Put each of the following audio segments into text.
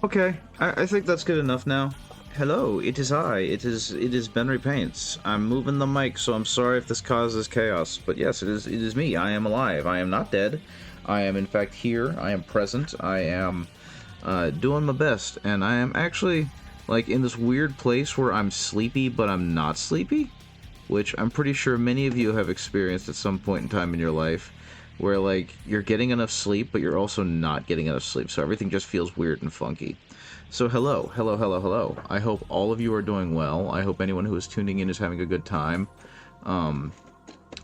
Okay, I think that's good enough now. Hello, it is I. It is Benry Paints. I'm moving the mic, so I'm sorry if this causes chaos. But yes, it is me. I am alive. I am not dead. I am in fact here. I am present. I am doing my best, and I am actually like in this weird place where I'm sleepy, but I'm not sleepy, which I'm pretty sure many of you have experienced at some point in time in your life, where like you're getting enough sleep, but you're also not getting enough sleep, so everything just feels weird and funky. So hello, hello, hello, hello. I hope all of you are doing well. I hope anyone who is tuning in is having a good time. Um,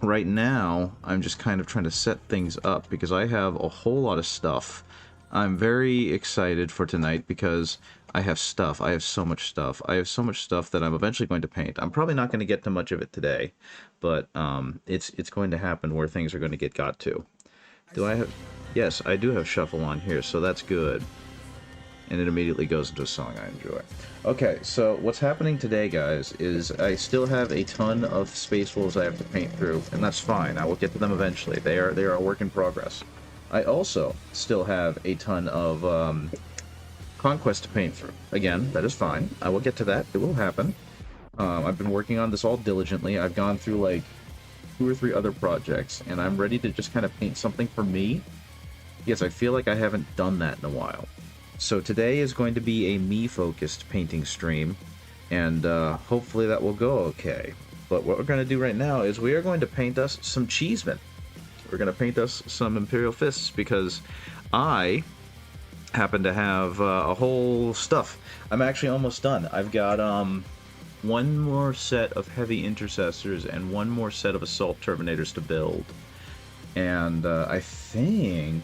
right now, I'm just kind of trying to set things up because I have a whole lot of stuff. I'm very excited for tonight because I have stuff. I have so much stuff. I have so much stuff that I'm eventually going to paint. I'm probably not going to get to much of it today, but it's going to happen where things are going to get got to. Do I have... Yes, I do have shuffle on here, so that's good. And it immediately goes into a song I enjoy. Okay, so what's happening today, guys, is I still have a ton of Space Wolves I have to paint through, and that's fine. I will get to them eventually. They are a work in progress. I also still have a ton of Conquest to paint through. Again, that is fine. I will get to that. It will happen. I've been working on this all diligently. I've gone through like 2 or 3 other projects, and I'm ready to just kind of paint something for me. Yes, I feel like I haven't done that in a while. So today is going to be a me-focused painting stream, and hopefully that will go okay. But what we're going to do right now is we are going to paint us some cheesemen. We're going to paint us some Imperial Fists, because I happen to have a whole stuff. I'm actually almost done. I've got one more set of Heavy Intercessors and one more set of Assault Terminators to build. And I think...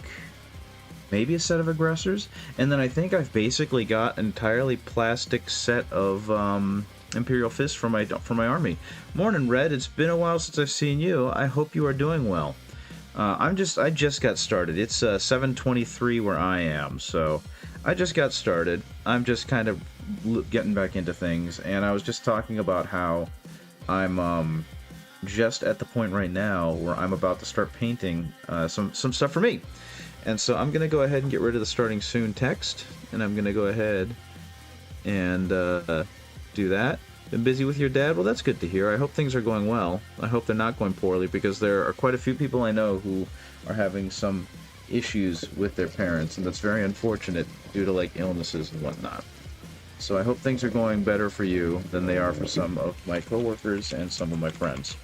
maybe a set of aggressors, and then I think I've basically got an entirely plastic set of Imperial Fists for my army. Morning, Red. It's been a while since I've seen you. I hope you are doing well. I just got started. It's 7:23 where I am, so I just got started. I'm just kind of getting back into things, and I was just talking about how I'm just at the point right now where I'm about to start painting some stuff for me. And so I'm going to go ahead and get rid of the starting soon text, and I'm going to go ahead and do that. Been busy with your dad? Well, that's good to hear. I hope things are going well. I hope they're not going poorly, because there are quite a few people I know who are having some issues with their parents, and that's very unfortunate due to like illnesses and whatnot. So I hope things are going better for you than they are for some of my coworkers and some of my friends.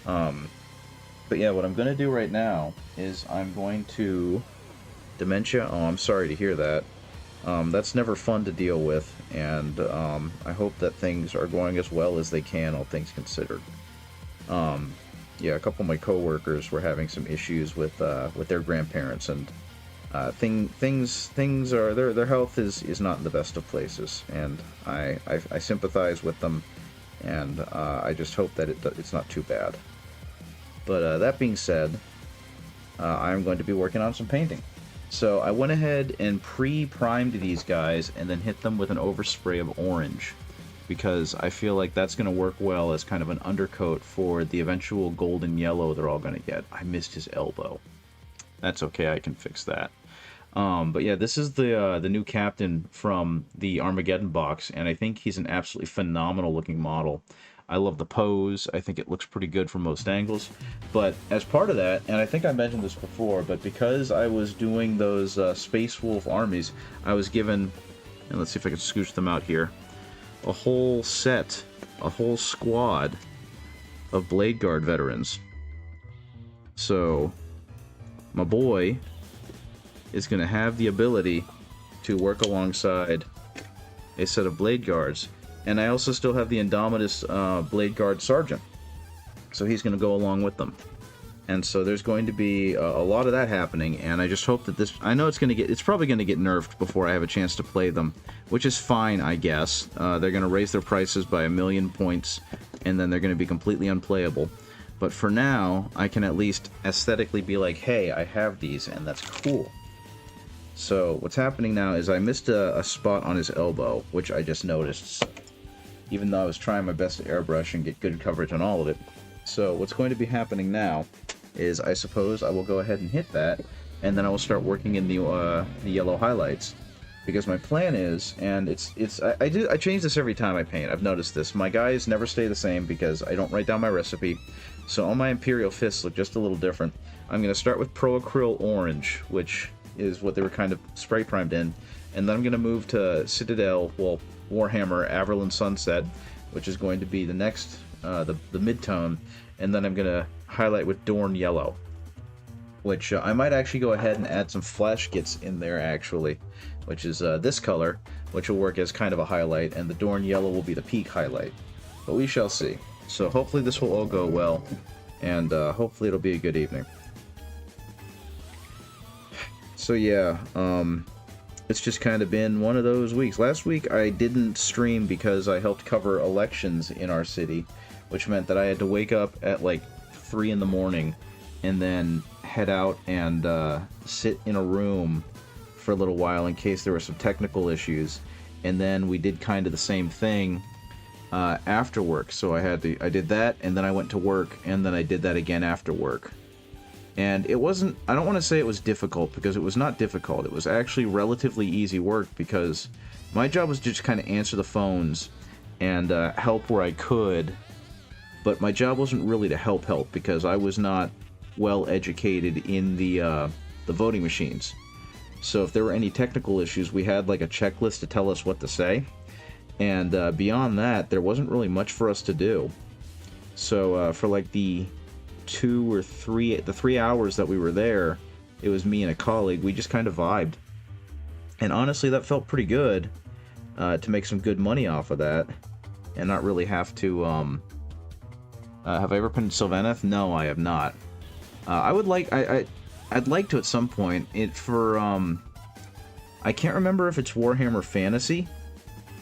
But yeah, what I'm going to do right now is I'm going to... Dementia? Oh, I'm sorry to hear that. That's never fun to deal with, and I hope that things are going as well as they can, all things considered. Yeah, a couple of my coworkers were having some issues with their grandparents, and things are their health is not in the best of places, and I sympathize with them, and I just hope that it's not too bad. But that being said, I'm going to be working on some painting. So I went ahead and pre-primed these guys and then hit them with an overspray of orange, because I feel like that's going to work well as kind of an undercoat for the eventual golden yellow they're all going to get. I missed his elbow. That's okay, I can fix that. But yeah, this is the new captain from the Armageddon box, and I think he's an absolutely phenomenal looking model. I love the pose. I think it looks pretty good from most angles. But as part of that, and I think I mentioned this before, but because I was doing those Space Wolf armies, I was given, and let's see if I can scooch them out here, a whole set, a whole squad of Blade Guard veterans. So, my boy is going to have the ability to work alongside a set of Blade Guards. And I also still have the Indomitus Blade Guard Sergeant. So he's going to go along with them. And so there's going to be a lot of that happening, and I just hope that this... I know it's probably going to get nerfed before I have a chance to play them, which is fine, I guess. They're going to raise their prices by 1,000,000 points, and then they're going to be completely unplayable. But for now, I can at least aesthetically be like, hey, I have these, and that's cool. So what's happening now is I missed a spot on his elbow, which I just noticed, even though I was trying my best to airbrush and get good coverage on all of it. So what's going to be happening now is I suppose I will go ahead and hit that, and then I will start working in the yellow highlights. Because my plan is, and I change this every time I paint. I've noticed this. My guys never stay the same because I don't write down my recipe. So all my Imperial Fists look just a little different. I'm going to start with Pro Acryl Orange, which is what they were kind of spray primed in. And then I'm going to move to Citadel, well, Warhammer Averland Sunset, which is going to be the next, the mid-tone. And then I'm going to highlight with Dorn Yellow, which I might actually go ahead and add some flash kits in there, actually, which is this color, which will work as kind of a highlight, and the Dorn Yellow will be the peak highlight. But we shall see. So hopefully this will all go well, and hopefully it'll be a good evening. So yeah, it's just kind of been one of those weeks. Last week I didn't stream because I helped cover elections in our city, which meant that I had to wake up at like 3 in the morning and then head out and sit in a room for a little while in case there were some technical issues, and then we did kind of the same thing after work. So I did that, and then I went to work, and then I did that again after work. And it wasn't, I don't want to say it was difficult, because it was not difficult. It was actually relatively easy work, because my job was to just kind of answer the phones and help where I could, but my job wasn't really to help, because I was not well educated in the voting machines. So if there were any technical issues, we had like a checklist to tell us what to say, and beyond that, there wasn't really much for us to do. So for like the 3 hours that we were there, it was me and a colleague. We just kind of vibed, and honestly, that felt pretty good to make some good money off of that, and not really have to. Have I ever painted Sylvaneth? No, I have not. I would like. I'd like to at some point. I can't remember if it's Warhammer Fantasy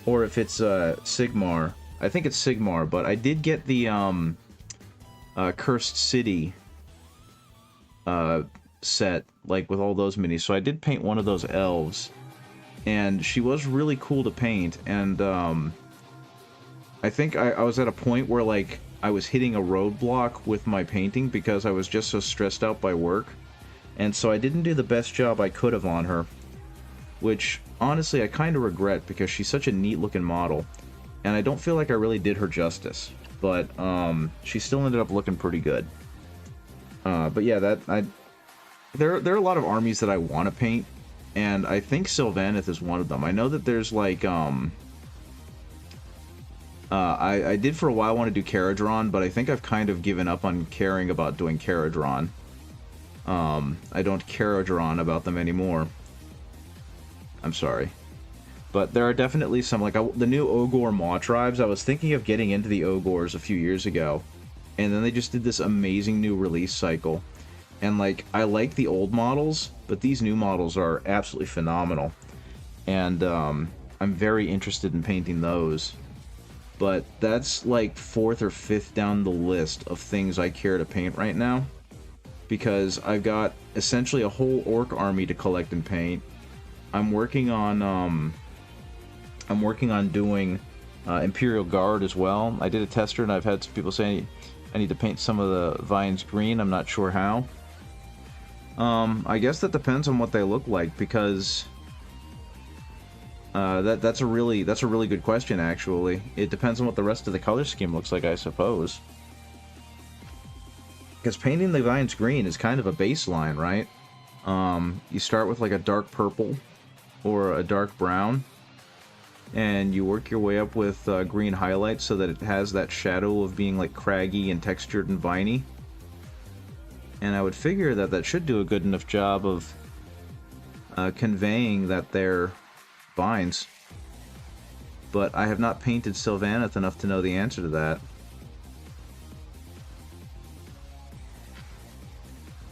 or if it's Sigmar. I think it's Sigmar, but I did get the Cursed City set, like with all those minis. So I did paint one of those elves, and she was really cool to paint. And I think I was at a point where like I was hitting a roadblock with my painting because I was just so stressed out by work. And so I didn't do the best job I could have on her, which honestly I kind of regret, because she's such a neat looking model, and I don't feel like I really did her justice. But she still ended up looking pretty good. But yeah, there are a lot of armies that I want to paint, and I think Sylvaneth is one of them. I know that there's like I did for a while want to do Caradron, but I think I've kind of given up on caring about doing Caradron. I don't Caradron about them anymore. I'm sorry. But there are definitely some, like the new Ogre Maw tribes. I was thinking of getting into the Ogres a few years ago, and then they just did this amazing new release cycle. And like, I like the old models, but these new models are absolutely phenomenal. And I'm very interested in painting those. But that's like 4th or 5th down the list of things I care to paint right now, because I've got essentially a whole orc army to collect and paint. I'm working on doing Imperial Guard as well. I did a tester, and I've had some people say I need to paint some of the vines green. I'm not sure how. I guess that depends on what they look like, because that's a really good question, actually. It depends on what the rest of the color scheme looks like, I suppose. Because painting the vines green is kind of a baseline, right? You start with like a dark purple or a dark brown, and you work your way up with green highlights so that it has that shadow of being like craggy and textured and viney. And I would figure that that should do a good enough job of conveying that they're vines. But I have not painted Sylvaneth enough to know the answer to that.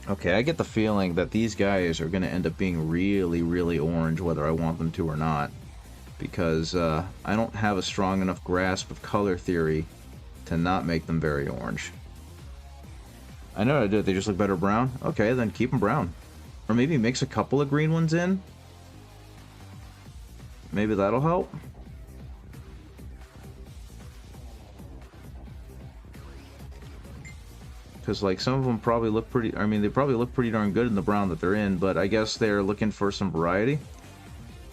Okay, I get the feeling that these guys are going to end up being really, really orange, whether I want them to or not. Because I don't have a strong enough grasp of color theory to not make them very orange. I know how to do it. They just look better brown. Okay, then keep them brown. Or maybe mix a couple of green ones in. Maybe that'll help. Because like some of them probably look pretty, I mean, they probably look pretty darn good in the brown that they're in, but I guess they're looking for some variety.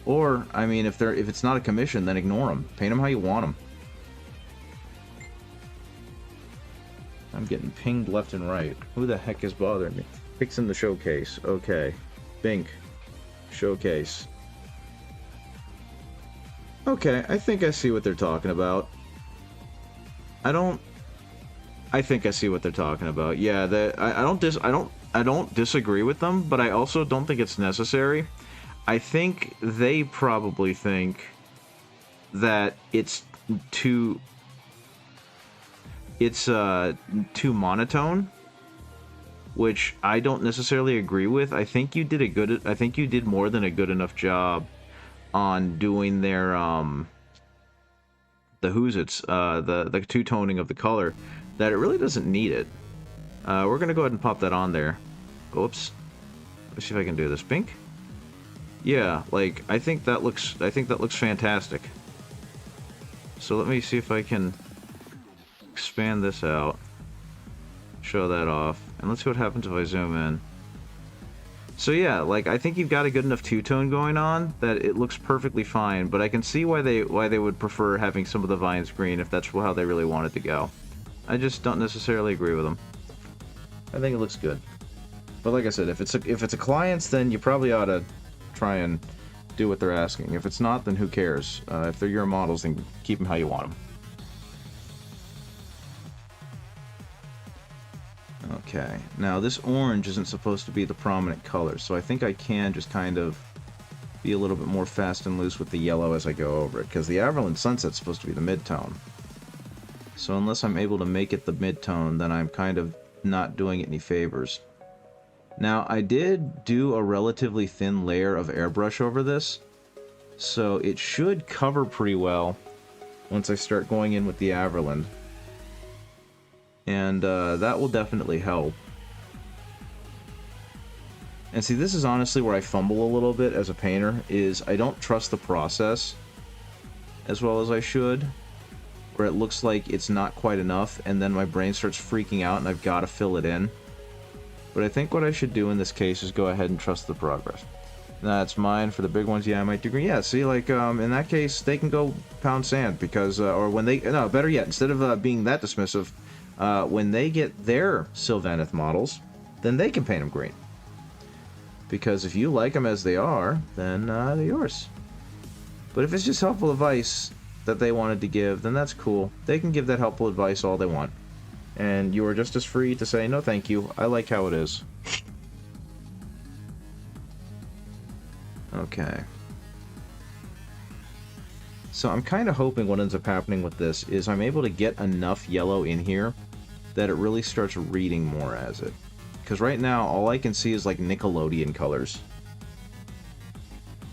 Or, I mean, if it's not a commission, then ignore them. Paint them how you want them. I'm getting pinged left and right. Who the heck is bothering me? Fixing the showcase. Okay. Bink. Showcase. Okay, I think I see what they're talking about. I think I see what they're talking about. Yeah, I don't disagree with them, but I also don't think it's necessary. I think they probably think that it's too monotone, which I don't necessarily agree with. I think you did more than a good enough job on doing their the the two-toning of the color, that it really doesn't need it. We're gonna go ahead and pop that on there. Oops. Let's see if I can do this. Bink. Yeah, like I think that looks fantastic. So let me see if I can expand this out. Show that off. And let's see what happens if I zoom in. So yeah, like I think you've got a good enough two-tone going on that it looks perfectly fine, but I can see why they would prefer having some of the vines green if that's how they really want it to go. I just don't necessarily agree with them. I think it looks good. But like I said, if it's a client's, then you probably ought to try and do what they're asking. If it's not, then who cares? If they're your models, then keep them how you want them. Okay, now this orange isn't supposed to be the prominent color, so I think I can just kind of be a little bit more fast and loose with the yellow as I go over it, because the Averland Sunset's supposed to be the mid-tone. So unless I'm able to make it the mid-tone, then I'm kind of not doing it any favors. Now, I did do a relatively thin layer of airbrush over this, so it should cover pretty well once I start going in with the Averland. And that will definitely help. And see, this is honestly where I fumble a little bit as a painter, is I don't trust the process as well as I should, where it looks like it's not quite enough, and then my brain starts freaking out and I've got to fill it in. But I think what I should do in this case is go ahead and trust the progress. That's mine. For the big ones, yeah, I might do green. Yeah, see, like, in that case, they can go pound sand, because, or when they, no, better yet, instead of being that dismissive, when they get their Sylvaneth models, then they can paint them green. Because if you like them as they are, then they're yours. But if it's just helpful advice that they wanted to give, then that's cool. They can give that helpful advice all they want. And you are just as free to say, no thank you, I like how it is. Okay. So I'm kind of hoping what ends up happening with this is I'm able to get enough yellow in here that it really starts reading more as it. Because right now, all I can see is like Nickelodeon colors.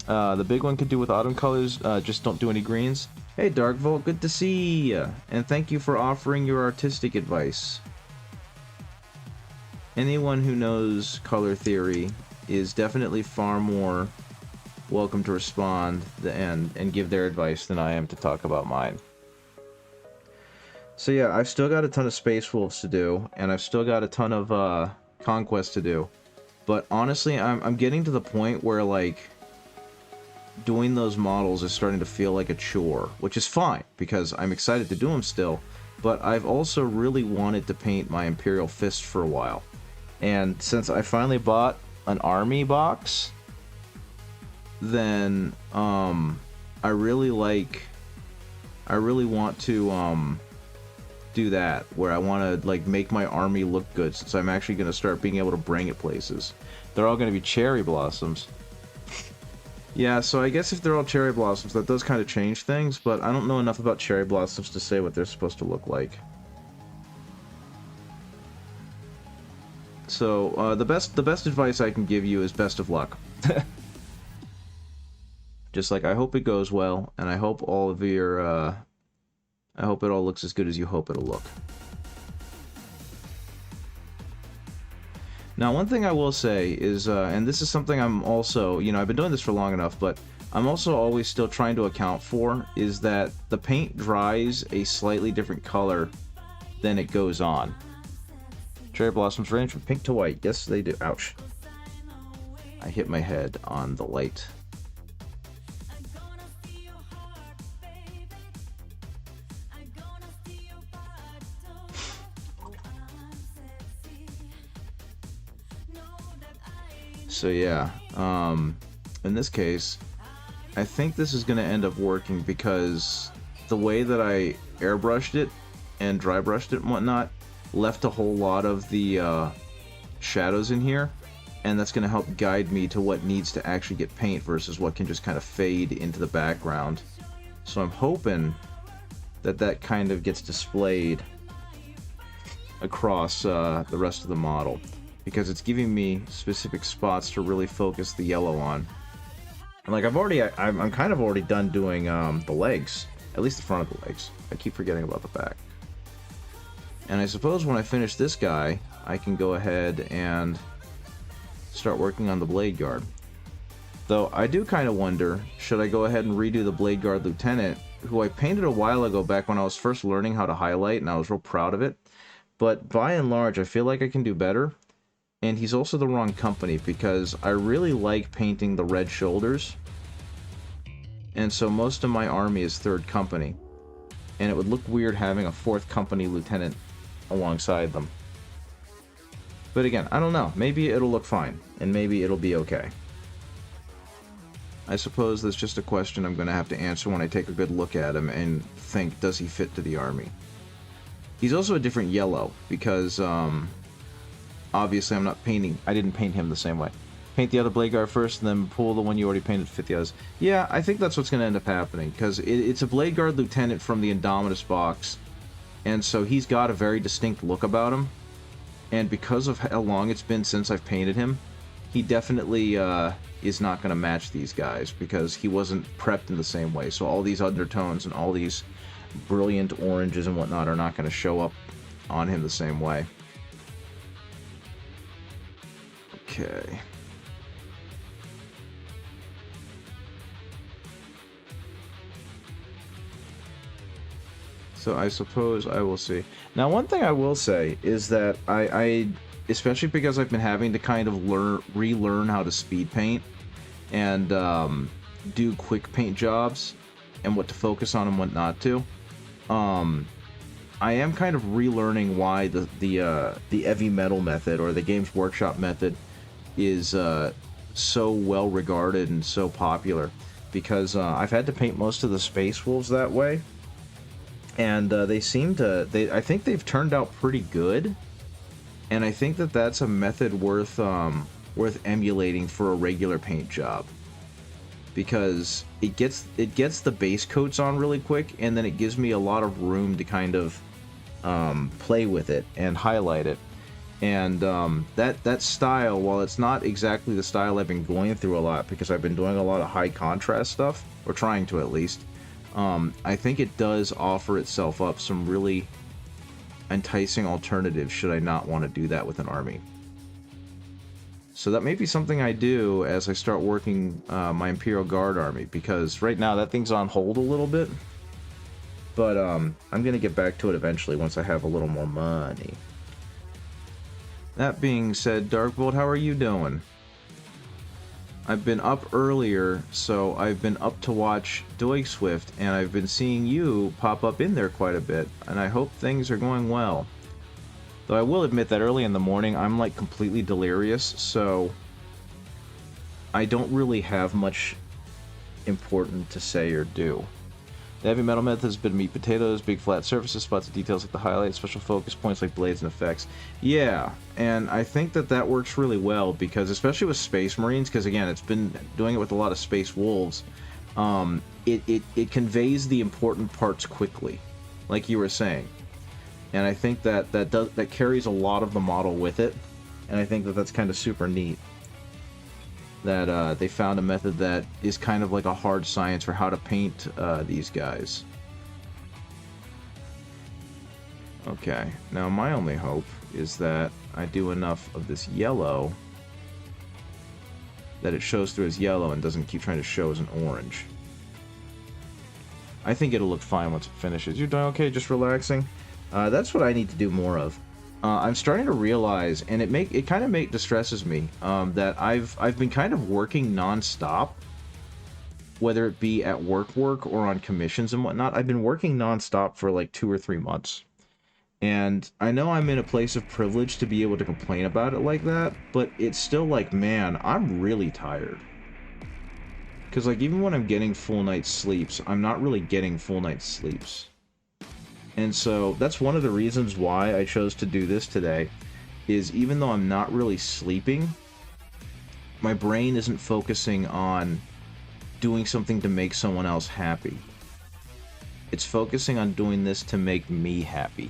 The big one could do with autumn colors, just don't do any greens. Hey Darkvolt, good to see ya, and thank you for offering your artistic advice. Anyone who knows color theory is definitely far more welcome to respond and give their advice than I am to talk about mine. So yeah, I've still got a ton of Space Wolves to do, and I've still got a ton of Conquest to do. But honestly, I'm getting to the point where, like, doing those models is starting to feel like a chore, which is fine, because I'm excited to do them still, but I've also really wanted to paint my Imperial Fists for a while. And since I finally bought an army box, then I really want to do that, where I want to like make my army look good, since I'm actually going to start being able to bring it places. They're all going to be cherry blossoms. Yeah, so I guess if they're all cherry blossoms, that does kind of change things, but I don't know enough about cherry blossoms to say what they're supposed to look like. So, the best advice I can give you is best of luck. Just like, I hope it goes well, and I hope all of your, I hope it all looks as good as you hope it'll look. Now, one thing I will say is, and this is something I'm also, you know, I've been doing this for long enough, but I'm also always still trying to account for, is that the paint dries a slightly different color than it goes on. Cherry blossoms range from pink to white. Yes, they do. Ouch. I hit my head on the light. So yeah, in this case, I think this is going to end up working because the way that I airbrushed it and dry brushed it and whatnot left a whole lot of the shadows in here, and that's going to help guide me to what needs to actually get paint versus what can just kind of fade into the background. So I'm hoping that that kind of gets displayed across the rest of the model, because it's giving me specific spots to really focus the yellow on. And like I'm kind of already done doing the legs, at least the front of the legs. I keep forgetting about the back. And I suppose when I finish this guy, I can go ahead and start working on the blade guard. Though I do kind of wonder, should I go ahead and redo the blade guard lieutenant, who I painted a while ago back when I was first learning how to highlight, and I was real proud of it. But by and large, I feel like I can do better. And he's also the wrong company, because I really like painting the red shoulders. And so most of my army is 3rd company. And it would look weird having a 4th company lieutenant alongside them. But again, I don't know. Maybe it'll look fine. And maybe it'll be okay. I suppose that's just a question I'm going to have to answer when I take a good look at him and think, does he fit to the army? He's also a different yellow, because obviously I didn't paint him the same way. Paint the other blade guard first, and then pull the one you already painted to fit the others. Yeah, I think that's what's going to end up happening, because it's a blade guard lieutenant from the Indomitus box, and so he's got a very distinct look about him, and because of how long it's been since I've painted him, he definitely is not going to match these guys, because he wasn't prepped in the same way. So all these undertones and all these brilliant oranges and whatnot are not going to show up on him the same way. Okay. So I suppose I will see. Now, one thing I will say is that I especially because I've been having to kind of relearn how to speed paint and do quick paint jobs and what to focus on and what not to. I am kind of relearning why the heavy metal method, or the Games Workshop method, is so well regarded and so popular, because I've had to paint most of the Space Wolves that way, and I think they've turned out pretty good, and I think that that's a method worth emulating for a regular paint job, because it gets the base coats on really quick, and then it gives me a lot of room to kind of play with it and highlight it. And that style, while it's not exactly the style I've been going through a lot, because I've been doing a lot of high contrast stuff, or trying to at least, I think it does offer itself up some really enticing alternatives should I not want to do that with an army. So that may be something I do as I start working my Imperial Guard army, because right now that thing's on hold a little bit. But I'm going to get back to it eventually once I have a little more money. That being said, Darkbolt, how are you doing? I've been up earlier, so I've been up to watch Swift, and I've been seeing you pop up in there quite a bit, and I hope things are going well. Though I will admit that early in the morning, I'm like completely delirious, so I don't really have much important to say or do. The heavy metal method has been meat potatoes, big flat surfaces, spots of details like the highlights, special focus points like blades and effects. Yeah, and I think that works really well, because especially with Space Marines, because again, it's been doing it with a lot of Space Wolves, it conveys the important parts quickly, like you were saying. And I think that carries a lot of the model with it, and I think that's kind of super neat. That they found a method that is kind of like a hard science for how to paint these guys. Okay, now my only hope is that I do enough of this yellow that it shows through as yellow and doesn't keep trying to show as an orange. I think it'll look fine once it finishes. You're doing okay, just relaxing? That's what I need to do more of. I'm starting to realize, and it kind of distresses me, that I've been kind of working non-stop, whether it be at work or on commissions and whatnot. I've been working non-stop for like 2 or 3 months, And I know I'm in a place of privilege to be able to complain about it like that, but it's still like, man, I'm really tired. Because, like, even when I'm getting full night's sleeps, I'm not really getting full night's sleeps. And so, that's one of the reasons why I chose to do this today, is even though I'm not really sleeping, my brain isn't focusing on doing something to make someone else happy. It's focusing on doing this to make me happy.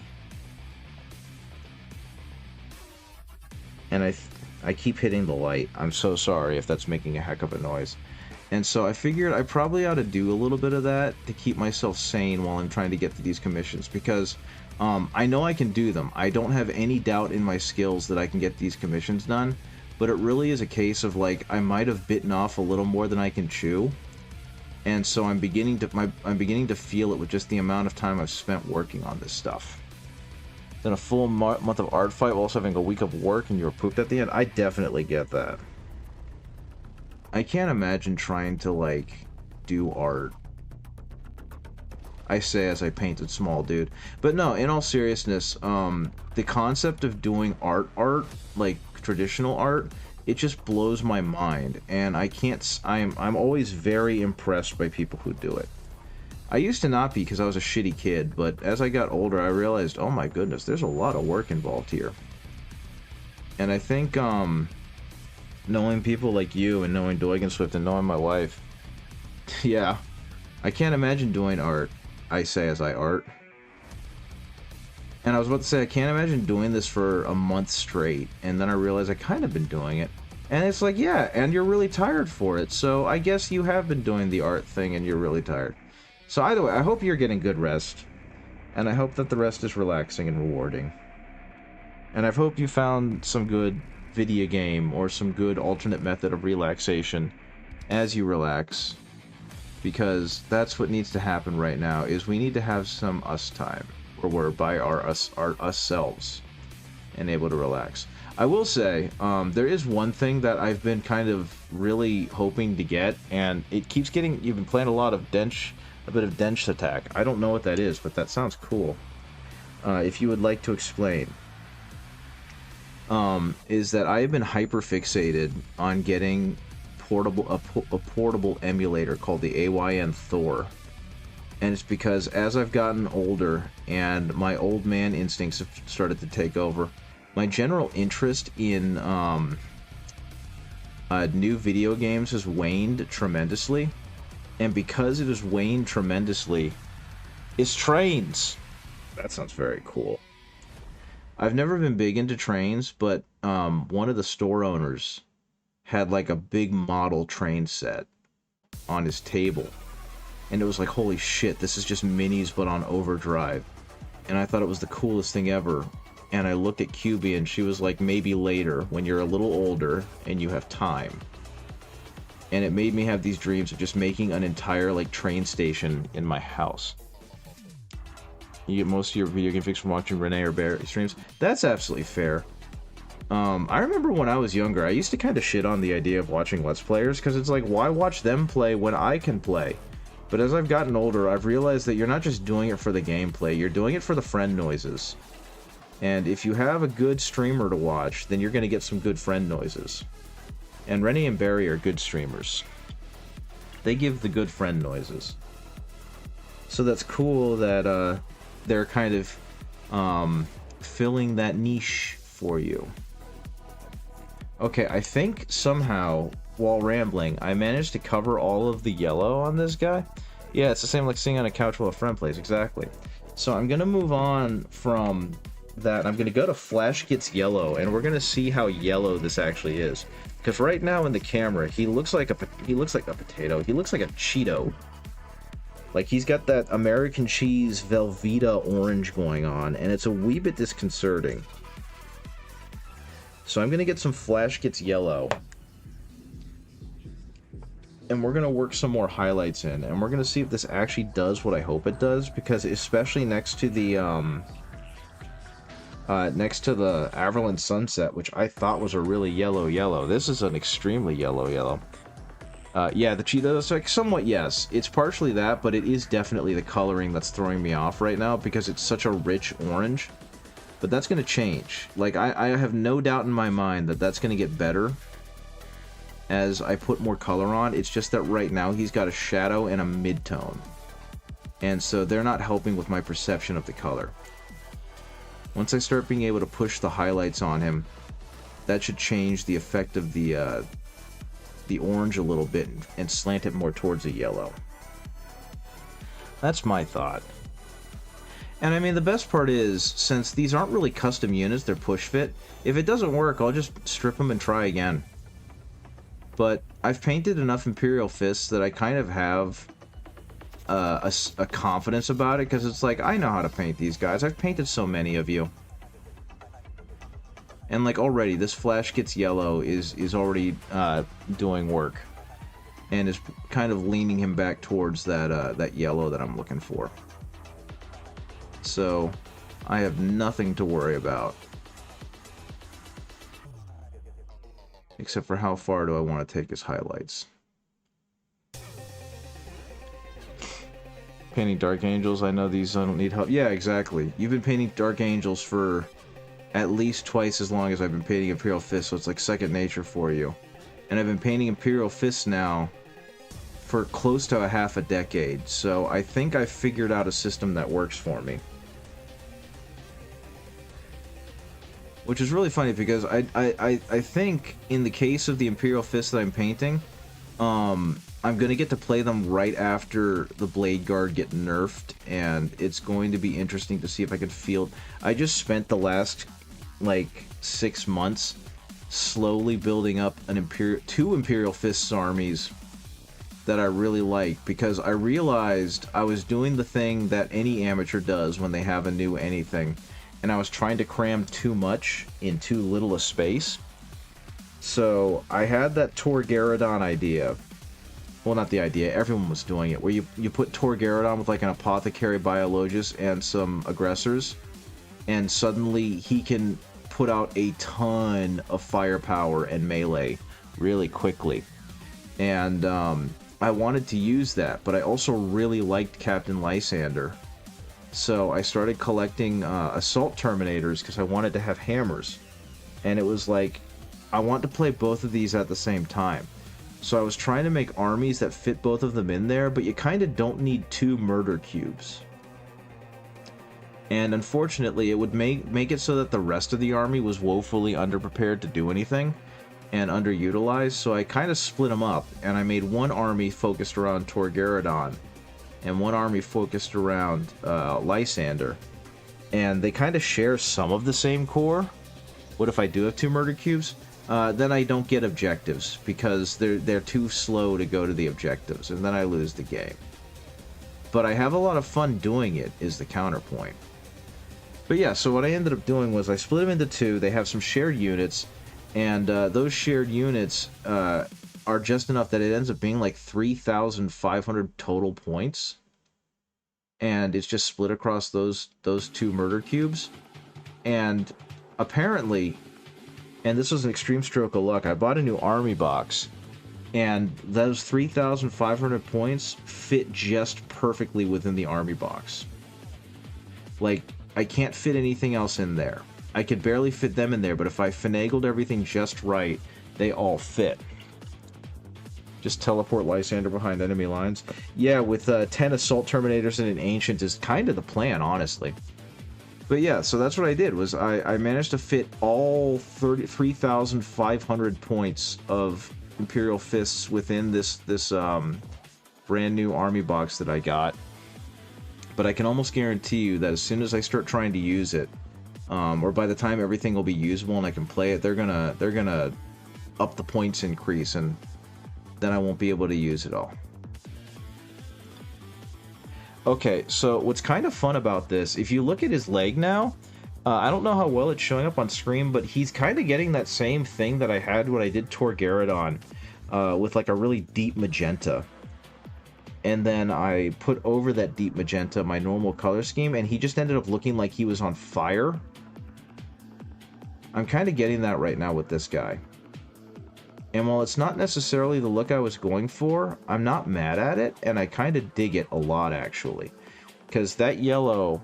And I keep hitting the light. I'm so sorry if that's making a heck of a noise. And so I figured I probably ought to do a little bit of that to keep myself sane while I'm trying to get to these commissions, because I know I can do them. I don't have any doubt in my skills that I can get these commissions done, but it really is a case of, like, I might have bitten off a little more than I can chew. And so I'm beginning to feel it with just the amount of time I've spent working on this stuff. Then a full month of art fight while also having a week of work and you were pooped at the end. I definitely get that. I can't imagine trying to, like, do art. I say as I painted small, dude. But no, in all seriousness, the concept of doing art, like traditional art, it just blows my mind. And I'm always very impressed by people who do it. I used to not be because I was a shitty kid, but as I got older, I realized, oh my goodness, there's a lot of work involved here. And I think, knowing people like you and knowing Doigan Swift and knowing my wife, yeah, I can't imagine doing art. I say as I art. And I was about to say, I can't imagine doing this for a month straight, and then I realized I kind of been doing it. And it's like, yeah, and you're really tired for it, so I guess you have been doing the art thing and you're really tired. So either way, I hope you're getting good rest, and I hope that the rest is relaxing and rewarding. And I hope you found some good video game or some good alternate method of relaxation as you relax, because that's what needs to happen right now, is we need to have some us time, where we're by our us selves and able to relax. I will say, there is one thing that I've been kind of really hoping to get, and it keeps getting, you've been playing a bit of dense attack. I don't know what that is, but that sounds cool. If you would like to explain. Is that I have been hyper fixated on getting a portable emulator called the AYN Thor. And it's because as I've gotten older and my old man instincts have started to take over, my general interest in new video games has waned tremendously. And because it has waned tremendously, it's trains. That sounds very cool. I've never been big into trains, but one of the store owners had like a big model train set on his table. And it was like, holy shit, this is just minis but on overdrive. And I thought it was the coolest thing ever. And I looked at QB and she was like, maybe later, when you're a little older and you have time. And it made me have these dreams of just making an entire, like, train station in my house. You get most of your video game fix from watching Renee or Bear streams. That's absolutely fair. I remember when I was younger, I used to kind of shit on the idea of watching Let's Players, because it's like, why watch them play when I can play? But as I've gotten older, I've realized that you're not just doing it for the gameplay, you're doing it for the friend noises. And if you have a good streamer to watch, then you're going to get some good friend noises. And Rennie and Barry are good streamers. They give the good friend noises. So that's cool that they're kind of filling that niche for you. Okay, I think somehow, while rambling, I managed to cover all of the yellow on this guy. Yeah, it's the same like sitting on a couch while a friend plays, exactly. So I'm going to move on from that. I'm going to go to Flash Gets Yellow, and we're going to see how yellow this actually is. Because right now in the camera, he looks like a potato. He looks like a Cheeto. Like, he's got that American cheese Velveeta orange going on, and it's a wee bit disconcerting. So I'm going to get some Flash Gets Yellow. And we're going to work some more highlights in, and we're going to see if this actually does what I hope it does, because especially next to the Averland Sunset, which I thought was a really yellow. This is an extremely yellow. Yeah, the Cheetos, like, somewhat, yes. It's partially that, but it is definitely the coloring that's throwing me off right now, because it's such a rich orange. But that's going to change. Like, I have no doubt in my mind that that's going to get better as I put more color on. It's just that right now he's got a shadow and a mid-tone. And so they're not helping with my perception of the color. Once I start being able to push the highlights on him, that should change the effect of the orange a little bit and slant it more towards the yellow. That's my thought. And I mean, the best part is, since these aren't really custom units, they're push fit, if it doesn't work, I'll just strip them and try again. But I've painted enough Imperial Fists that I kind of have a confidence about it, because it's like, I know how to paint these guys. I've painted so many of you. And like already, this Flash Gets Yellow is already doing work. And is kind of leaning him back towards that yellow that I'm looking for. So, I have nothing to worry about. Except for how far do I want to take his highlights. Painting Dark Angels, I know these don't need help. Yeah, exactly. You've been painting Dark Angels for at least twice as long as I've been painting Imperial Fists, so it's like second nature for you. And I've been painting Imperial Fists now for close to a half a decade, so I think I've figured out a system that works for me. Which is really funny, because I think in the case of the Imperial Fists that I'm painting, I'm going to get to play them right after the Blade Guard get nerfed, and it's going to be interesting to see if I can field... I just spent the last, like, 6 months slowly building up two Imperial Fists armies that I really like, because I realized I was doing the thing that any amateur does when they have a new anything, and I was trying to cram too much in too little a space. So I had that Torgarodon idea. Well, not the idea, everyone was doing it, where you put Torgarodon with like an Apothecary Biologus and some aggressors, and suddenly he can put out a ton of firepower and melee really quickly. And I wanted to use that, but I also really liked Captain Lysander. So I started collecting Assault Terminators because I wanted to have hammers. And it was like, I want to play both of these at the same time. So I was trying to make armies that fit both of them in there, but you kind of don't need 2 murder cubes. And unfortunately, it would make it so that the rest of the army was woefully underprepared to do anything and underutilized, so I kind of split them up, and I made one army focused around Torgarodon and one army focused around Lysander. And they kind of share some of the same core. What if I do have 2 murder cubes? Then I don't get objectives, because they're too slow to go to the objectives, and then I lose the game. But I have a lot of fun doing it, is the counterpoint. But yeah, so what I ended up doing was I split them into 2, they have some shared units, and those shared units are just enough that it ends up being like 3,500 total points. And it's just split across those 2 murder cubes. And apparently, and this was an extreme stroke of luck, I bought a new army box, and those 3,500 points fit just perfectly within the army box. Like, I can't fit anything else in there. I could barely fit them in there, but if I finagled everything just right, they all fit. Just teleport Lysander behind enemy lines. Yeah, with 10 Assault Terminators and an Ancient is kind of the plan, honestly. But yeah, so that's what I did, was I managed to fit all 3,500 points of Imperial Fists within this brand new army box that I got. But I can almost guarantee you that as soon as I start trying to use it, or by the time everything will be usable and I can play it, they're gonna up the points increase, and then I won't be able to use it all. Okay, so what's kind of fun about this, if you look at his leg now, I don't know how well it's showing up on screen, but he's kind of getting that same thing that I had when I did Torgarodon, with like a really deep magenta. And then I put over that deep magenta my normal color scheme, and he just ended up looking like he was on fire. I'm kind of getting that right now with this guy. And while it's not necessarily the look I was going for, I'm not mad at it, and I kind of dig it a lot, actually. Because that yellow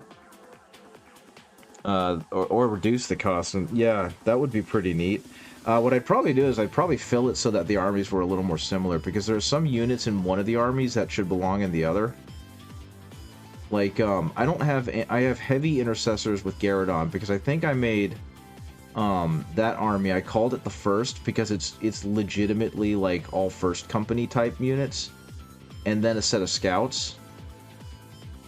or reduce the cost. And yeah, that would be pretty neat. What I'd probably do is I'd probably fill it so that the armies were a little more similar, because there are some units in one of the armies that should belong in the other. Like, I have heavy intercessors with Garradon, because I think I made, that army, I called it the first, because it's legitimately, like, all first company type units, and then a set of scouts.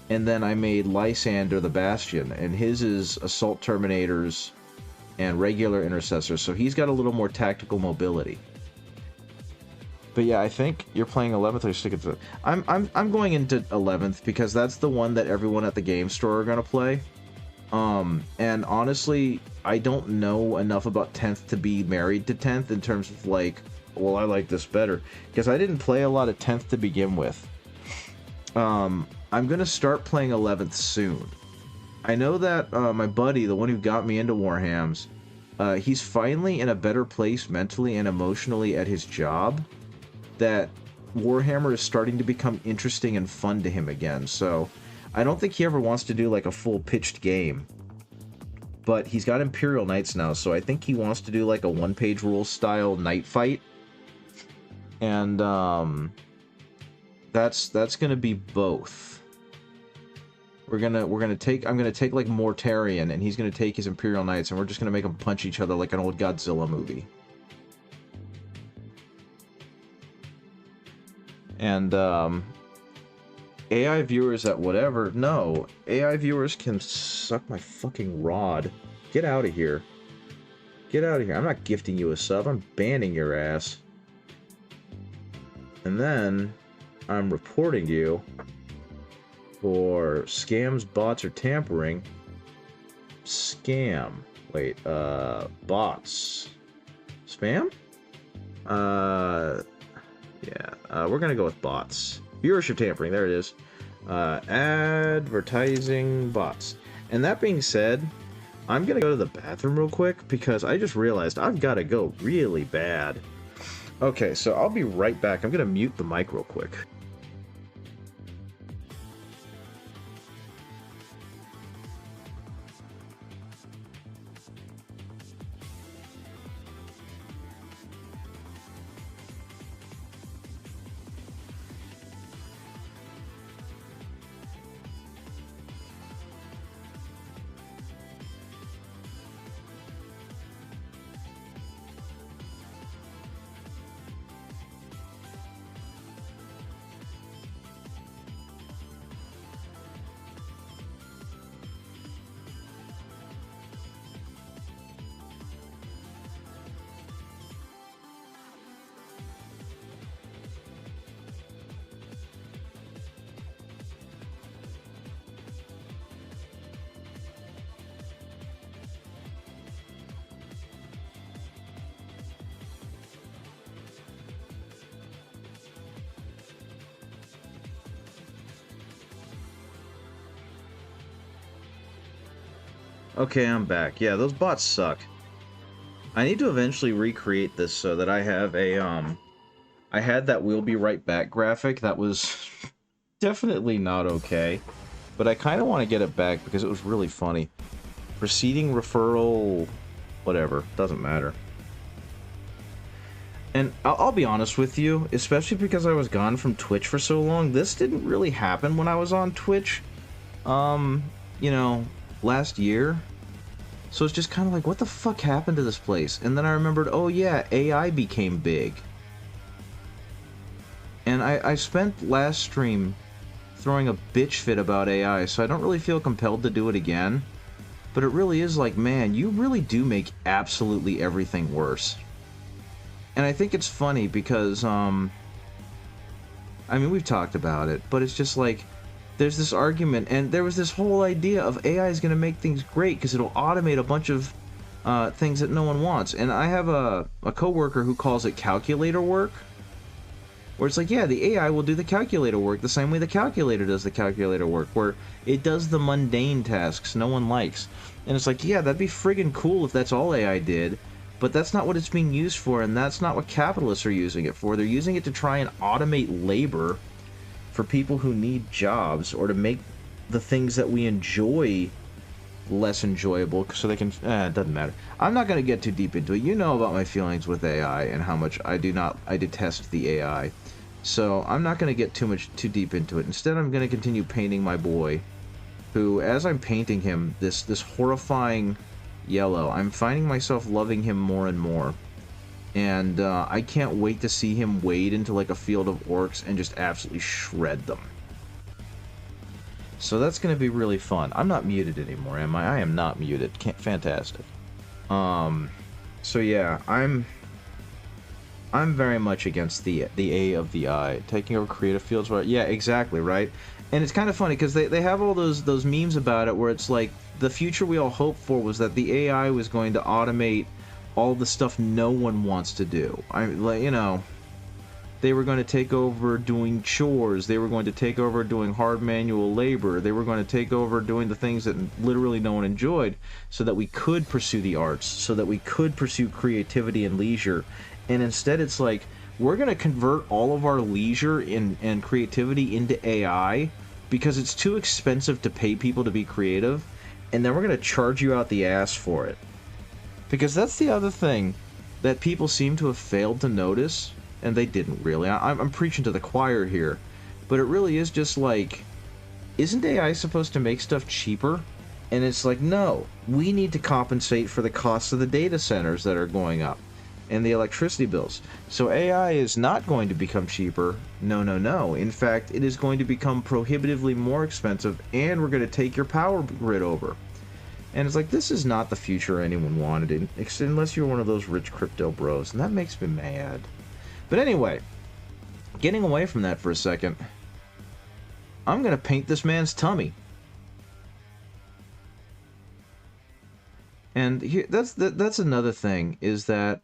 And then I made Lysander the Bastion, and his is Assault Terminators and regular intercessors, so he's got a little more tactical mobility. But yeah, I think you're playing 11th or sticking to. I'm going into 11th because that's the one that everyone at the game store are gonna play. And honestly, I don't know enough about 10th to be married to 10th in terms of like, well, I like this better, because I didn't play a lot of 10th to begin with. I'm gonna start playing 11th soon. I know that my buddy, the one who got me into Warhams, he's finally in a better place mentally and emotionally at his job, that Warhammer is starting to become interesting and fun to him again. So I don't think he ever wants to do like a full pitched game, but he's got Imperial Knights now, so I think he wants to do like a one-page rule style night fight. And that's gonna be both. I'm gonna take like Mortarion, and he's gonna take his Imperial Knights, and we're just gonna make them punch each other like an old Godzilla movie. And AI viewers at whatever, no, AI viewers can suck my fucking rod. Get out of here. Get out of here. I'm not gifting you a sub, I'm banning your ass. And then I'm reporting you for scams, bots, or tampering. Scam. Wait, bots. Spam? Yeah, we're gonna go with bots. Viewership tampering, there it is. Advertising bots. And that being said, I'm gonna go to the bathroom real quick, because I just realized I've gotta go really bad. Okay, so I'll be right back. I'm gonna mute the mic real quick. Okay, I'm back. Yeah, those bots suck. I need to eventually recreate this so that I have a, I had that "we'll be right back" graphic that was definitely not okay. But I kind of want to get it back because it was really funny. Preceding referral, whatever, doesn't matter. And I'll be honest with you, especially because I was gone from Twitch for so long, this didn't really happen when I was on Twitch, you know, last year. So it's just kind of like, what the fuck happened to this place? And then I remembered, oh yeah, AI became big. And I spent last stream throwing a bitch fit about AI, so I don't really feel compelled to do it again. But it really is like, man, you really do make absolutely everything worse. And I think it's funny because, I mean, we've talked about it, but it's just like, there's this argument, and there was this whole idea of AI is going to make things great because it'll automate a bunch of things that no one wants. And I have a coworker who calls it calculator work, where it's like, yeah, the AI will do the calculator work the same way the calculator does the calculator work, where it does the mundane tasks no one likes. And it's like, yeah, that'd be friggin' cool if that's all AI did, but that's not what it's being used for, and that's not what capitalists are using it for. They're using it to try and automate labor for people who need jobs, or to make the things that we enjoy less enjoyable, so they can, it doesn't matter. I'm not going to get too deep into it. You know about my feelings with AI and how much I detest the AI. So I'm not going to get too deep into it. Instead, I'm going to continue painting my boy, who, as I'm painting him, this horrifying yellow, I'm finding myself loving him more and more. And I can't wait to see him wade into like a field of orcs and just absolutely shred them. So that's going to be really fun. I'm not muted anymore, am I? I am not muted. Fantastic. So yeah, I'm very much against the A of the I. Taking over creative fields where... Yeah, exactly, right? And it's kind of funny, because they have all those memes about it, where it's like, the future we all hoped for was that the AI was going to automate all the stuff no one wants to do. You know... They were going to take over doing chores, they were going to take over doing hard manual labor, they were going to take over doing the things that literally no one enjoyed, so that we could pursue the arts, so that we could pursue creativity and leisure. And instead it's like, we're going to convert all of our leisure and creativity into AI, because it's too expensive to pay people to be creative, and then we're going to charge you out the ass for it. Because that's the other thing that people seem to have failed to notice. And they didn't really. I'm preaching to the choir here. But it really is just like, isn't AI supposed to make stuff cheaper? And it's like, no. We need to compensate for the costs of the data centers that are going up. And the electricity bills. So AI is not going to become cheaper. No, no, no. In fact, it is going to become prohibitively more expensive. And we're going to take your power grid over. And it's like, this is not the future anyone wanted. Unless you're one of those rich crypto bros. And that makes me mad. But anyway, getting away from that for a second, I'm going to paint this man's tummy. And here, that's another thing, is that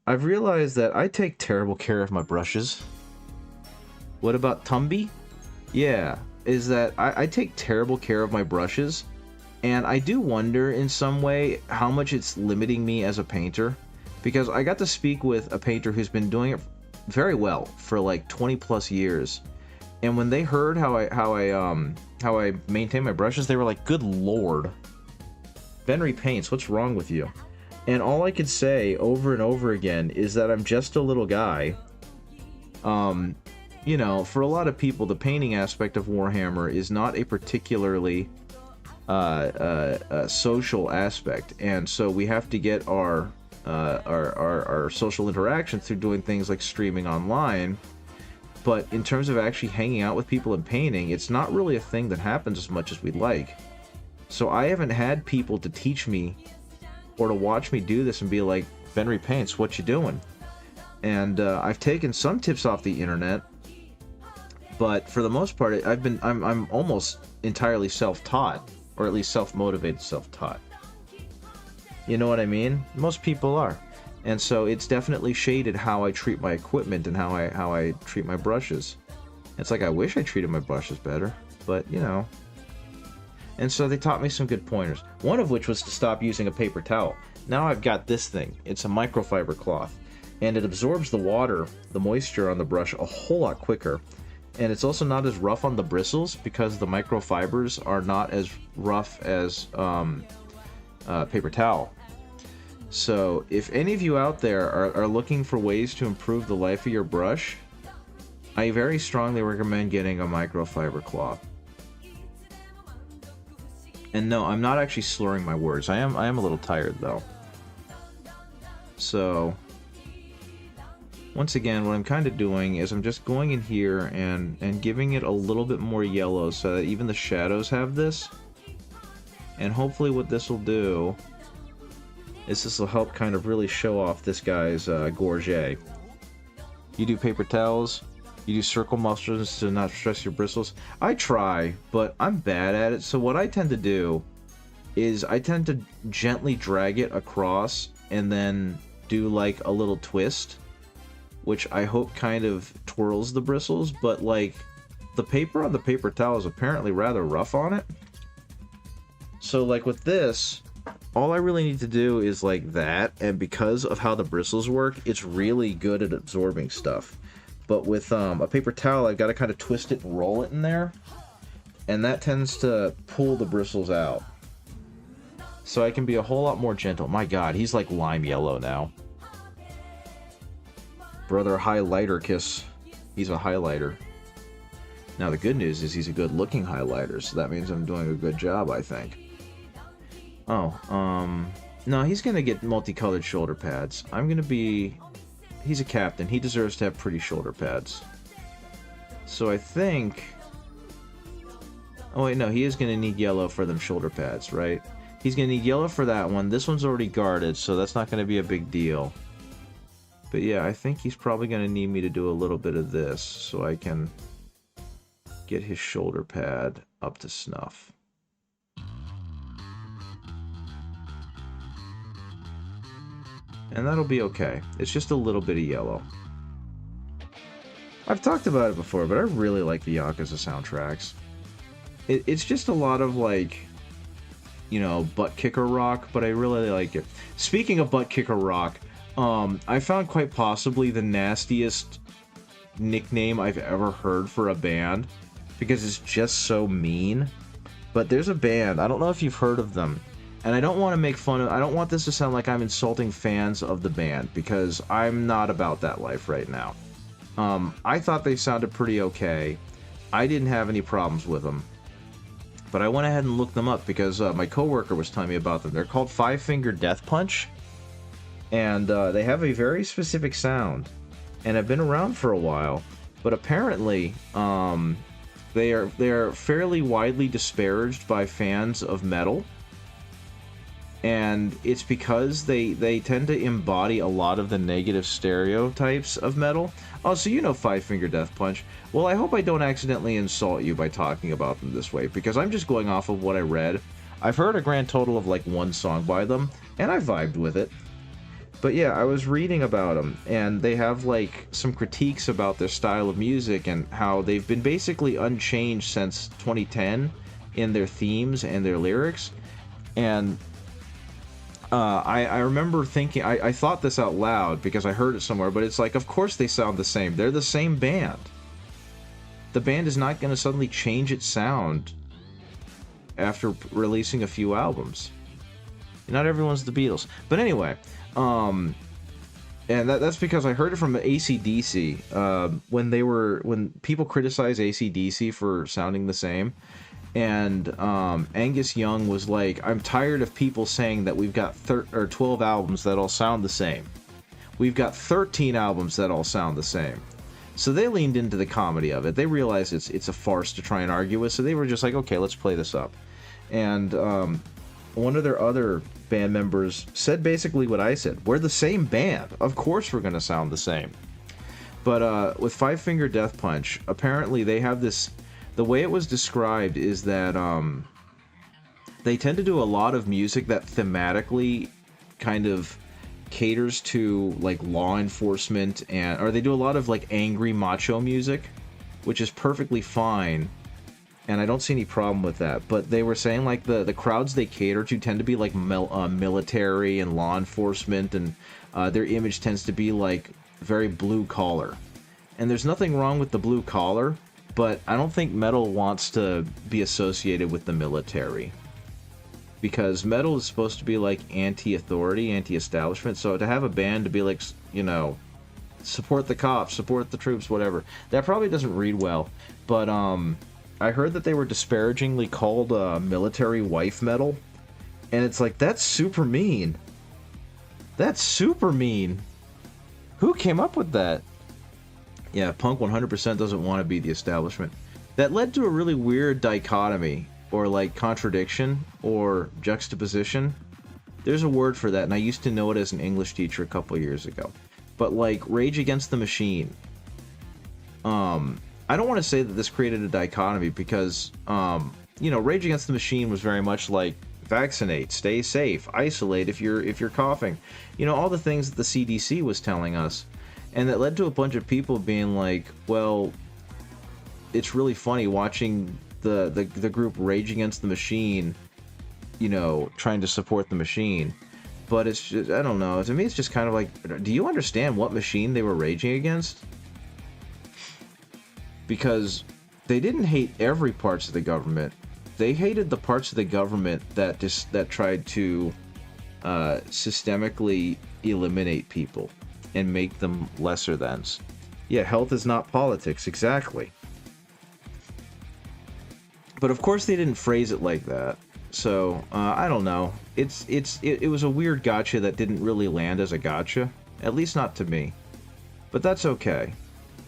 I've realized that I take terrible care of my brushes. What about Tumby? Yeah, is that I take terrible care of my brushes, and I do wonder in some way how much it's limiting me as a painter. Because I got to speak with a painter who's been doing it very well for like 20 plus years, and when they heard how I maintain my brushes, they were like, "Good lord, Ben repaints, what's wrong with you?" And all I could say over and over again is that I'm just a little guy. You know, for a lot of people, the painting aspect of Warhammer is not a particularly social aspect, and so we have to get our social interaction through doing things like streaming online. But in terms of actually hanging out with people and painting, it's not really a thing that happens as much as we'd like. So I haven't had people to teach me or to watch me do this and be like, "Ben repaints, what you doing?" And I've taken some tips off the internet, but for the most part, I'm almost entirely self-taught, or at least self-motivated, self-taught. You know what I mean? Most people are. And so it's definitely shaded how I treat my equipment and how I treat my brushes. It's like, I wish I treated my brushes better, but you know. And so they taught me some good pointers. One of which was to stop using a paper towel. Now I've got this thing. It's a microfiber cloth, and it absorbs the water, the moisture on the brush a whole lot quicker. And it's also not as rough on the bristles because the microfibers are not as rough as paper towel. So if any of you out there are looking for ways to improve the life of your brush, I very strongly recommend getting a microfiber cloth. And no, I'm not actually slurring my words. I am a little tired though. So once again, what I'm kind of doing is I'm just going in here and giving it a little bit more yellow so that even the shadows have this. And hopefully what this will do is this will help kind of really show off this guy's gorget. You do paper towels, you do circle motions to not stress your bristles. I try, but I'm bad at it, so what I tend to do is I tend to gently drag it across and then do like a little twist, which I hope kind of twirls the bristles, but like the paper on the paper towel is apparently rather rough on it. So like with this, all I really need to do is like that, and because of how the bristles work, it's really good at absorbing stuff. But with a paper towel, I've got to kind of twist it and roll it in there. and that tends to pull the bristles out. So I can be a whole lot more gentle. My god, he's like lime yellow now. Brother Highlighter Kiss. He's a highlighter. Now the good news is he's a good looking highlighter, so that means I'm doing a good job, I think. Oh, no, he's gonna get multicolored shoulder pads. I'm gonna be... He's a captain. He deserves to have pretty shoulder pads. So I think... Oh wait, no, he is gonna need yellow for them shoulder pads, right? He's gonna need yellow for that one. This one's already guarded, so that's not gonna be a big deal. But yeah, I think he's probably going to need me to do a little bit of this so I can get his shoulder pad up to snuff. And that'll be okay. It's just a little bit of yellow. I've talked about it before, but I really like the Yakuza soundtracks. It's just a lot of, like, you know, butt kicker rock, but I really like it. Speaking of butt kicker rock... I found quite possibly the nastiest nickname I've ever heard for a band, because it's just so mean. But there's a band, I don't know if you've heard of them, and I don't want to make fun of, I don't want this to sound like I'm insulting fans of the band, because I'm not about that life right now. I thought they sounded pretty okay. I didn't have any problems with them. But I went ahead and looked them up because my coworker was telling me about them. They're called Five Finger Death Punch. And they have a very specific sound, and have been around for a while. But apparently, they are fairly widely disparaged by fans of metal, and it's because they tend to embody a lot of the negative stereotypes of metal. Oh, so you know Five Finger Death Punch. Well, I hope I don't accidentally insult you by talking about them this way, because I'm just going off of what I read. I've heard a grand total of like one song by them, and I vibed with it. But yeah, I was reading about them, and they have, like, some critiques about their style of music and how they've been basically unchanged since 2010 in their themes and their lyrics. And I remember thinking, I thought this out loud because I heard it somewhere, but it's like, of course they sound the same. They're the same band. The band is not going to suddenly change its sound after releasing a few albums. Not everyone's the Beatles. But anyway... and that's because I heard it from AC/DC, when people criticize AC/DC for sounding the same, and Angus Young was like, I'm tired of people saying that we've got 12 albums that all sound the same. We've got 13 albums that all sound the same. So they leaned into the comedy of it. They realized it's a farce to try and argue with, so they were just like, okay, let's play this up. And one of their other band members said basically what I said. We're the same band. Of course we're going to sound the same. But with Five Finger Death Punch, apparently they have this... The way it was described is that they tend to do a lot of music that thematically kind of caters to, like, law enforcement, or they do a lot of, like, angry macho music, which is perfectly fine. And I don't see any problem with that. But they were saying, like, the crowds they cater to tend to be, like, military and law enforcement, and their image tends to be, like, very blue-collar. And there's nothing wrong with the blue-collar, but I don't think metal wants to be associated with the military. Because metal is supposed to be, like, anti-authority, anti-establishment, so to have a band to be, like, you know, support the cops, support the troops, whatever, that probably doesn't read well. But, I heard that they were disparagingly called military wife metal, and it's like, that's super mean. That's super mean. Who came up with that? Yeah, punk 100% doesn't want to be the establishment. That led to a really weird dichotomy, or like contradiction, or juxtaposition. There's a word for that, and I used to know it as an English teacher a couple years ago. But like Rage Against the Machine. I don't want to say that this created a dichotomy because, you know, Rage Against the Machine was very much like vaccinate, stay safe, isolate if you're coughing. You know, all the things that the CDC was telling us. And that led to a bunch of people being like, well, it's really funny watching the group Rage Against the Machine, you know, trying to support the machine. But it's just, I don't know, to me it's just kind of like, do you understand what machine they were raging against? Because they didn't hate every parts of the government. They hated the parts of the government that tried to systemically eliminate people and make them lesser thans. Yeah, health is not politics, exactly. But of course they didn't phrase it like that. So, I don't know. It was a weird gotcha that didn't really land as a gotcha. At least not to me. But that's okay.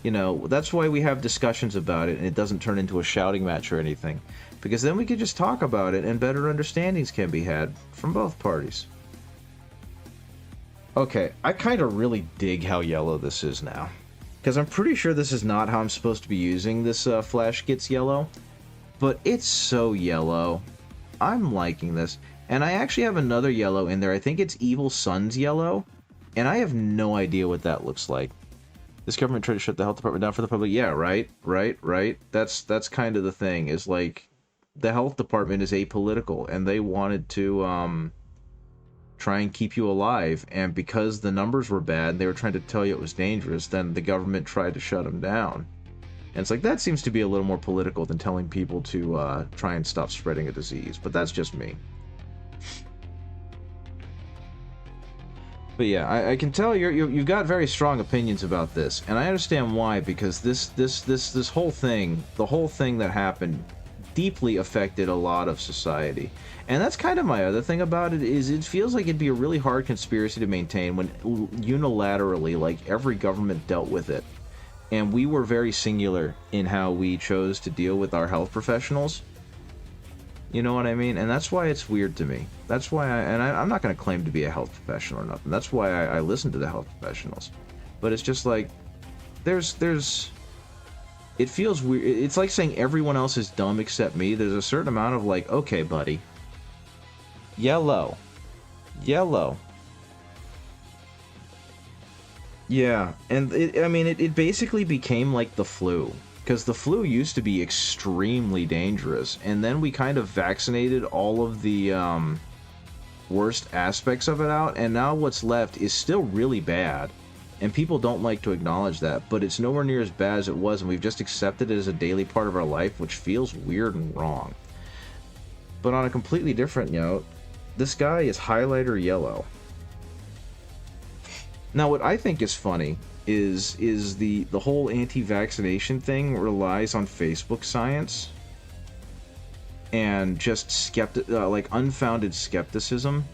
You know, that's why we have discussions about it and it doesn't turn into a shouting match or anything. Because then we can just talk about it and better understandings can be had from both parties. Okay, I kind of really dig how yellow this is now. Because I'm pretty sure this is not how I'm supposed to be using this Flash Gets Yellow. But it's so yellow. I'm liking this. And I actually have another yellow in there. I think it's Evil Sun's yellow. And I have no idea what that looks like. This government tried to shut the health department down for the public. Yeah, right. That's kind of the thing. Is like, the health department is apolitical. And they wanted to try and keep you alive. And because the numbers were bad, and they were trying to tell you it was dangerous, then the government tried to shut them down. And it's like, that seems to be a little more political than telling people to try and stop spreading a disease. But that's just me. But yeah, I can tell you've got very strong opinions about this. And I understand why, because this whole thing, the whole thing that happened, deeply affected a lot of society. And that's kind of my other thing about it, is it feels like it'd be a really hard conspiracy to maintain when unilaterally, like, every government dealt with it. And we were very singular in how we chose to deal with our health professionals. You know what I mean? And that's why it's weird to me. That's why I'm not going to claim to be a health professional or nothing. That's why I listen to the health professionals. But it's just like, it feels weird. It's like saying everyone else is dumb except me. There's a certain amount of like, okay, buddy. Yellow. Yeah, and it basically became like the flu. Because the flu used to be extremely dangerous, and then we kind of vaccinated all of the worst aspects of it out, and now what's left is still really bad. And people don't like to acknowledge that, but it's nowhere near as bad as it was, and we've just accepted it as a daily part of our life, which feels weird and wrong. But on a completely different note, this guy is highlighter yellow. Now, what I think is funny is the whole anti-vaccination thing relies on Facebook science and just like unfounded skepticism.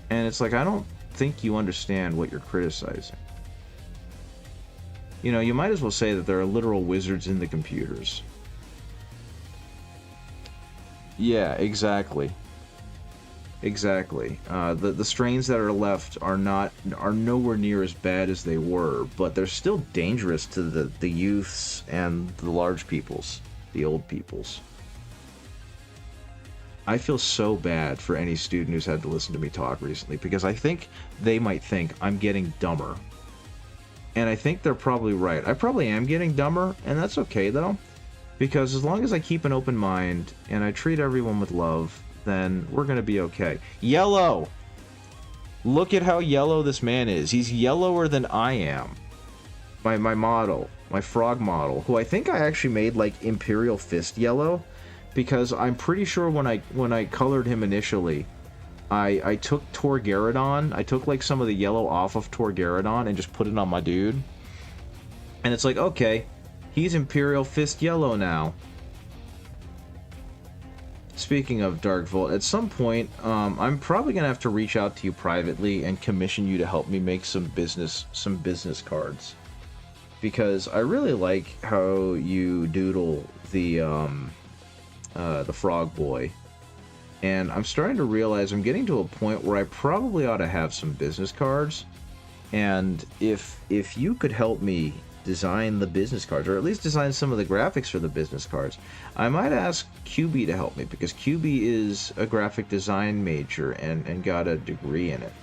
And it's like, I don't think you understand what you're criticizing. You know, you might as well say that there are literal wizards in the computers. Yeah, exactly. Exactly. The strains that are left are nowhere near as bad as they were, but they're still dangerous to the youths and the large peoples, the old peoples. I feel so bad for any student who's had to listen to me talk recently, because I think they might think I'm getting dumber. And I think they're probably right. I probably am getting dumber, and that's okay though, because as long as I keep an open mind and I treat everyone with love, then we're gonna be okay. Yellow! Look at how yellow this man is. He's yellower than I am. My model, my frog model, who I think I actually made like Imperial Fist yellow, because I'm pretty sure when I colored him initially, I took Torgaradon, I took like some of the yellow off of Torgaradon and just put it on my dude. And it's like, okay, he's Imperial Fist yellow now. Speaking of Dark Volt, at some point, I'm probably gonna have to reach out to you privately and commission you to help me make some business cards, because I really like how you doodle the frog boy, and I'm starting to realize I'm getting to a point where I probably ought to have some business cards, and if you could help me design the business cards, or at least design some of the graphics for the business cards, I might ask QB to help me, because QB is a graphic design major and got a degree in it.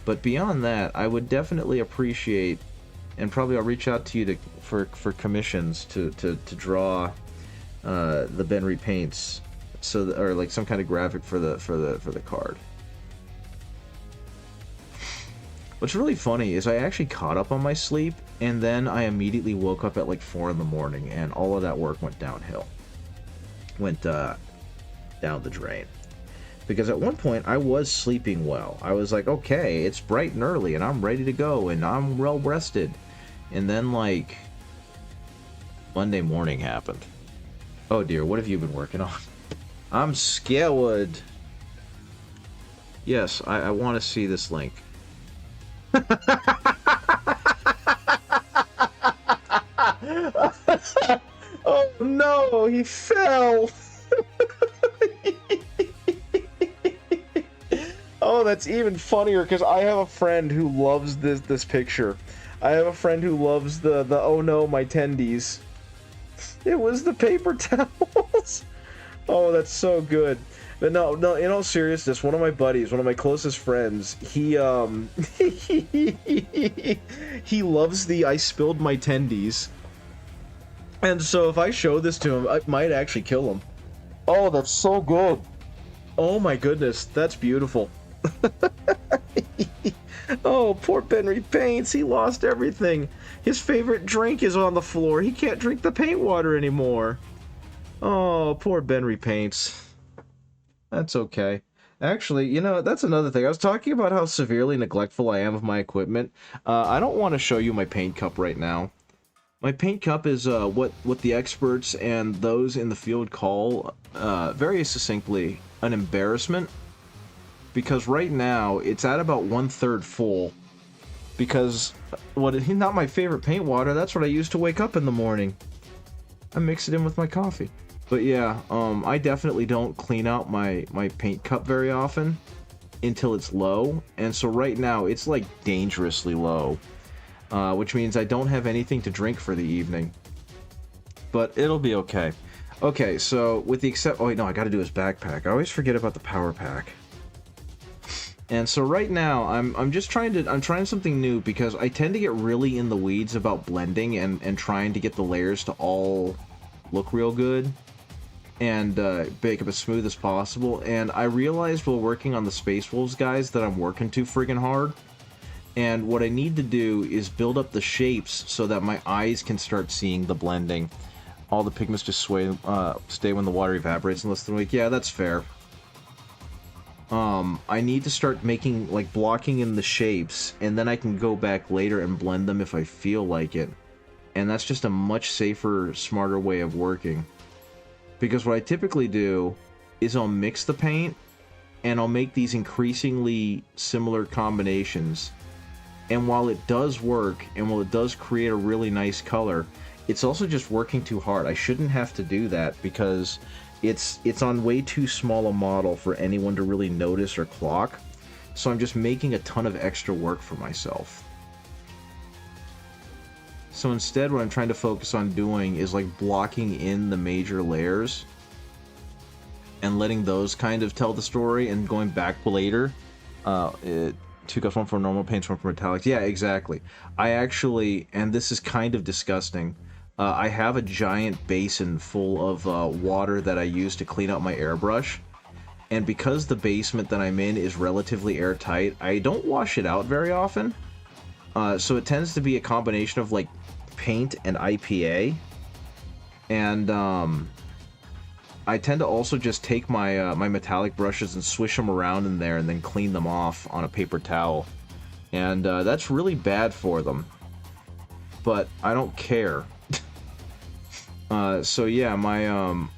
But beyond that, I would definitely appreciate, and probably I'll reach out to you for commissions to draw the Ben repaints, or like some kind of graphic for the card. What's really funny is I actually caught up on my sleep, And then I immediately woke up at like 4 in the morning, and all of that work went downhill. Went down the drain. Because at one point, I was sleeping well. I was like, okay, it's bright and early, and I'm ready to go, and I'm well rested. And then, like, Monday morning happened. Oh dear, what have you been working on? I'm scared. Yes, I want to see this link. Oh no, he fell! Oh, that's even funnier because I have a friend who loves this picture. I have a friend who loves the oh no, my tendies. It was the paper towels. Oh, that's so good. But no, in all seriousness, one of my buddies, one of my closest friends, he he loves the I spilled my tendies. And so if I show this to him, I might actually kill him. Oh, that's so good. Oh my goodness, that's beautiful. Oh, poor Benry Paints, he lost everything. His favorite drink is on the floor. He can't drink the paint water anymore. Oh, poor Benry Paints. That's okay. Actually, you know, that's another thing. I was talking about how severely neglectful I am of my equipment. I don't want to show you my paint cup right now. My paint cup is what the experts and those in the field call, very succinctly, an embarrassment. Because right now, it's at about 1/3 full. Because, not my favorite paint water, that's what I use to wake up in the morning. I mix it in with my coffee. But yeah, I definitely don't clean out my paint cup very often until it's low. And so right now, it's like dangerously low. Which means I don't have anything to drink for the evening. But it'll be okay. Okay, so with the oh wait, no, I gotta do his backpack. I always forget about the power pack. And so right now, I'm trying something new because I tend to get really in the weeds about blending and trying to get the layers to all look real good and make them as smooth as possible. And I realized while working on the Space Wolves guys that I'm working too friggin' hard. And what I need to do is build up the shapes so that my eyes can start seeing the blending. All the pigments just stay when the water evaporates in less than a week. Yeah, that's fair. I need to start making, like, blocking in the shapes, and then I can go back later and blend them if I feel like it. And that's just a much safer, smarter way of working. Because what I typically do is I'll mix the paint, and I'll make these increasingly similar combinations. And while it does work, and while it does create a really nice color, it's also just working too hard. I shouldn't have to do that because it's on way too small a model for anyone to really notice or clock. So I'm just making a ton of extra work for myself. So instead, what I'm trying to focus on doing is like blocking in the major layers and letting those kind of tell the story and going back later. 2 cups, 1 for normal paints, 1 for metallics. Yeah, exactly. I actually, and this is kind of disgusting, I have a giant basin full of water that I use to clean out my airbrush. And because the basement that I'm in is relatively airtight, I don't wash it out very often. So it tends to be a combination of like paint and IPA. And I tend to also just take my my metallic brushes and swish them around in there and then clean them off on a paper towel. And that's really bad for them. But I don't care. So yeah, my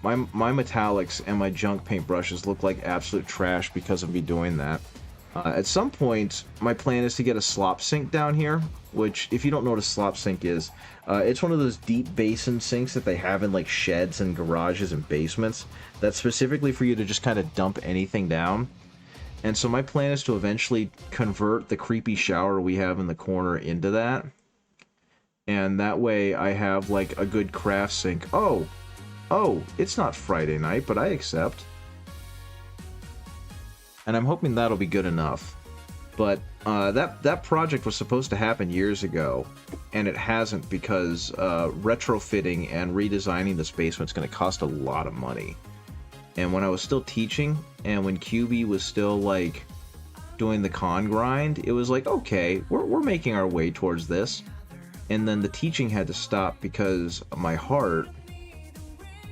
metallics and my junk paint brushes look like absolute trash because of me doing that. At some point, my plan is to get a slop sink down here, which, if you don't know what a slop sink is, it's one of those deep basin sinks that they have in like sheds and garages and basements. That's specifically for you to just kind of dump anything down. And so my plan is to eventually convert the creepy shower we have in the corner into that. And that way I have like a good craft sink. Oh, it's not Friday night, but I accept. And I'm hoping that'll be good enough. But that project was supposed to happen years ago, and it hasn't because retrofitting and redesigning this basement's going to cost a lot of money. And when I was still teaching, and when QB was still like doing the con grind, it was like, okay, we're making our way towards this. and then the teaching had to stop because of my heart,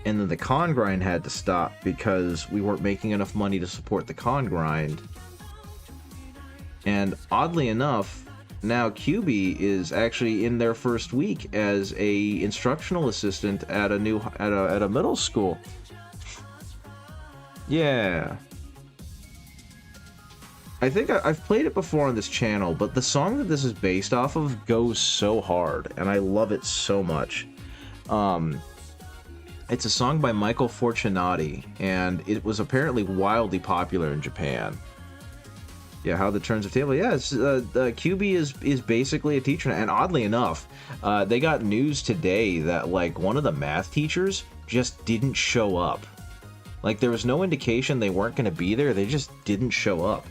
and then the con grind had to stop because we weren't making enough money to support the con grind. And oddly enough, now QB is actually in their first week as a instructional assistant at a middle school. Yeah. I think I've played it before on this channel, but the song that this is based off of goes so hard, and I love it so much. It's a song by Michael Fortunati, and it was apparently wildly popular in Japan. Yeah, How the Turns of Table. Yeah, it's, QB is basically a teacher, and oddly enough, they got news today that like one of the math teachers just didn't show up. Like there was no indication they weren't going to be there; they just didn't show up.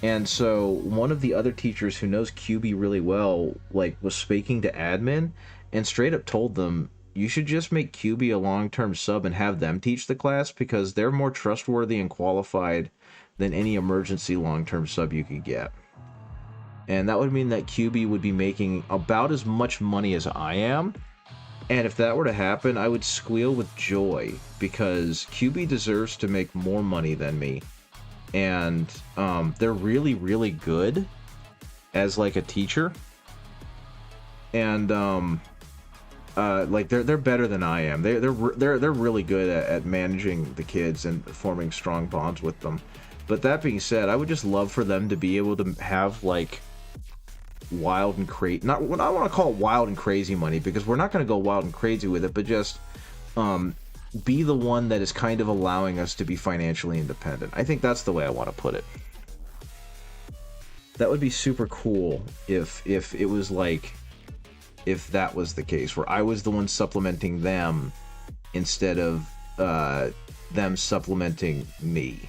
And so one of the other teachers who knows QB really well, like, was speaking to admin and straight up told them, you should just make QB a long-term sub and have them teach the class because they're more trustworthy and qualified than any emergency long-term sub you could get. And that would mean that QB would be making about as much money as I am. And if that were to happen, I would squeal with joy because QB deserves to make more money than me. And they're really, really good as like a teacher. And like they're better than I am. They're really good at managing the kids and forming strong bonds with them. But that being said, I would just love for them to be able to have like wild and crazy, not what I want to call wild and crazy money, because we're not going to go wild and crazy with it, but just be the one that is kind of allowing us to be financially independent. I think that's the way I want to put it. That would be super cool if it was like, if that was the case, where I was the one supplementing them instead of them supplementing me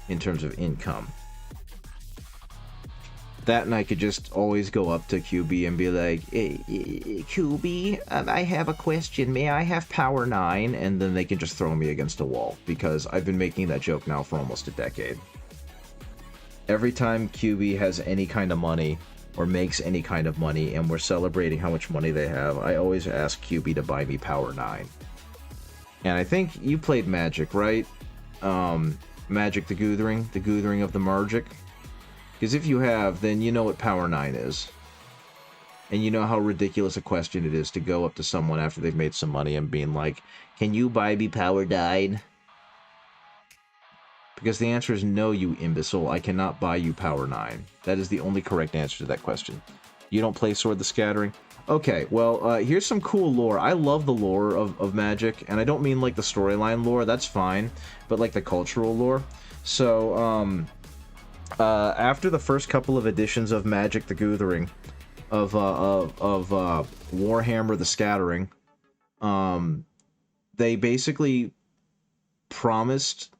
in terms of income. That, and I could just always go up to QB and be like, QB, I have a question. May I have power 9? And then they can just throw me against a wall, because I've been making that joke now for almost a decade. Every time QB has any kind of money, or makes any kind of money, and we're celebrating how much money they have, I always ask QB to buy me power 9. And I think you played Magic, right? Magic the Guthering of the Margic. Because if you have, then you know what Power 9 is. And you know how ridiculous a question it is to go up to someone after they've made some money and being like, can you buy me Power 9? Because the answer is no, you imbecile. I cannot buy you Power 9. That is the only correct answer to that question. You don't play Sword the Scattering? Okay, well, here's some cool lore. I love the lore of Magic, and I don't mean like the storyline lore, that's fine, but like the cultural lore. So, after the first couple of editions of Magic the Guthering, of Warhammer the Scattering, they basically promised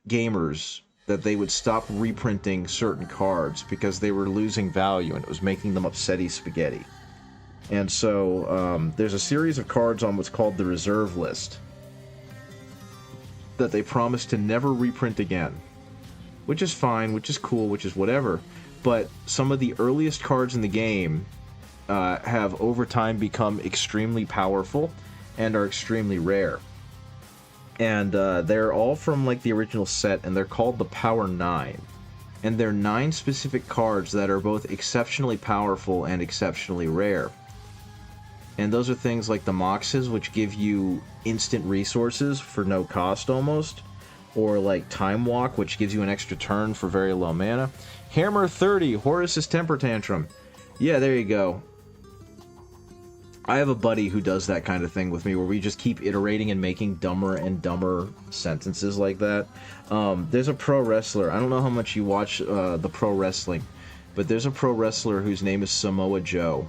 gamers that they would stop reprinting certain cards because they were losing value and it was making them upsetty spaghetti. And so there's a series of cards on what's called the reserve list that they promised to never reprint again. Which is fine, which is cool, which is whatever. But some of the earliest cards in the game have over time become extremely powerful and are extremely rare. And they're all from like the original set, and they're called the Power 9. And they're 9 specific cards that are both exceptionally powerful and exceptionally rare. And those are things like the Moxes, which give you instant resources for no cost almost. Or like Time Walk, which gives you an extra turn for very low mana. Hammer 30, Horus's Temper Tantrum. Yeah, there you go. I have a buddy who does that kind of thing with me, where we just keep iterating and making dumber and dumber sentences like that. There's a pro wrestler. I don't know how much you watch the pro wrestling, but there's a pro wrestler whose name is Samoa Joe.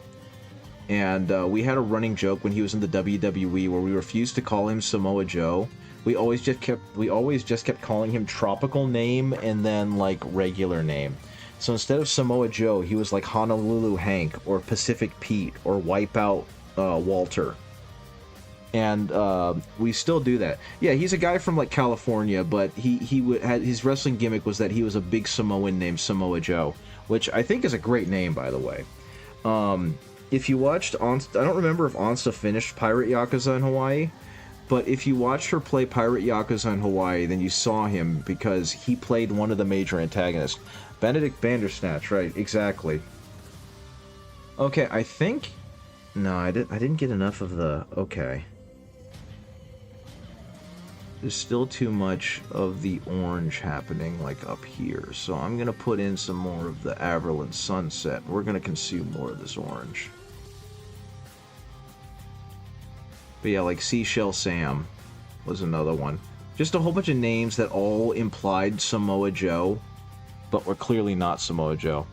And we had a running joke when he was in the WWE where we refused to call him Samoa Joe. We always just kept calling him tropical name and then like regular name. So instead of Samoa Joe, he was like Honolulu Hank or Pacific Pete or Wipeout Walter. And we still do that. Yeah, he's a guy from like California, but had his wrestling gimmick was that he was a big Samoan named Samoa Joe, which I think is a great name, by the way. if you watched Onsta, I don't remember if Onsta finished Pirate Yakuza in Hawaii, but if you watched her play Pirate Yakuza in Hawaii, then you saw him because he played one of the major antagonists. Benedict Bandersnatch, right, exactly. Okay, I think... No, I didn't get enough of the... Okay. There's still too much of the orange happening, like, up here. So I'm going to put in some more of the Averland Sunset. We're going to consume more of this orange. But yeah, like Seashell Sam was another one. Just a whole bunch of names that all implied Samoa Joe, but were clearly not Samoa Joe.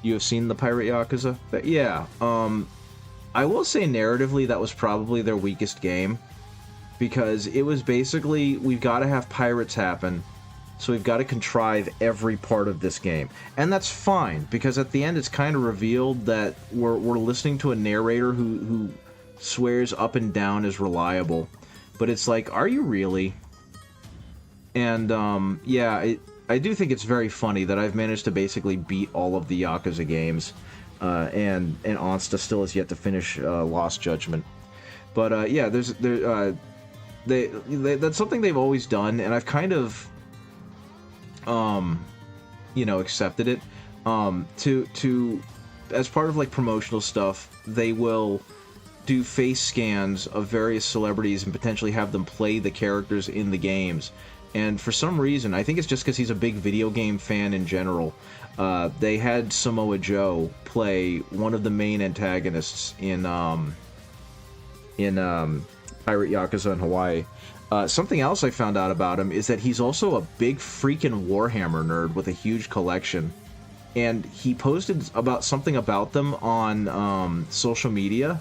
You have seen the Pirate Yakuza? But yeah, I will say narratively that was probably their weakest game. Because it was basically, we've got to have pirates happen, so we've got to contrive every part of this game. And that's fine, because at the end it's kind of revealed that we're listening to a narrator who swears up and down is reliable. But it's like, are you really? And, yeah, I do think it's very funny that I've managed to basically beat all of the Yakuza games, and Onsta still has yet to finish Lost Judgment. But, yeah, that's something they've always done, and I've kind of, you know, accepted it. To as part of like promotional stuff, they will do face scans of various celebrities and potentially have them play the characters in the games. And for some reason, I think it's just because he's a big video game fan in general, they had Samoa Joe play one of the main antagonists in Pirate Yakuza in Hawaii. Something else I found out about him is that he's also a big freaking Warhammer nerd with a huge collection. And he posted about something about them on social media,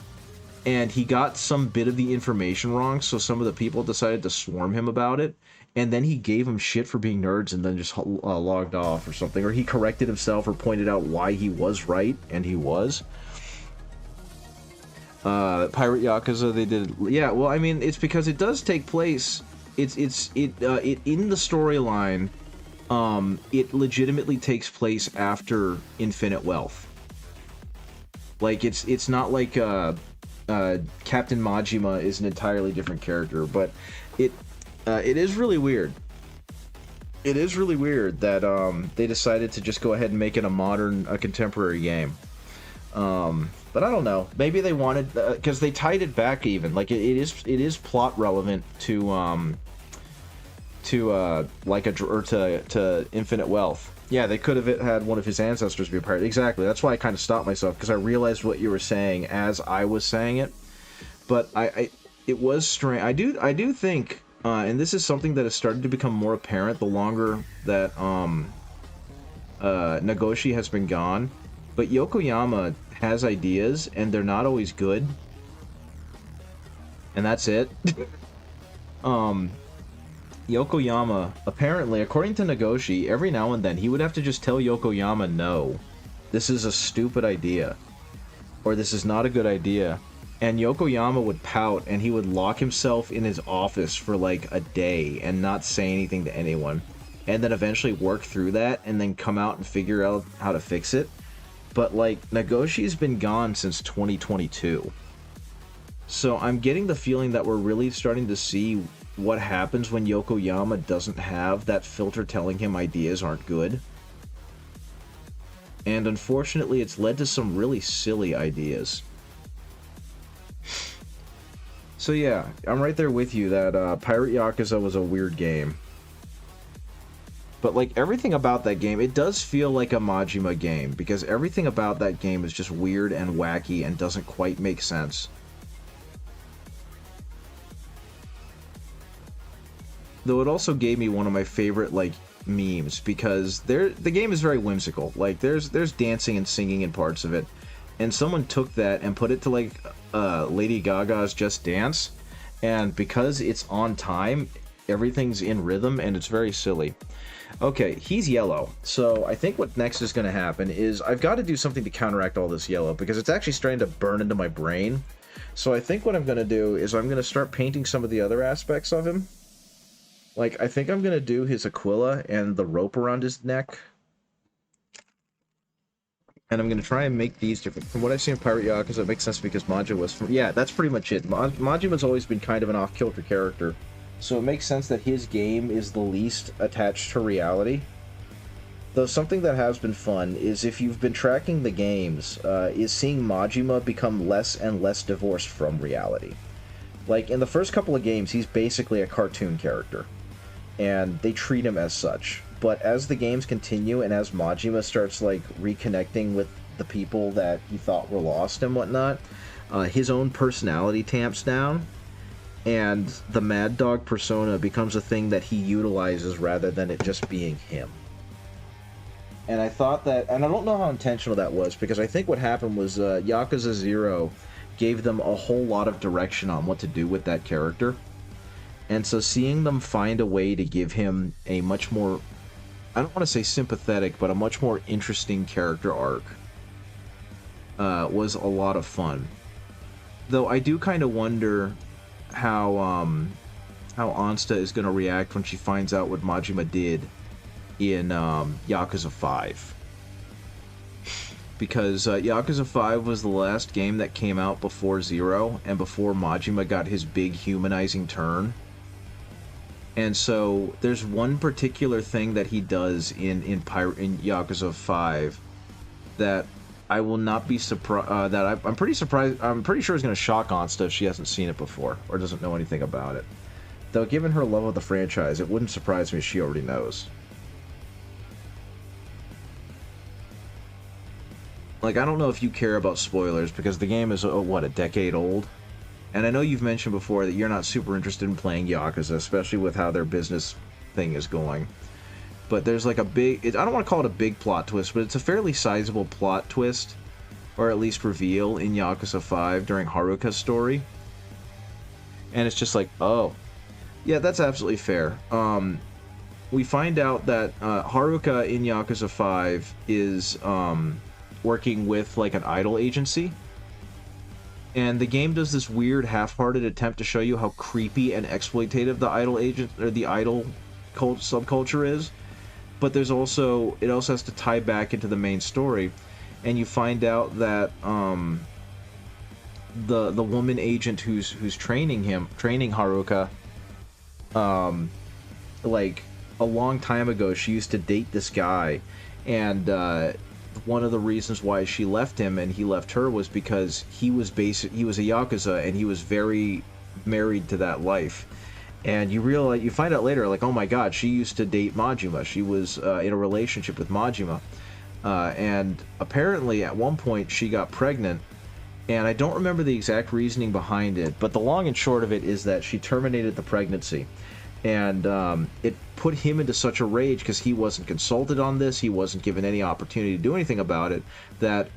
and he got some bit of the information wrong, so some of the people decided to swarm him about it, and then he gave him shit for being nerds and then just logged off or something, or he corrected himself or pointed out why he was right, and he was. Pirate Yakuza, they did, yeah. Well, I mean, it's because it does take place. It in the storyline. It legitimately takes place after Infinite Wealth. Like it's not like Captain Majima is an entirely different character, but it is really weird. It is really weird that they decided to just go ahead and make it a contemporary game. But I don't know. Maybe they wanted, because they tied it back even. Like it is plot relevant to Infinite Wealth. Yeah, they could have had one of his ancestors be a pirate. Exactly. That's why I kind of stopped myself, because I realized what you were saying as I was saying it. But it was strange. I do think, and this is something that has started to become more apparent the longer that Nagoshi has been gone. But Yokoyama has ideas, and they're not always good. And that's it. Yokoyama, apparently, according to Nagoshi, every now and then he would have to just tell Yokoyama, no, this is a stupid idea. Or this is not a good idea. And Yokoyama would pout, and he would lock himself in his office for like a day and not say anything to anyone. And then eventually work through that, and then come out and figure out how to fix it. But, like, Nagoshi's been gone since 2022. So I'm getting the feeling that we're really starting to see what happens when Yokoyama doesn't have that filter telling him ideas aren't good. And unfortunately, it's led to some really silly ideas. So yeah, I'm right there with you that Pirate Yakuza was a weird game. But, like, everything about that game, it does feel like a Majima game, because everything about that game is just weird and wacky and doesn't quite make sense. Though it also gave me one of my favorite, like, memes, because the game is very whimsical. Like, there's dancing and singing in parts of it, and someone took that and put it to, like, Lady Gaga's Just Dance, and because it's on time, everything's in rhythm, and it's very silly. Okay, he's yellow, so I think what next is going to happen is I've got to do something to counteract all this yellow, because it's actually starting to burn into my brain. So I think what I'm going to do is I'm going to start painting some of the other aspects of him. Like, I think I'm going to do his Aquila and the rope around his neck. And I'm going to try and make these different. From what I see in Pirate Yakuza, it makes sense because Majima was from... Yeah, that's pretty much it. Majima's always been kind of an off-kilter character. So it makes sense that his game is the least attached to reality. Though something that has been fun is if you've been tracking the games, is seeing Majima become less and less divorced from reality. Like, in the first couple of games, he's basically a cartoon character. And they treat him as such. But as the games continue and as Majima starts, like, reconnecting with the people that he thought were lost and whatnot, his own personality tamps down, and the Mad Dog persona becomes a thing that he utilizes rather than it just being him. And I thought that, and I don't know how intentional that was, because I think what happened was Yakuza 0 gave them a whole lot of direction on what to do with that character. And so seeing them find a way to give him a much more, I don't want to say sympathetic, but a much more interesting character arc was a lot of fun. Though I do kind of wonder how Ansta is going to react when she finds out what Majima did in Yakuza 5. Because Yakuza 5 was the last game that came out before 0, and before Majima got his big humanizing turn. And so there's one particular thing that he does in Yakuza 5 that I will not be surprised, I'm pretty surprised, I'm pretty sure is going to shock Ansta if she hasn't seen it before, or doesn't know anything about it. Though given her love of the franchise, it wouldn't surprise me if she already knows. Like, I don't know if you care about spoilers, because the game is, what, a decade old? And I know you've mentioned before that you're not super interested in playing Yakuza, especially with how their business thing is going. But there's like a big, I don't want to call it a big plot twist, but it's a fairly sizable plot twist, or at least reveal, in Yakuza 5 during Haruka's story. And it's just like, oh. Yeah, that's absolutely fair. We find out that Haruka in Yakuza 5 is working with like an idol agency. And the game does this weird half-hearted attempt to show you how creepy and exploitative the idol agent or the idol subculture is. But there's also, it also has to tie back into the main story, and you find out that the woman agent who's training Haruka, like a long time ago, she used to date this guy, and one of the reasons why she left him and he left her was because he was a Yakuza and he was very married to that life. And you find out later, like, oh my god, she used to date Majima. She was in a relationship with Majima. And apparently at one point she got pregnant, and I don't remember the exact reasoning behind it, but the long and short of it is that she terminated the pregnancy. And it put him into such a rage because he wasn't consulted on this, he wasn't given any opportunity to do anything about it, that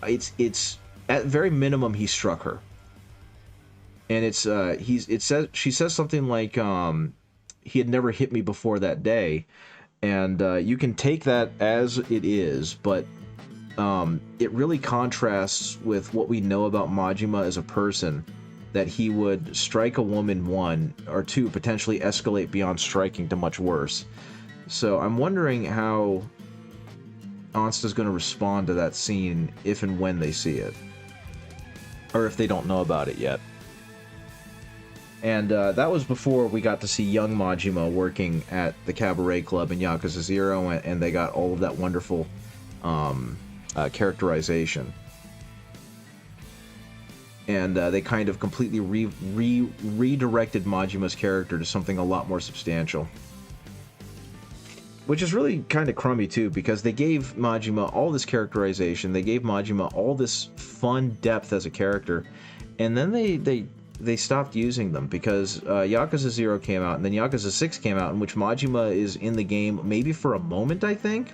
it's at very minimum he struck her. And she says something like he had never hit me before that day, and you can take that as it is, but it really contrasts with what we know about Majima as a person, that he would strike a woman, one, or two, potentially escalate beyond striking to much worse. So I'm wondering how Ansta's going to respond to that scene if and when they see it. Or if they don't know about it yet. And that was before we got to see young Majima working at the Cabaret Club in Yakuza 0, and they got all of that wonderful characterization. And they kind of completely redirected Majima's character to something a lot more substantial. Which is really kind of crummy too, because they gave Majima all this characterization, they gave Majima all this fun depth as a character, and then they stopped using them, because Yakuza 0 came out, and then Yakuza 6 came out, in which Majima is in the game maybe for a moment, I think?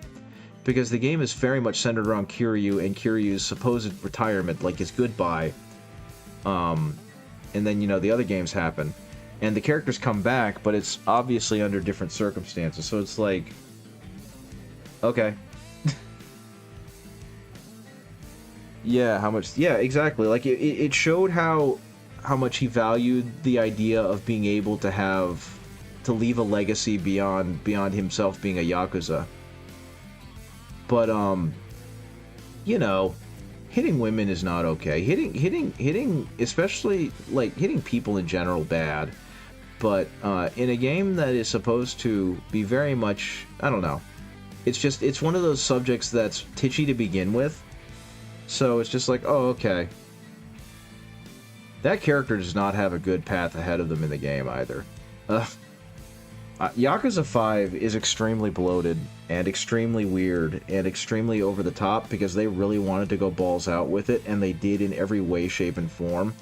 Because the game is very much centered around Kiryu and Kiryu's supposed retirement, like his goodbye. And then, the other games happen. And the characters come back, but it's obviously under different circumstances. So it's like, okay. Yeah, how much... Yeah, exactly. Like, it showed how much he valued the idea of being able to leave a legacy beyond himself being a Yakuza. But, you know, hitting women is not okay. Hitting, especially, like, hitting people in general, bad. But in a game that is supposed to be very much, I don't know, it's one of those subjects that's titchy to begin with. So it's just like, oh, okay. That character does not have a good path ahead of them in the game either. Yakuza 5 is extremely bloated and extremely weird and extremely over the top because they really wanted to go balls out with it, and they did in every way, shape, and form.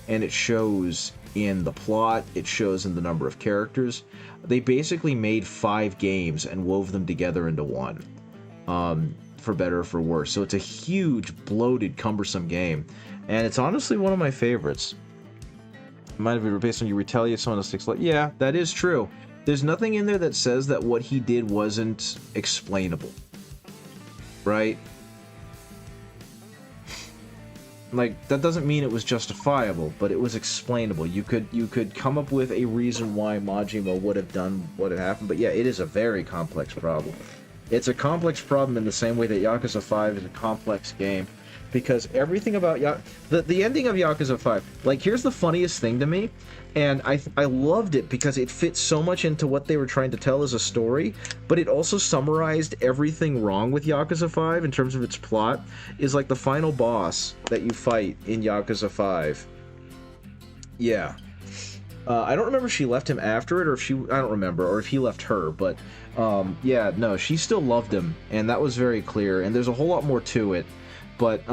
And it shows in the plot, it shows in the number of characters. They basically made 5 games and wove them together into one, for better or for worse. So it's a huge, bloated, cumbersome game, and it's honestly one of my favorites. Might have been based on you retaliate someone else takes. Yeah, that is true. There's nothing in there that says that what he did wasn't explainable, right? Like, that doesn't mean it was justifiable, but it was explainable. You could come up with a reason why Majima would have done what had happened, but yeah, it is a very complex problem. It's a complex problem in the same way that Yakuza 5 is a complex game, because everything about the ending of Yakuza 5, like, here's the funniest thing to me, and I loved it because it fit so much into what they were trying to tell as a story, but it also summarized everything wrong with Yakuza 5 in terms of its plot, is like the final boss that you fight in Yakuza 5. Yeah. I don't remember if she left him after it, or if I don't remember, or if he left her, but, yeah, no, she still loved him, and that was very clear, and there's a whole lot more to it, but,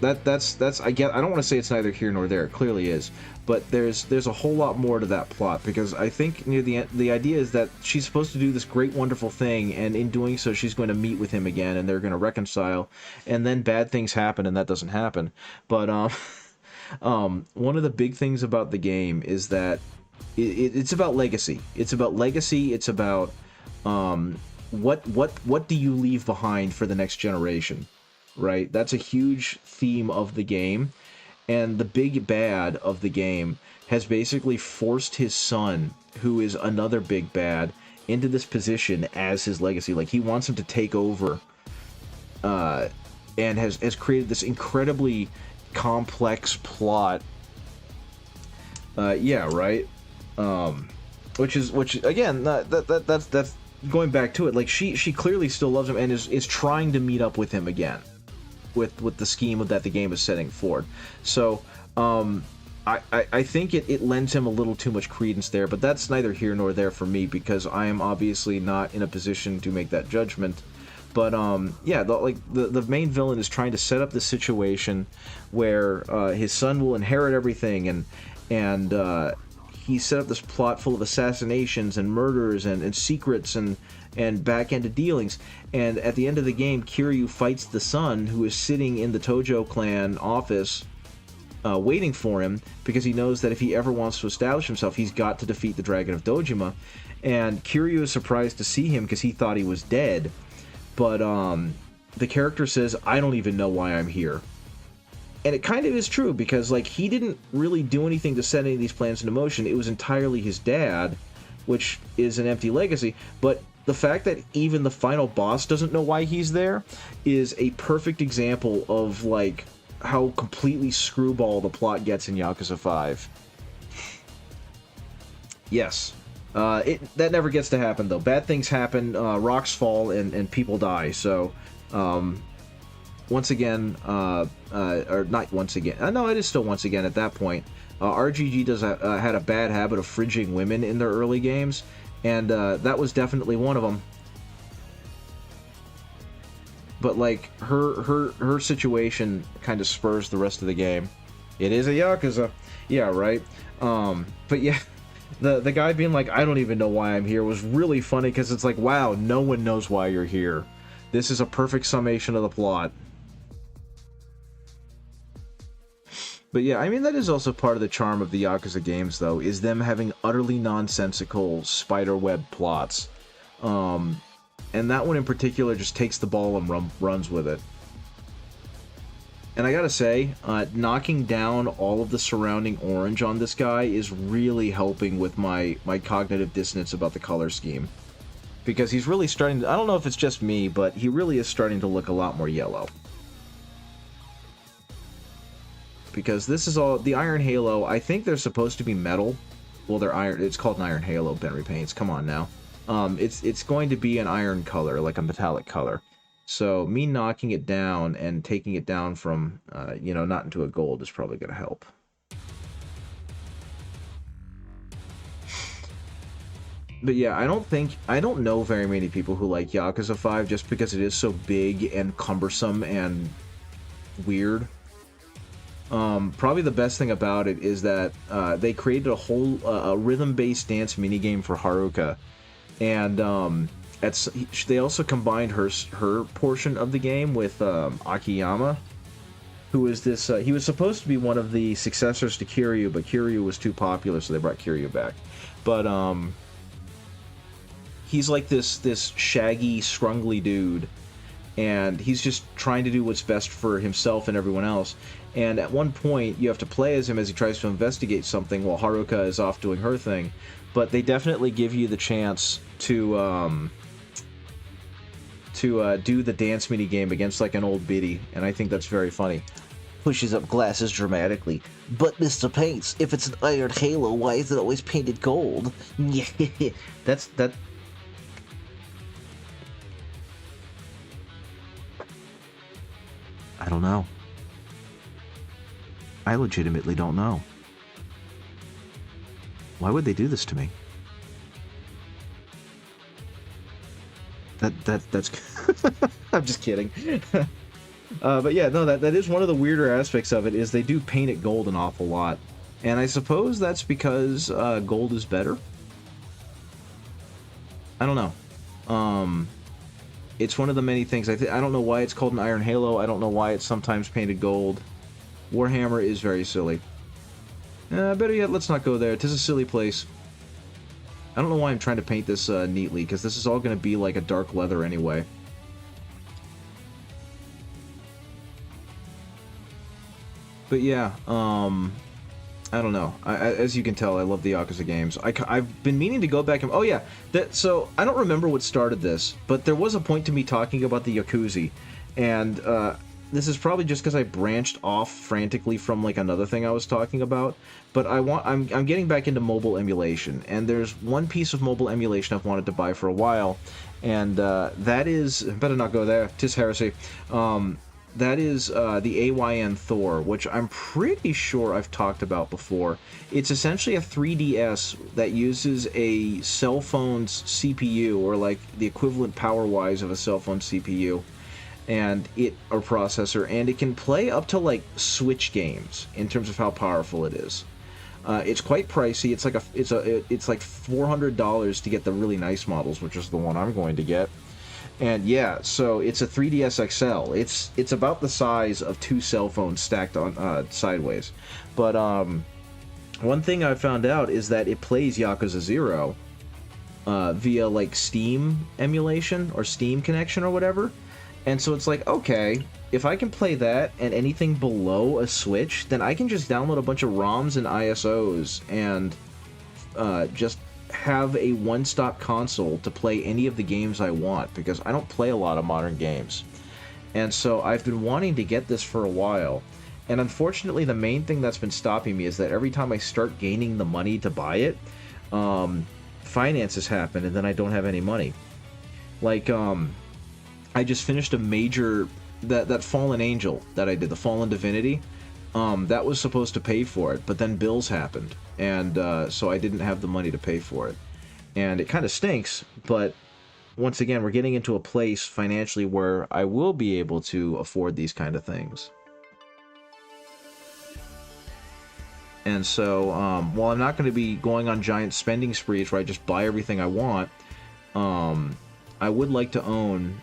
that's I don't want to say it's neither here nor there, it clearly is, but there's a whole lot more to that plot, because I think near the end, the idea is that she's supposed to do this great, wonderful thing, and in doing so, she's going to meet with him again, and they're going to reconcile, and then bad things happen, and that doesn't happen, but, one of the big things about the game is that it's about legacy. It's about legacy. It's about what do you leave behind for the next generation, right? That's a huge theme of the game, and the big bad of the game has basically forced his son, who is another big bad, into this position as his legacy. Like, he wants him to take over, and has created this incredibly complex plot. Yeah, right. Which again, that's going back to it. Like, she clearly still loves him and is trying to meet up with him again, with the scheme that the game is setting forward. So, I think it lends him a little too much credence there, but that's neither here nor there for me, because I am obviously not in a position to make that judgment. But, yeah, the main villain is trying to set up this situation where his son will inherit everything, and he set up this plot full of assassinations and murders and secrets and back-ended dealings. And at the end of the game, Kiryu fights the son, who is sitting in the Tojo clan office waiting for him, because he knows that if he ever wants to establish himself, he's got to defeat the Dragon of Dojima. And Kiryu is surprised to see him because he thought he was dead. But the character says, "I don't even know why I'm here." And it kind of is true, because, like, he didn't really do anything to set any of these plans into motion. It was entirely his dad, which is an empty legacy. But the fact that even the final boss doesn't know why he's there is a perfect example of, like, how completely screwball the plot gets in Yakuza 5. Yes. That never gets to happen, though. Bad things happen, rocks fall, and people die. So, once again, or not once again. No, it is still once again at that point. RGG had a bad habit of fridging women in their early games, and that was definitely one of them. But, like, her situation kind of spurs the rest of the game. It is a Yakuza. Yeah, right? But yeah. The guy being like, "I don't even know why I'm here," was really funny, because it's like, wow, no one knows why you're here. This is a perfect summation of the plot. But yeah, I mean, that is also part of the charm of the Yakuza games, though, is them having utterly nonsensical spiderweb plots. And that one in particular just takes the ball and runs with it. And I gotta say, knocking down all of the surrounding orange on this guy is really helping with my cognitive dissonance about the color scheme. Because he's really starting to, I don't know if it's just me, but he really is starting to look a lot more yellow. because this is all the Iron Halo. I think they're supposed to be metal. Well, they're iron. It's called an Iron Halo, Ben Repaints. Come on now. It's going to be an iron color, like a metallic color. So me knocking it down and taking it down from, not into a gold is probably going to help. But yeah, I don't know very many people who like Yakuza 5 just because it is so big and cumbersome and weird. Probably the best thing about it is that they created a whole rhythm-based dance minigame for Haruka, and they also combined her portion of the game with Akiyama, who is this. He was supposed to be one of the successors to Kiryu, but Kiryu was too popular, so they brought Kiryu back. But he's like this shaggy, scrungly dude, and he's just trying to do what's best for himself and everyone else. And at one point, you have to play as him as he tries to investigate something while Haruka is off doing her thing. But they definitely give you the chance to do the dance mini game against like an old biddy, and I think that's very funny. Pushes up glasses dramatically. But Mr. Paints, if it's an Iron Halo, why is it always painted gold? That. I don't know. I legitimately don't know. Why would they do this to me? That's I'm just kidding. But yeah, no, that is one of the weirder aspects of it, is they do paint it gold an awful lot. And I suppose that's because gold is better? I don't know. It's one of the many things. I don't know why it's called an Iron Halo. I don't know why it's sometimes painted gold. Warhammer is very silly. Better yet, let's not go there. 'Tis a silly place. I don't know why I'm trying to paint this neatly, because this is all going to be like a dark leather anyway. But yeah, I don't know. As you can tell, I love the Yakuza games. I've been meaning to go back and... Oh yeah, so I don't remember what started this, but there was a point to me talking about the Yakuza, and this is probably just because I branched off frantically from like another thing I was talking about. But I'm getting back into mobile emulation, and there's one piece of mobile emulation I've wanted to buy for a while, and that is... Better not go there. 'Tis heresy. That is the AYN Thor, which I'm pretty sure I've talked about before. It's essentially a 3DS that uses a cell phone's CPU, or like the equivalent power-wise of a cell phone CPU, or processor, and it can play up to like Switch games in terms of how powerful it is. It's quite pricey. It's like $400 to get the really nice models, which is the one I'm going to get. And yeah, so it's a 3DS XL. It's about the size of two cell phones stacked on sideways. But one thing I found out is that it plays Yakuza 0 via like Steam emulation or Steam connection or whatever. And so it's like, okay, if I can play that and anything below a Switch, then I can just download a bunch of ROMs and ISOs and just have a one-stop console to play any of the games I want, because I don't play a lot of modern games. And so I've been wanting to get this for a while, and unfortunately the main thing that's been stopping me is that every time I start gaining the money to buy it, finances happen and then I don't have any money. Like, I just finished a major... That Fallen Angel that I did, the Fallen Divinity, that was supposed to pay for it, but then bills happened, and so I didn't have the money to pay for it. And it kind of stinks, but once again, we're getting into a place financially where I will be able to afford these kind of things. And so, while I'm not going to be going on giant spending sprees where I just buy everything I want, I would like to own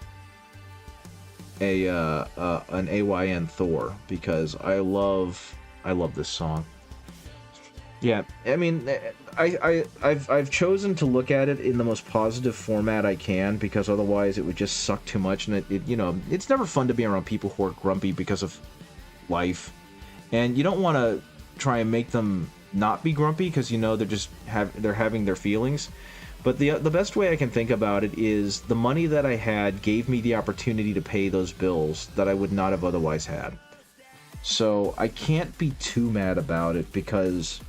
an AYN Thor, because I love this song. Yeah, I mean, I've chosen to look at it in the most positive format I can, because otherwise it would just suck too much, and it's never fun to be around people who are grumpy because of life, and you don't want to try and make them not be grumpy, because they're having their feelings. But the best way I can think about it is the money that I had gave me the opportunity to pay those bills that I would not have otherwise had. So I can't be too mad about it because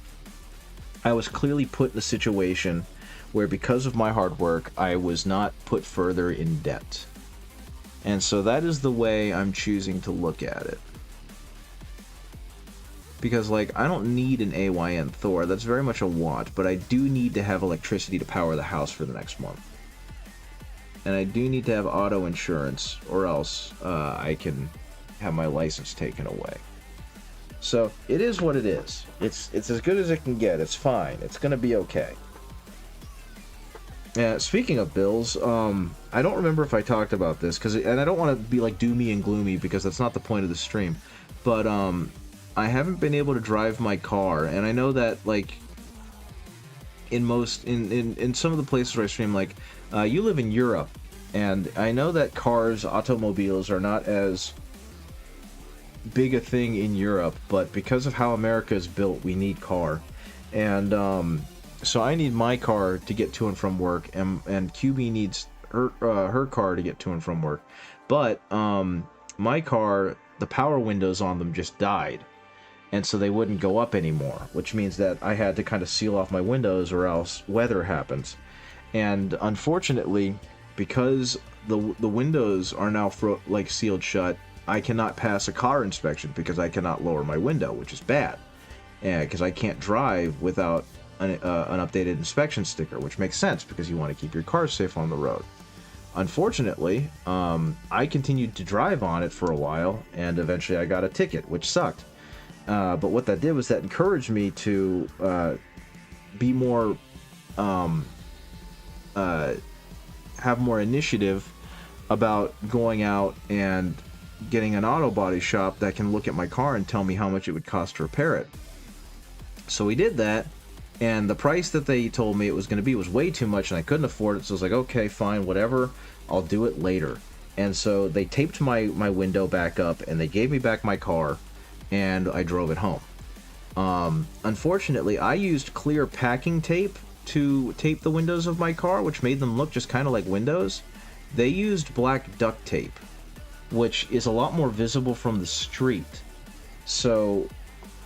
I was clearly put in a situation where, because of my hard work, I was not put further in debt. And so that is the way I'm choosing to look at it. Because, like, I don't need an AYN Thor. That's very much a want, but I do need to have electricity to power the house for the next month. And I do need to have auto insurance, or else I can have my license taken away. So, it is what it is. It's as good as it can get. It's fine. It's gonna be okay. Speaking of bills, I don't remember if I talked about this, and I don't want to be, like, doomy and gloomy, because that's not the point of the stream. But, I haven't been able to drive my car, and I know that, like, in some of the places where I stream, like, you live in Europe, and I know that automobiles are not as big a thing in Europe, but because of how America is built, we need car. And, so I need my car to get to and from work, and QB needs her car to get to and from work. But, my car, the power windows on them just died. And so they wouldn't go up anymore, which means that I had to kind of seal off my windows or else weather happens. And unfortunately, because the windows are now sealed shut, I cannot pass a car inspection because I cannot lower my window, which is bad. Because I can't drive without an updated inspection sticker, which makes sense because you want to keep your car safe on the road. Unfortunately, I continued to drive on it for a while, and eventually I got a ticket, which sucked. But what that did was that encouraged me to be more, have more initiative about going out and getting an auto body shop that can look at my car and tell me how much it would cost to repair it. So we did that, and the price that they told me it was going to be was way too much, and I couldn't afford it, so I was like, okay, fine, whatever, I'll do it later. And so they taped my window back up, and they gave me back my car, and I drove it home. Unfortunately, I used clear packing tape to tape the windows of my car, which made them look just kind of like windows. They used black duct tape, which is a lot more visible from the street. So,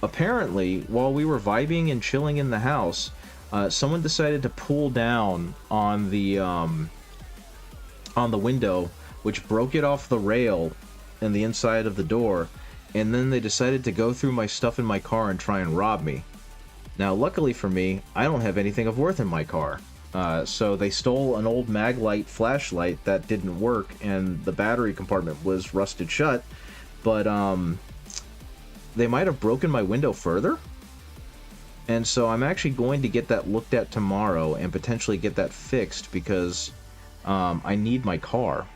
apparently, while we were vibing and chilling in the house, someone decided to pull down on the window, which broke it off the rail in the inside of the door. And then they decided to go through my stuff in my car and try and rob me. Now, luckily for me, I don't have anything of worth in my car. So they stole an old Maglite flashlight that didn't work, and the battery compartment was rusted shut. But they might have broken my window further. And so I'm actually going to get that looked at tomorrow and potentially get that fixed because I need my car.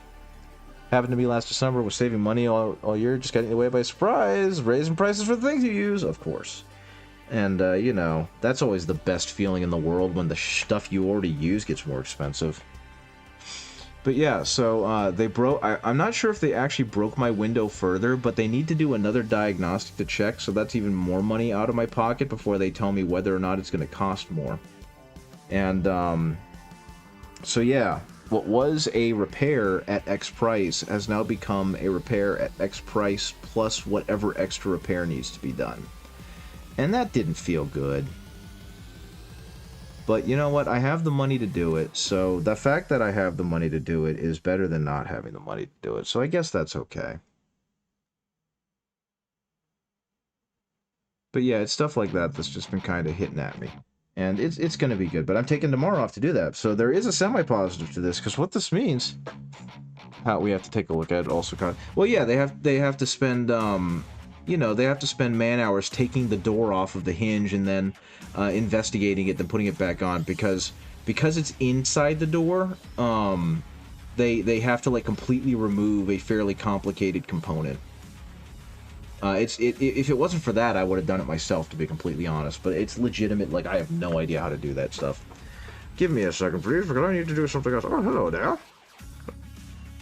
Happened to me last December, was saving money all year, just getting away by surprise, raising prices for the things you use, of course. And, you know, that's always the best feeling in the world when the stuff you already use gets more expensive. But yeah, so they broke, I'm not sure if they actually broke my window further, but they need to do another diagnostic to check, so that's even more money out of my pocket before they tell me whether or not it's going to cost more. And, so yeah. What was a repair at X price has now become a repair at X price plus whatever extra repair needs to be done. And that didn't feel good. But you know what? I have the money to do it, so the fact that I have the money to do it is better than not having the money to do it, so I guess that's okay. But yeah, it's stuff like that that's just been kind of hitting at me. And it's going to be good, but I'm taking tomorrow off to do that. So there is a semi-positive to this, because what this means, how we have to take a look at it also. Well, yeah, they have to spend, you know, they have to spend man hours taking the door off of the hinge and then investigating it, then putting it back on, because it's inside the door. They have to like completely remove a fairly complicated component. If it wasn't for that, I would have done it myself, to be completely honest. But it's legitimate, like, I have no idea how to do that stuff. Give me a second, please, because I need to do something else. Oh, hello there.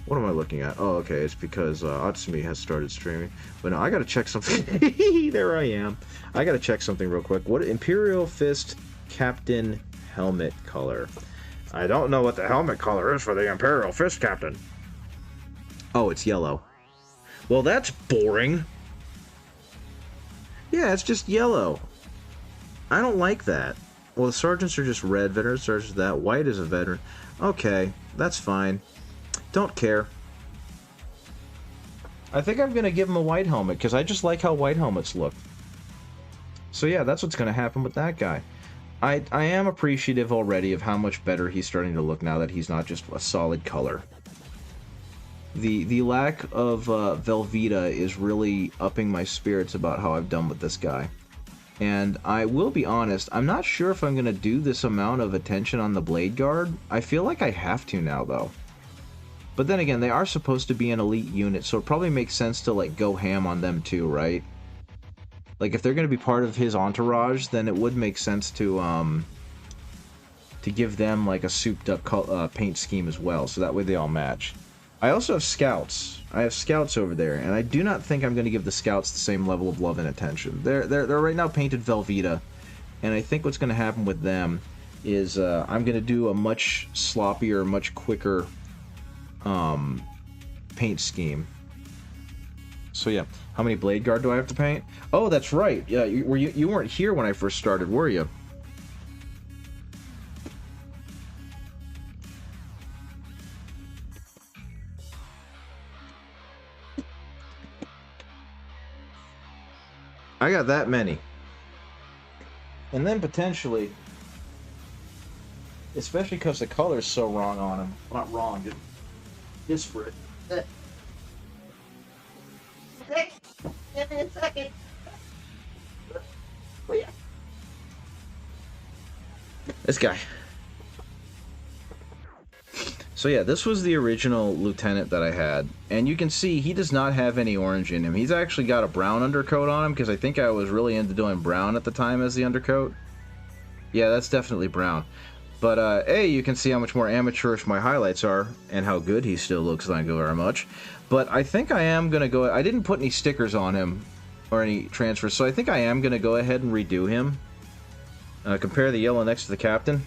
What am I looking at? Oh, okay, it's because Atsumi has started streaming. But no, I gotta check something. There I am. I gotta check something real quick. What Imperial Fist Captain helmet color? I don't know what the helmet color is for the Imperial Fist Captain. Oh, it's yellow. Well, that's boring. Yeah, it's just yellow. I don't like that. Well, the sergeants are just red. Veteran sergeants that. White is a veteran. Okay, that's fine. Don't care. I think I'm going to give him a white helmet, because I just like how white helmets look. So yeah, that's what's going to happen with that guy. I am appreciative already of how much better he's starting to look now that he's not just a solid color. The lack of Velveeta is really upping my spirits about how I've done with this guy. And I will be honest, I'm not sure if I'm going to do this amount of attention on the Blade Guard. I feel like I have to now, though. But then again, they are supposed to be an elite unit, so it probably makes sense to, like, go ham on them too, right? Like, if they're going to be part of his entourage, then it would make sense to give them, like, a souped-up paint scheme as well, so that way they all match. I also have scouts. I have scouts over there, and I do not think I'm going to give the scouts the same level of love and attention. They're right now painted Velveeta, and I think what's going to happen with them is I'm going to do a much sloppier, much quicker paint scheme. So yeah, how many Blade Guard do I have to paint? Oh, that's right. Yeah, you weren't here when I first started, were you? I got that many. And then potentially, especially because the color's so wrong on them. Not wrong, just disparate. Give me a second. Oh, yeah. This guy. So yeah, this was the original lieutenant that I had, and you can see he does not have any orange in him. He's actually got a brown undercoat on him, because I think I was really into doing brown at the time as the undercoat. Yeah, that's definitely brown. But, A, you can see how much more amateurish my highlights are, and how good he still looks, thank you very much. But I think I am going to go... I didn't put any stickers on him, or any transfers, so I think I am going to go ahead and redo him. Compare the yellow next to the captain.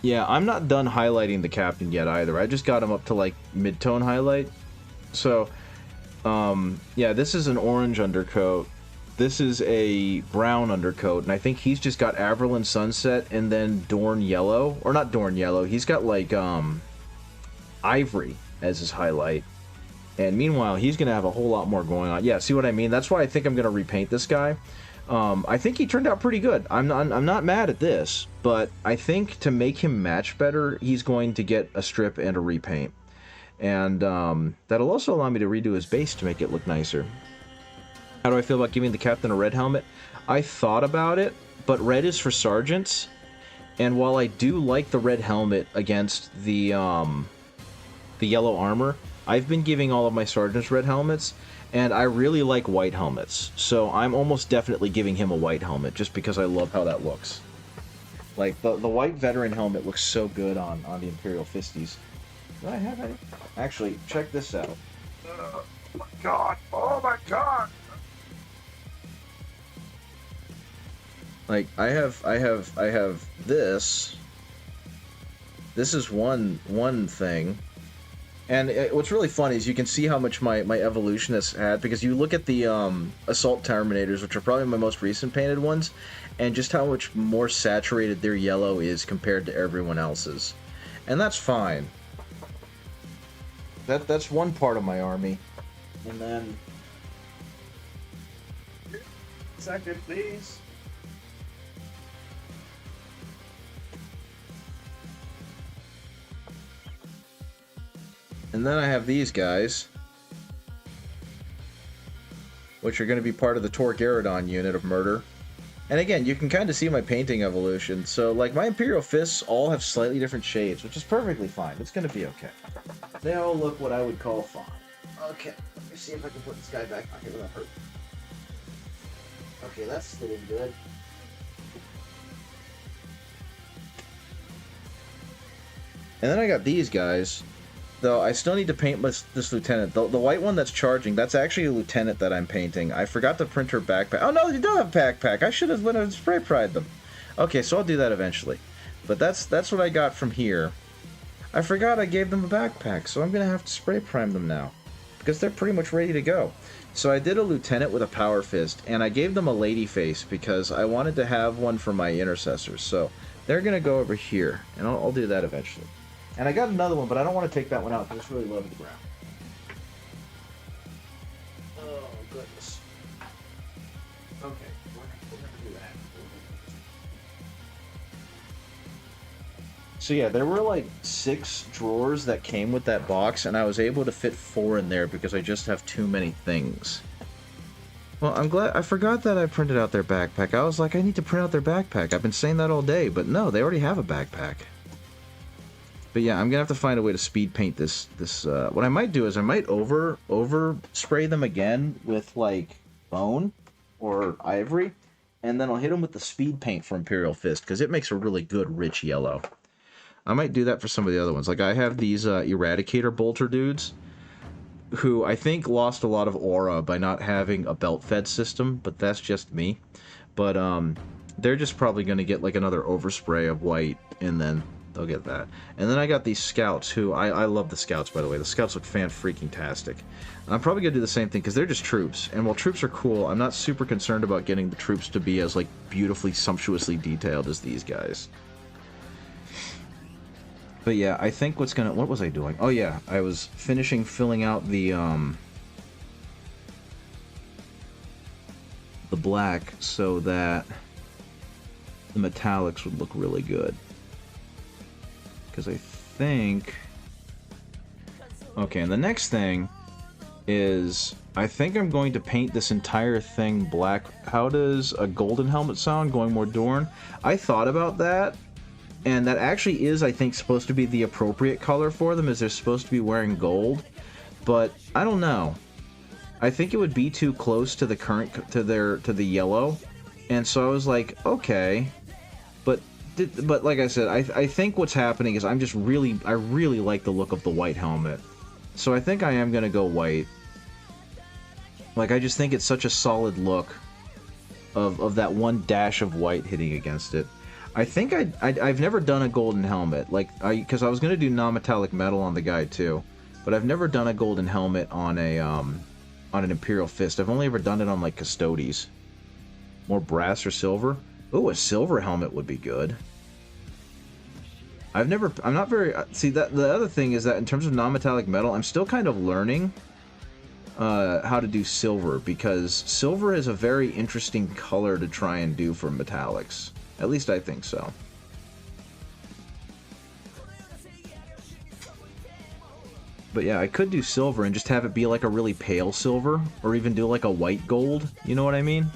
Yeah, I'm not done highlighting the captain yet either. I just got him up to, like, mid-tone highlight. So, yeah, this is an orange undercoat. This is a brown undercoat, and I think he's just got Averlin Sunset and then Dorn Yellow. Or not Dorn Yellow, he's got, like, Ivory as his highlight. And meanwhile, he's going to have a whole lot more going on. Yeah, see what I mean? That's why I think I'm going to repaint this guy. I think he turned out pretty good. I'm not mad at this, but I think to make him match better, he's going to get a strip and a repaint. And that'll also allow me to redo his base to make it look nicer. How do I feel about giving the captain a red helmet? I thought about it, but red is for sergeants. And while I do like the red helmet against the yellow armor, I've been giving all of my sergeants red helmets, and I really like white helmets. So I'm almost definitely giving him a white helmet, just because I love how that looks. Like, the white veteran helmet looks so good on the Imperial Fisties. Do I have any? Actually, check this out. Oh my god! Oh my god! Like, I have this. This is one thing. And what's really funny is you can see how much my evolution has had, because you look at the Assault Terminators, which are probably my most recent painted ones, and just how much more saturated their yellow is compared to everyone else's. And that's fine. That's one part of my army. And then... Second, please. And then I have these guys, which are going to be part of the Torgaradon unit of murder. And again, you can kind of see my painting evolution. So, like, my Imperial Fists all have slightly different shades, which is perfectly fine. It's going to be okay. They all look what I would call fine. Okay, let me see if I can put this guy back on here without hurt. Okay, that's sitting good. And then I got these guys. Though I still need to paint this lieutenant. The white one that's charging, that's actually a lieutenant that I'm painting. I forgot to print her backpack. Oh no, you don't have a backpack. I should have spray pried them. Okay, so I'll do that eventually. But that's what I got from here. I forgot I gave them a backpack, so I'm gonna have to spray prime them now. because they're pretty much ready to go. So I did a lieutenant with a power fist, and I gave them a lady face because I wanted to have one for my intercessors. So they're going to go over here, and I'll do that eventually. And I got another one, but I don't want to take that one out because it's really low to the ground. Oh, goodness. Okay, we're going to do that. So yeah, there were like 6 drawers that came with that box, and I was able to fit 4 in there because I just have too many things. Well, I'm glad. I forgot that I printed out their backpack. I was like, I need to print out their backpack. I've been saying that all day, but no, they already have a backpack. But yeah, I'm gonna have to find a way to speed paint this. What I might do is I might over spray them again with like bone or ivory, and then I'll hit them with the speed paint for Imperial Fist because it makes a really good rich yellow. I might do that for some of the other ones. Like I have these Eradicator Bolter dudes, who I think lost a lot of aura by not having a belt fed system, but that's just me. But they're just probably going to get like another overspray of white, and then they'll get that. And then I got these scouts, who I love the scouts, by the way. The scouts look fan-freaking-tastic. I'm probably going to do the same thing because they're just troops, and while troops are cool, I'm not super concerned about getting the troops to be as like beautifully, sumptuously detailed as these guys. But yeah, I think what was I doing? Oh yeah, I was finishing filling out the black so that the metallics would look really good. Because I think... Okay, and the next thing is... I think I'm going to paint this entire thing black. How does a golden helmet sound? Going more Dorn? I thought about that. And that actually is, I think, supposed to be the appropriate color for them, as they're supposed to be wearing gold. But I don't know. I think it would be too close to the current to the yellow, and so I was like, okay. But like I said, I think what's happening is I really like the look of the white helmet, so I think I am gonna go white. Like I just think it's such a solid look of that one dash of white hitting against it. I think I've never done a golden helmet, like because I was gonna do non-metallic metal on the guy too, but I've never done a golden helmet on an Imperial Fist. I've only ever done it on like Custodes. More brass or silver. Ooh, a silver helmet would be good. I'm not very see that. The other thing is that in terms of non-metallic metal, I'm still kind of learning how to do silver, because silver is a very interesting color to try and do for metallics. At least I think so. But yeah, I could do silver and just have it be like a really pale silver, or even do like a white gold, you know what I mean?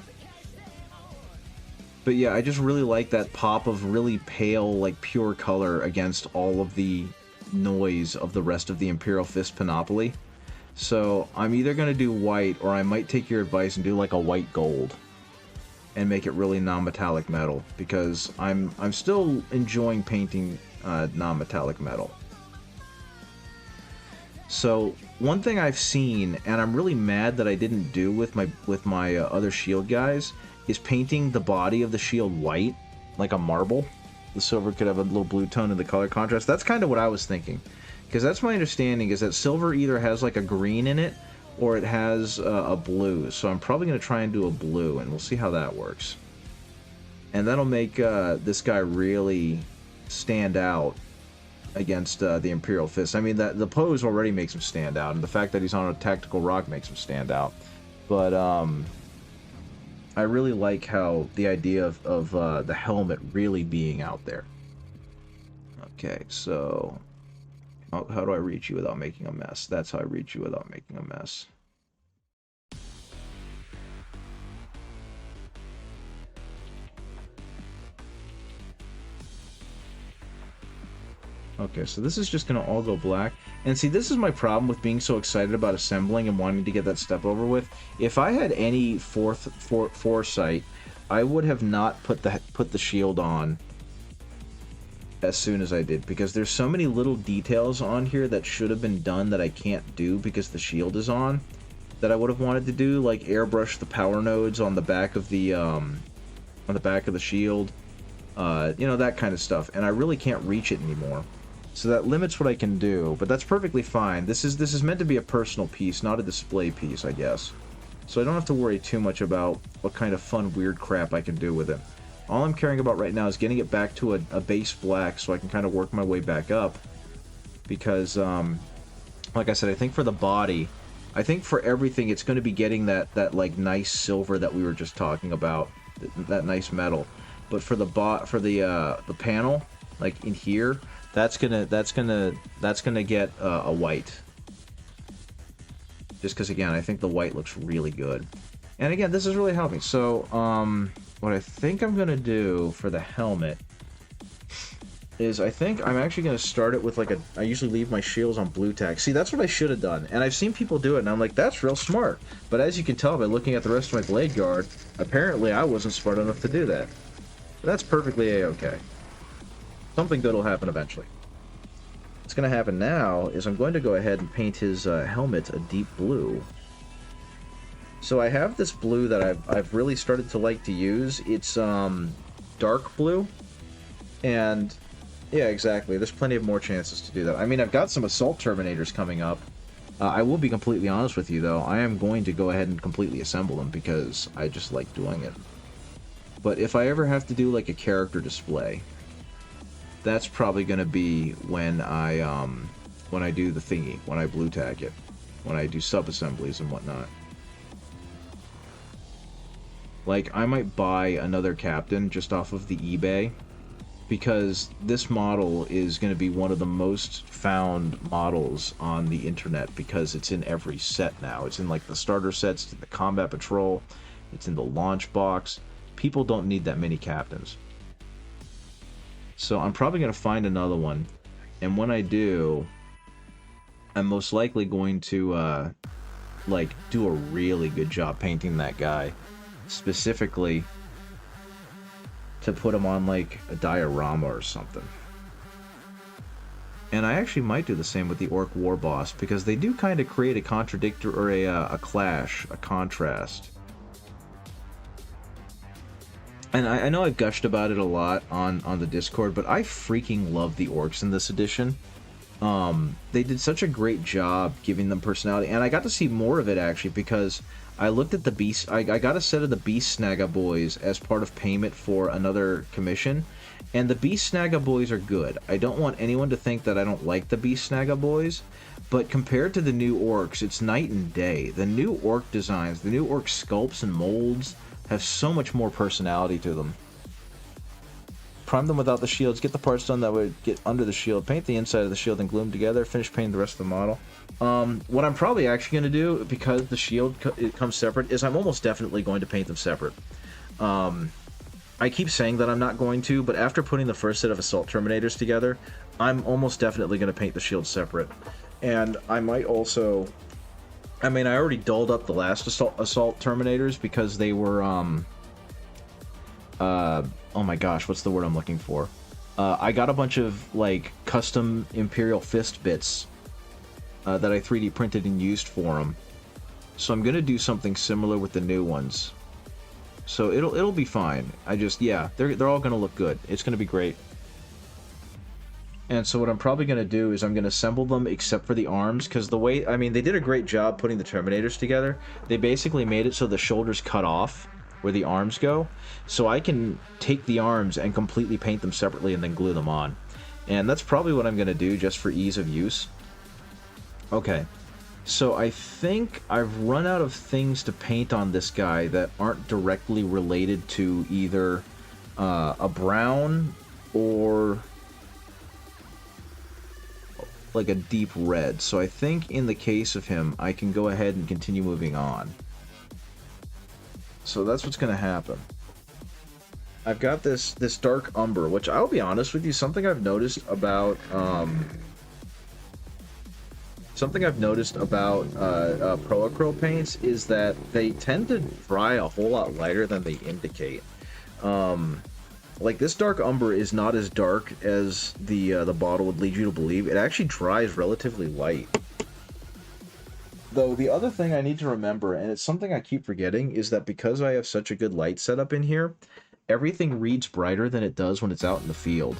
But yeah, I just really like that pop of really pale, like pure color against all of the noise of the rest of the Imperial Fist panoply. So I'm either going to do white, or I might take your advice and do like a white gold and make it really non-metallic metal, because I'm still enjoying painting non-metallic metal. So one thing I've seen, and I'm really mad that I didn't do with my other shield guys, is painting the body of the shield white, like a marble. The silver could have a little blue tone in the color contrast. That's kind of what I was thinking, because that's my understanding, is that silver either has like a green in it, or it has a blue. So I'm probably going to try and do a blue, and we'll see how that works. And that'll make this guy really stand out against the Imperial Fist. I mean, the pose already makes him stand out, and the fact that he's on a tactical rock makes him stand out. But I really like how the idea of the helmet really being out there. Okay, so how do I reach you without making a mess? That's how I reach you without making a mess. Okay, so this is just going to all go black. And see, this is my problem with being so excited about assembling and wanting to get that step over with. If I had any foresight, I would have not put the shield on as soon as I did, because there's so many little details on here that should have been done that I can't do because the shield is on, that I would have wanted to do, like airbrush the power nodes on the back of the shield, you know, that kind of stuff. And I really can't reach it anymore. So that limits what I can do, but that's perfectly fine. This is meant to be a personal piece, not a display piece, I guess. So I don't have to worry too much about what kind of fun, weird crap I can do with it. All I'm caring about right now is getting it back to a base black so I can kind of work my way back up. Because, like I said, I think for the body, I think for everything, it's going to be getting that like nice silver that we were just talking about, that nice metal. But for the panel, like in here, that's gonna get a white. Just because, again, I think the white looks really good. And again, this is really helping. So, what I think I'm gonna do for the helmet is I think I'm actually going to start it with like I usually leave my shields on blue tack. See, that's what I should have done. And I've seen people do it, and I'm like, that's real smart. But as you can tell by looking at the rest of my blade guard, apparently I wasn't smart enough to do that. But that's perfectly a-okay. Something good will happen eventually. What's going to happen now is I'm going to go ahead and paint his helmet a deep blue. So I have this blue that I've really started to like to use. It's dark blue, and yeah, exactly. There's plenty of more chances to do that. I mean, I've got some Assault Terminators coming up. I will be completely honest with you, though. I am going to go ahead and completely assemble them because I just like doing it. But if I ever have to do, like, a character display, that's probably going to be when I do the thingy, when I blue tack it, when I do sub-assemblies and whatnot. Like, I might buy another captain just off of the eBay, because this model is going to be one of the most found models on the internet because it's in every set now. It's in like the starter sets, it's in the combat patrol, it's in the launch box. People don't need that many captains. So I'm probably going to find another one, and when I do, I'm most likely going to like do a really good job painting that guy, specifically to put him on like a diorama or something. And I actually might do the same with the Orc War Boss, because they do kind of create a contradictor, or a clash, a contrast. And I know I've gushed about it a lot on the Discord, but I freaking love the orcs in this edition. They did such a great job giving them personality, and I got to see more of it actually, because I looked at the beast. I got a set of the Beast Snagga boys as part of payment for another commission, and the Beast Snagga boys are good. I don't want anyone to think that I don't like the Beast Snagga boys, but compared to the new orcs, it's night and day. The new orc designs, the new orc sculpts and molds have so much more personality to them. Prime them without the shields, get the parts done that would get under the shield, paint the inside of the shield and glue them together, finish painting the rest of the model. What I'm probably actually going to do, because the shield it comes separate, is I'm almost definitely going to paint them separate. I keep saying that I'm not going to, but after putting the first set of Assault Terminators together, I'm almost definitely going to paint the shield separate. And I might also... I mean, I already dolled up the last Assault Terminators because they were, oh my gosh, what's the word I'm looking for? I got a bunch of, like, custom Imperial Fist bits that I 3D printed and used for them. So I'm going to do something similar with the new ones. So it'll be fine. Yeah, they're all going to look good. It's going to be great. And so what I'm probably going to do is I'm going to assemble them except for the arms, because the way, I mean, they did a great job putting the Terminators together. They basically made it so the shoulders cut off where the arms go, so I can take the arms and completely paint them separately and then glue them on. And that's probably what I'm going to do just for ease of use. Okay, so I think I've run out of things to paint on this guy that aren't directly related to either a brown or like a deep red. So I think in the case of him, I can go ahead and continue moving on. So that's what's going to happen. I've got this dark umber, which I'll be honest with you, something I've noticed about Pro Acryl paints is that they tend to dry a whole lot lighter than they indicate. Like, this dark umber is not as dark as the bottle would lead you to believe. It actually dries relatively light. Though the other thing I need to remember, and it's something I keep forgetting, is that because I have such a good light setup in here, everything reads brighter than it does when it's out in the field.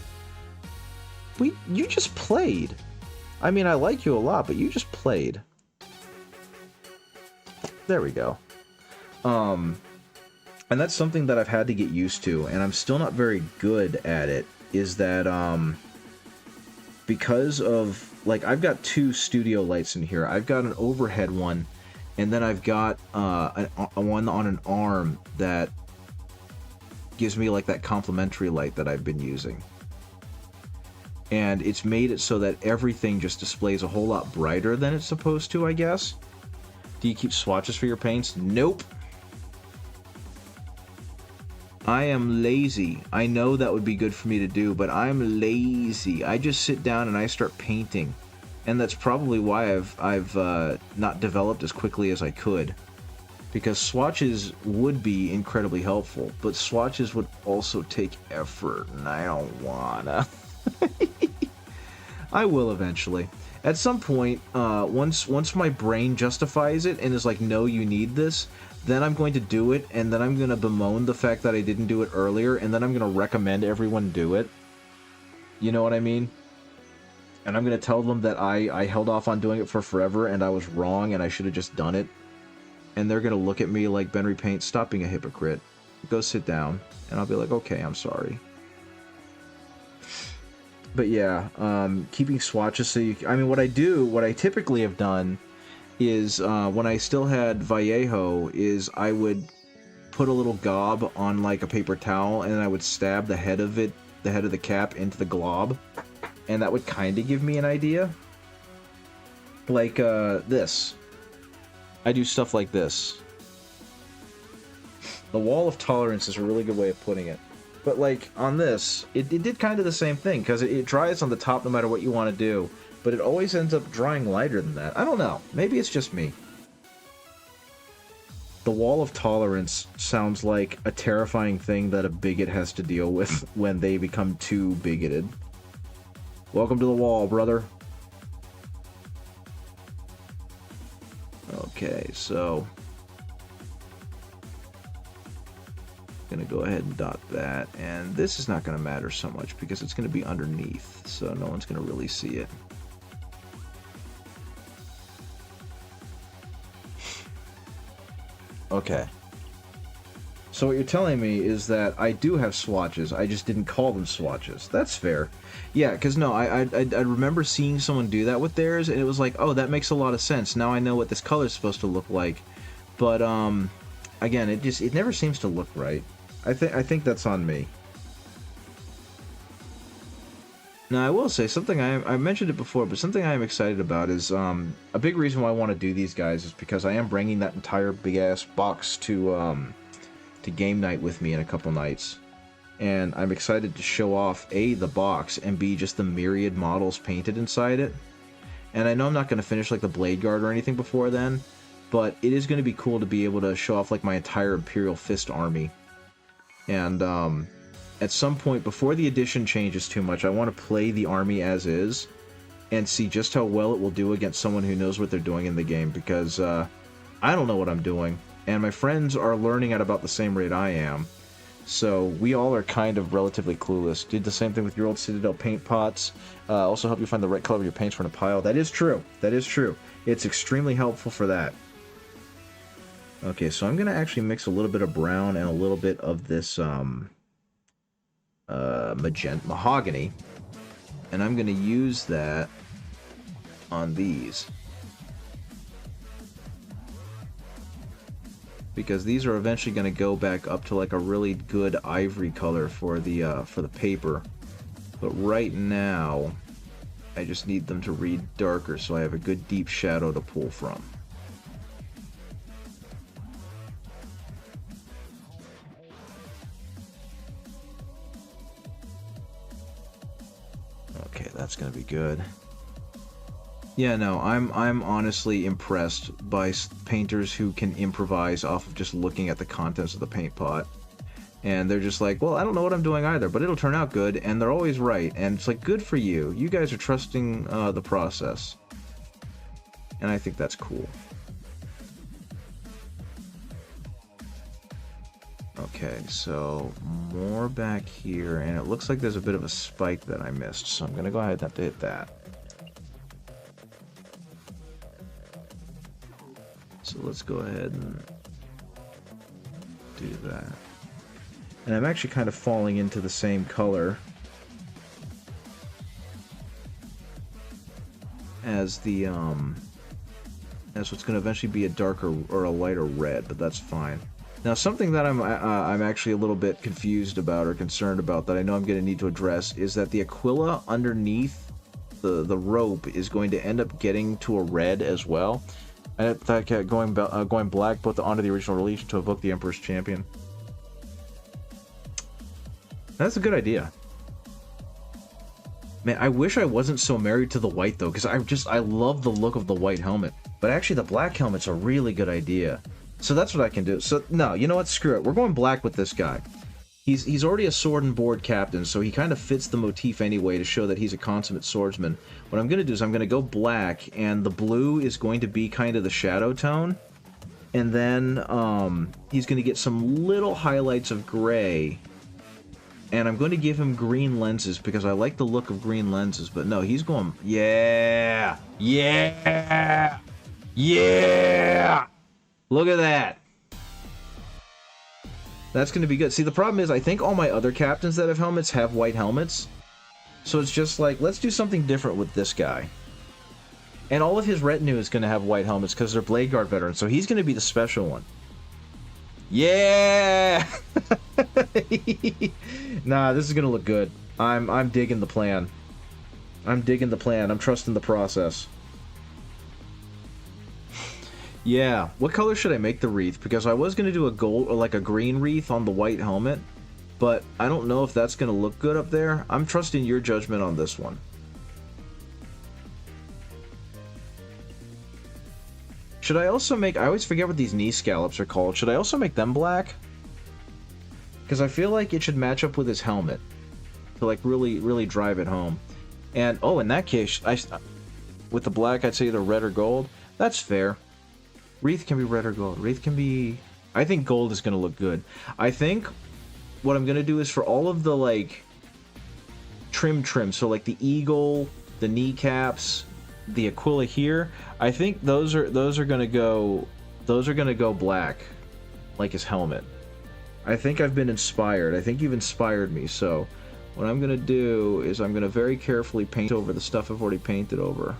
You just played. I mean, I like you a lot, but you just played. There we go. And that's something that I've had to get used to, and I'm still not very good at it, is that, because of, like, I've got 2 studio lights in here. I've got an overhead one, and then I've got a one on an arm that gives me, like, that complementary light that I've been using. And it's made it so that everything just displays a whole lot brighter than it's supposed to, I guess. Do you keep swatches for your paints? Nope. I am lazy. I know that would be good for me to do, but I'm lazy. I just sit down and I start painting. And that's probably why I've not developed as quickly as I could. Because swatches would be incredibly helpful, but swatches would also take effort, and I don't wanna. I will eventually. At some point, once my brain justifies it and is like, no, you need this, then I'm going to do it, and then I'm going to bemoan the fact that I didn't do it earlier, and then I'm going to recommend everyone do it. You know what I mean? And I'm going to tell them that I held off on doing it for forever, and I was wrong, and I should have just done it. And they're going to look at me like, Ben Repaint, stop being a hypocrite. Go sit down. And I'll be like, okay, I'm sorry. But yeah, keeping swatches so you... I mean, what I typically have done is, when I still had Vallejo, is I would put a little gob on, like, a paper towel, and then I would stab the head of the cap into the glob. And that would kind of give me an idea. Like, this. I do stuff like this. The wall of tolerance is a really good way of putting it. But, like, on this, it did kind of the same thing, because it dries on the top no matter what you want to do, but it always ends up drying lighter than that. I don't know. Maybe it's just me. The wall of tolerance sounds like a terrifying thing that a bigot has to deal with when they become too bigoted. Welcome to the wall, brother. Okay, so... gonna go ahead and dot that, and this is not gonna matter so much because it's gonna be underneath, so no one's gonna really see it. Okay. So what you're telling me is that I do have swatches, I just didn't call them swatches. That's fair. Yeah, because no, I remember seeing someone do that with theirs, and it was like, oh, that makes a lot of sense. Now I know what this color is supposed to look like. But, again, it never seems to look right. I think that's on me. Now, I will say, something I mentioned it before, but something I am excited about is, a big reason why I want to do these guys is because I am bringing that entire big-ass box to game night with me in a couple nights. And I'm excited to show off, A, the box, and B, just the myriad models painted inside it. And I know I'm not going to finish, like, the Blade Guard or anything before then, but it is going to be cool to be able to show off, like, my entire Imperial Fist army. And, at some point, before the edition changes too much, I want to play the army as is, and see just how well it will do against someone who knows what they're doing in the game, because, I don't know what I'm doing, and my friends are learning at about the same rate I am, so we all are kind of relatively clueless. Did the same thing with your old Citadel paint pots, also help you find the right color of your paints for in a pile. That is true, that is true. It's extremely helpful for that. Okay, so I'm going to actually mix a little bit of brown and a little bit of this magenta mahogany, and I'm going to use that on these. Because these are eventually going to go back up to like a really good ivory color for the paper. But right now, I just need them to read darker so I have a good deep shadow to pull from. Okay, that's gonna be good. Yeah, no, I'm honestly impressed by painters who can improvise off of just looking at the contents of the paint pot. And they're just like, well, I don't know what I'm doing either, but it'll turn out good, and they're always right. And it's like, good for you. You guys are trusting the process. And I think that's cool. Okay, so more back here, and it looks like there's a bit of a spike that I missed, so I'm going to go ahead and have to hit that. So let's go ahead and do that. And I'm actually kind of falling into the same color as the, as what's going to eventually be a darker or a lighter red, but that's fine. Now, something that I'm actually a little bit confused about or concerned about that I know I'm going to need to address is that the Aquila underneath the rope is going to end up getting to a red as well. And that going black both onto the original release to evoke the Emperor's Champion. That's a good idea. Man, I wish I wasn't so married to the white though, because I love the look of the white helmet. But actually, the black helmet's a really good idea. So that's what I can do. So no, you know what? Screw it. We're going black with this guy. He's already a sword and board captain, so he kind of fits the motif anyway to show that he's a consummate swordsman. What I'm going to do is I'm going to go black, and the blue is going to be kind of the shadow tone. And then he's going to get some little highlights of gray. And I'm going to give him green lenses because I like the look of green lenses. But no, he's going, yeah, yeah, yeah. Look at that. That's going to be good. See, the problem is I think all my other captains that have helmets have white helmets. So it's just like, let's do something different with this guy. And all of his retinue is going to have white helmets because they're Blade Guard veterans. So he's going to be the special one. Yeah! Nah, this is going to look good. I'm digging the plan. I'm digging the plan. I'm trusting the process. Yeah, what color should I make the wreath? Because I was going to do a gold or like a green wreath on the white helmet, but I don't know if that's going to look good up there. I'm trusting your judgment on this one. Should I also make, I always forget what these knee scallops are called. Should I also make them black? Because I feel like it should match up with his helmet to like really drive it home. And oh, in that case, with the black, I'd say either red or gold. That's fair. Wreath can be red or gold. Wreath can be... I think gold is going to look good. I think what I'm going to do is for all of the, like, trim, so, like, the eagle, the kneecaps, the Aquila here, I think those are going to go... Those are going to go black, like his helmet. I think I've been inspired. I think you've inspired me, so what I'm going to do is I'm going to very carefully paint over the stuff I've already painted over.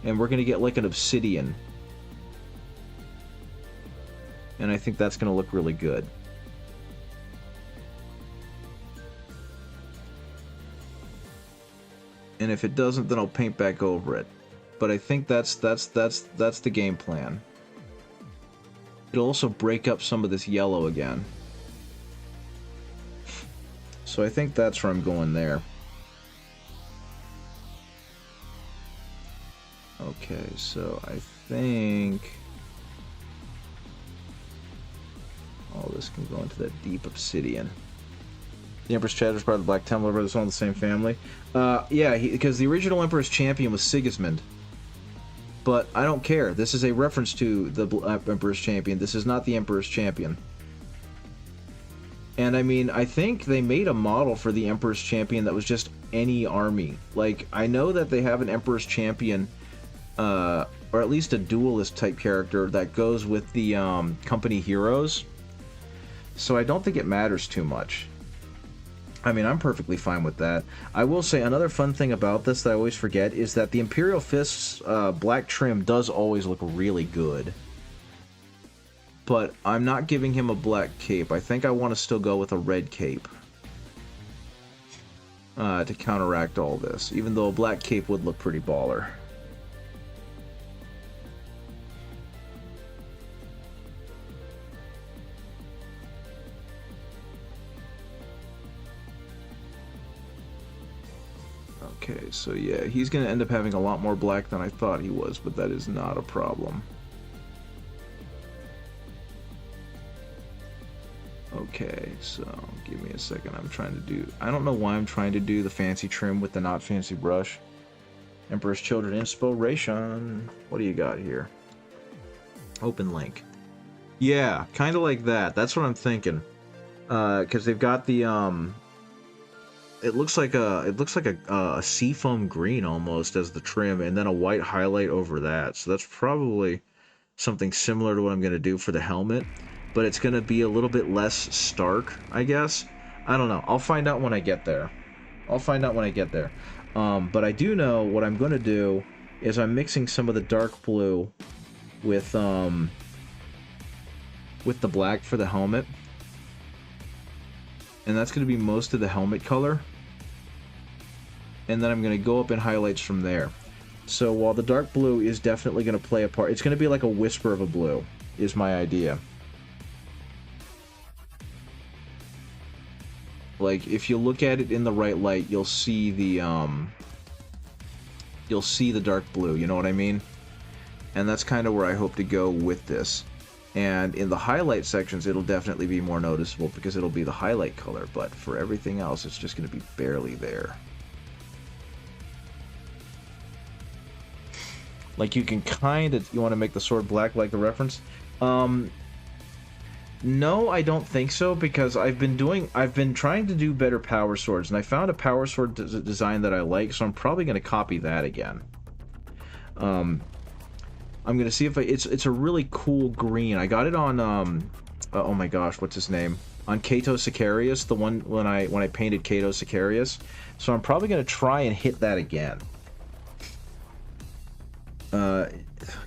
And we're going to get, like, an obsidian. And I think that's going to look really good. And if it doesn't, then I'll paint back over it. But I think that's the game plan. It'll also break up some of this yellow again. So I think that's where I'm going there. Okay, so I think... all this can go into that deep obsidian. The Emperor's Chatter is part of the Black Templar, but it's all in the same family. Yeah, because the original Emperor's Champion was Sigismund. But I don't care. This is a reference to the Emperor's Champion. This is not the Emperor's Champion. And I mean, I think they made a model for the Emperor's Champion that was just any army. Like, I know that they have an Emperor's Champion, or at least a duelist type character that goes with the company heroes. So I don't think it matters too much. I mean, I'm perfectly fine with that. I will say another fun thing about this that I always forget is that the Imperial Fists black trim does always look really good. But I'm not giving him a black cape. I think I want to still go with a red cape. To counteract all this. Even though a black cape would look pretty baller. Okay, so yeah, he's going to end up having a lot more black than I thought he was, but that is not a problem. Okay, so give me a second. I'm trying to do... I don't know why I'm trying to do the fancy trim with the not fancy brush. Emperor's Children Inspiration. What do you got here? Open link. Yeah, kind of like that. That's what I'm thinking. Because they've got the it looks like a seafoam green almost as the trim, and then a white highlight over that. So that's probably something similar to what I'm gonna do for the helmet, but it's gonna be a little bit less stark, I guess. I don't know. I'll find out when I get there. I'll find out when I get there. But I do know what I'm gonna do is I'm mixing some of the dark blue with the black for the helmet. And that's going to be most of the helmet color. And then I'm going to go up in highlights from there. So while the dark blue is definitely going to play a part, it's going to be like a whisper of a blue, is my idea. Like, if you look at it in the right light, you'll see the dark blue, you know what I mean? And that's kind of where I hope to go with this. And in the highlight sections, it'll definitely be more noticeable because it'll be the highlight color, but for everything else, it's just going to be barely there. Like, you can kind of... You want to make the sword black like the reference? No, I don't think so, because I've been trying to do better power swords, and I found a power sword design that I like, so I'm probably going to copy that again. I'm gonna see if it's a really cool green. I got it on oh my gosh, what's his name? On Kato Sicarius, the one when I painted Kato Sicarius. So I'm probably gonna try and hit that again.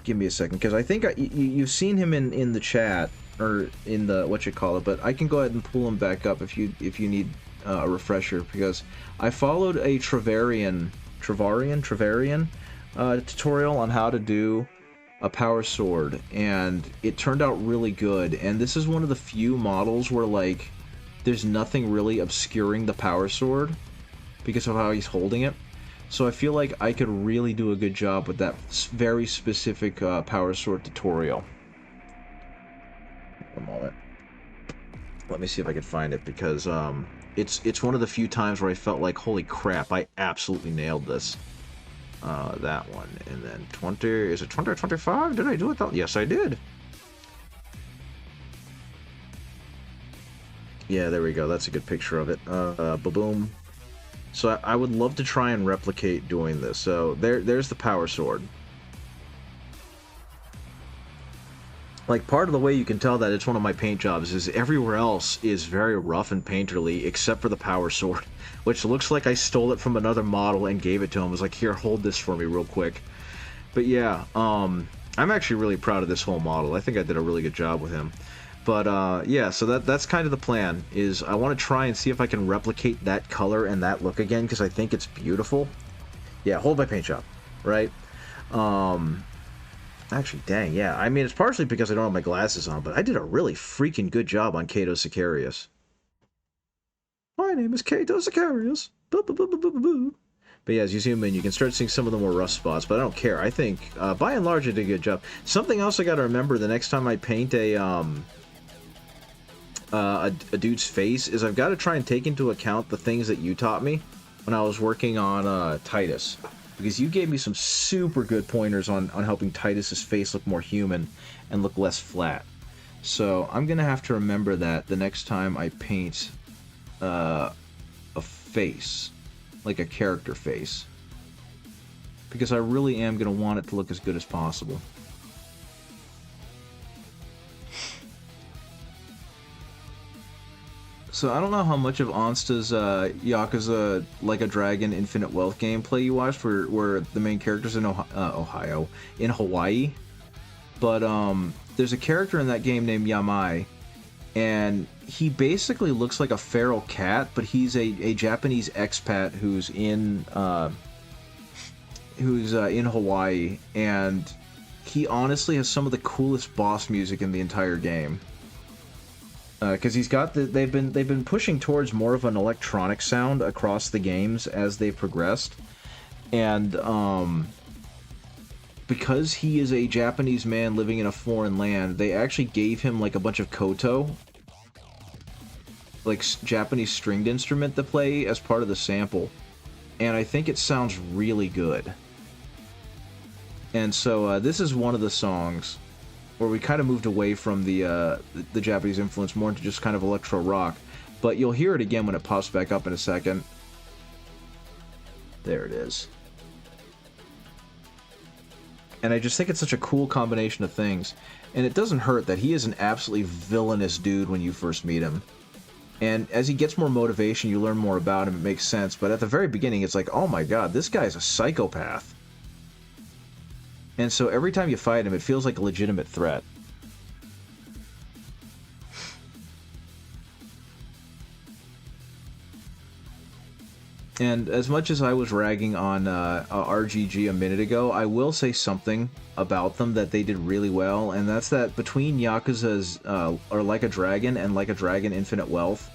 Give me a second, because I think you've seen him in the chat or in the what you call it, but I can go ahead and pull him back up if you need a refresher, because I followed a Travarian tutorial on how to do a power sword, and it turned out really good. And this is one of the few models where, like, there's nothing really obscuring the power sword because of how he's holding it. So I feel like I could really do a good job with that very specific power sword tutorial. A moment. Let me see if I can find it, because it's one of the few times where I felt like, holy crap, I absolutely nailed this. That one, and then 20, is it 20 or 25? Did I do it though? Yes, I did. Yeah, there we go. That's a good picture of it. Ba-boom. So I would love to try and replicate doing this. So there's the power sword. Like, part of the way you can tell that it's one of my paint jobs is everywhere else is very rough and painterly except for the power sword, which looks like I stole it from another model and gave it to him. I was like, here, hold this for me real quick. But yeah, I'm actually really proud of this whole model. I think I did a really good job with him. But yeah, so that's kind of the plan, is I want to try and see if I can replicate that color and that look again, because I think it's beautiful. Yeah, hold my paint job, right? Actually, dang, yeah. I mean, it's partially because I don't have my glasses on, but I did a really freaking good job on Kato Sicarius. My name is Kato Sicarius. But yeah, as you zoom in, you can start seeing some of the more rough spots, but I don't care. I think, by and large, I did a good job. Something else I gotta remember the next time I paint a dude's face is I've got to try and take into account the things that you taught me when I was working on Titus. Because you gave me some super good pointers on helping Titus's face look more human and look less flat. So I'm going to have to remember that the next time I paint a face, like a character face. Because I really am going to want it to look as good as possible. So I don't know how much of Onsta's Yakuza Like a Dragon Infinite Wealth gameplay you watched, where the main character's in in Hawaii. But there's a character in that game named Yamai, and he basically looks like a feral cat, but he's a Japanese expat who's in Hawaii, and he honestly has some of the coolest boss music in the entire game. Because he's got they've been pushing towards more of an electronic sound across the games as they've progressed, and because he is a Japanese man living in a foreign land, they actually gave him like a bunch of koto, like Japanese stringed instrument to play as part of the sample, and I think it sounds really good. And so this is one of the songs where we kind of moved away from the Japanese influence more into just kind of electro rock. But you'll hear it again when it pops back up in a second. There it is. And I just think it's such a cool combination of things. And it doesn't hurt that he is an absolutely villainous dude when you first meet him. And as he gets more motivation, you learn more about him, it makes sense. But at the very beginning, it's like, oh my god, this guy's a psychopath. And so every time you fight him, it feels like a legitimate threat. And as much as I was ragging on RGG a minute ago, I will say something about them that they did really well, and that's that between Yakuza's or Like a Dragon and Like a Dragon Infinite Wealth,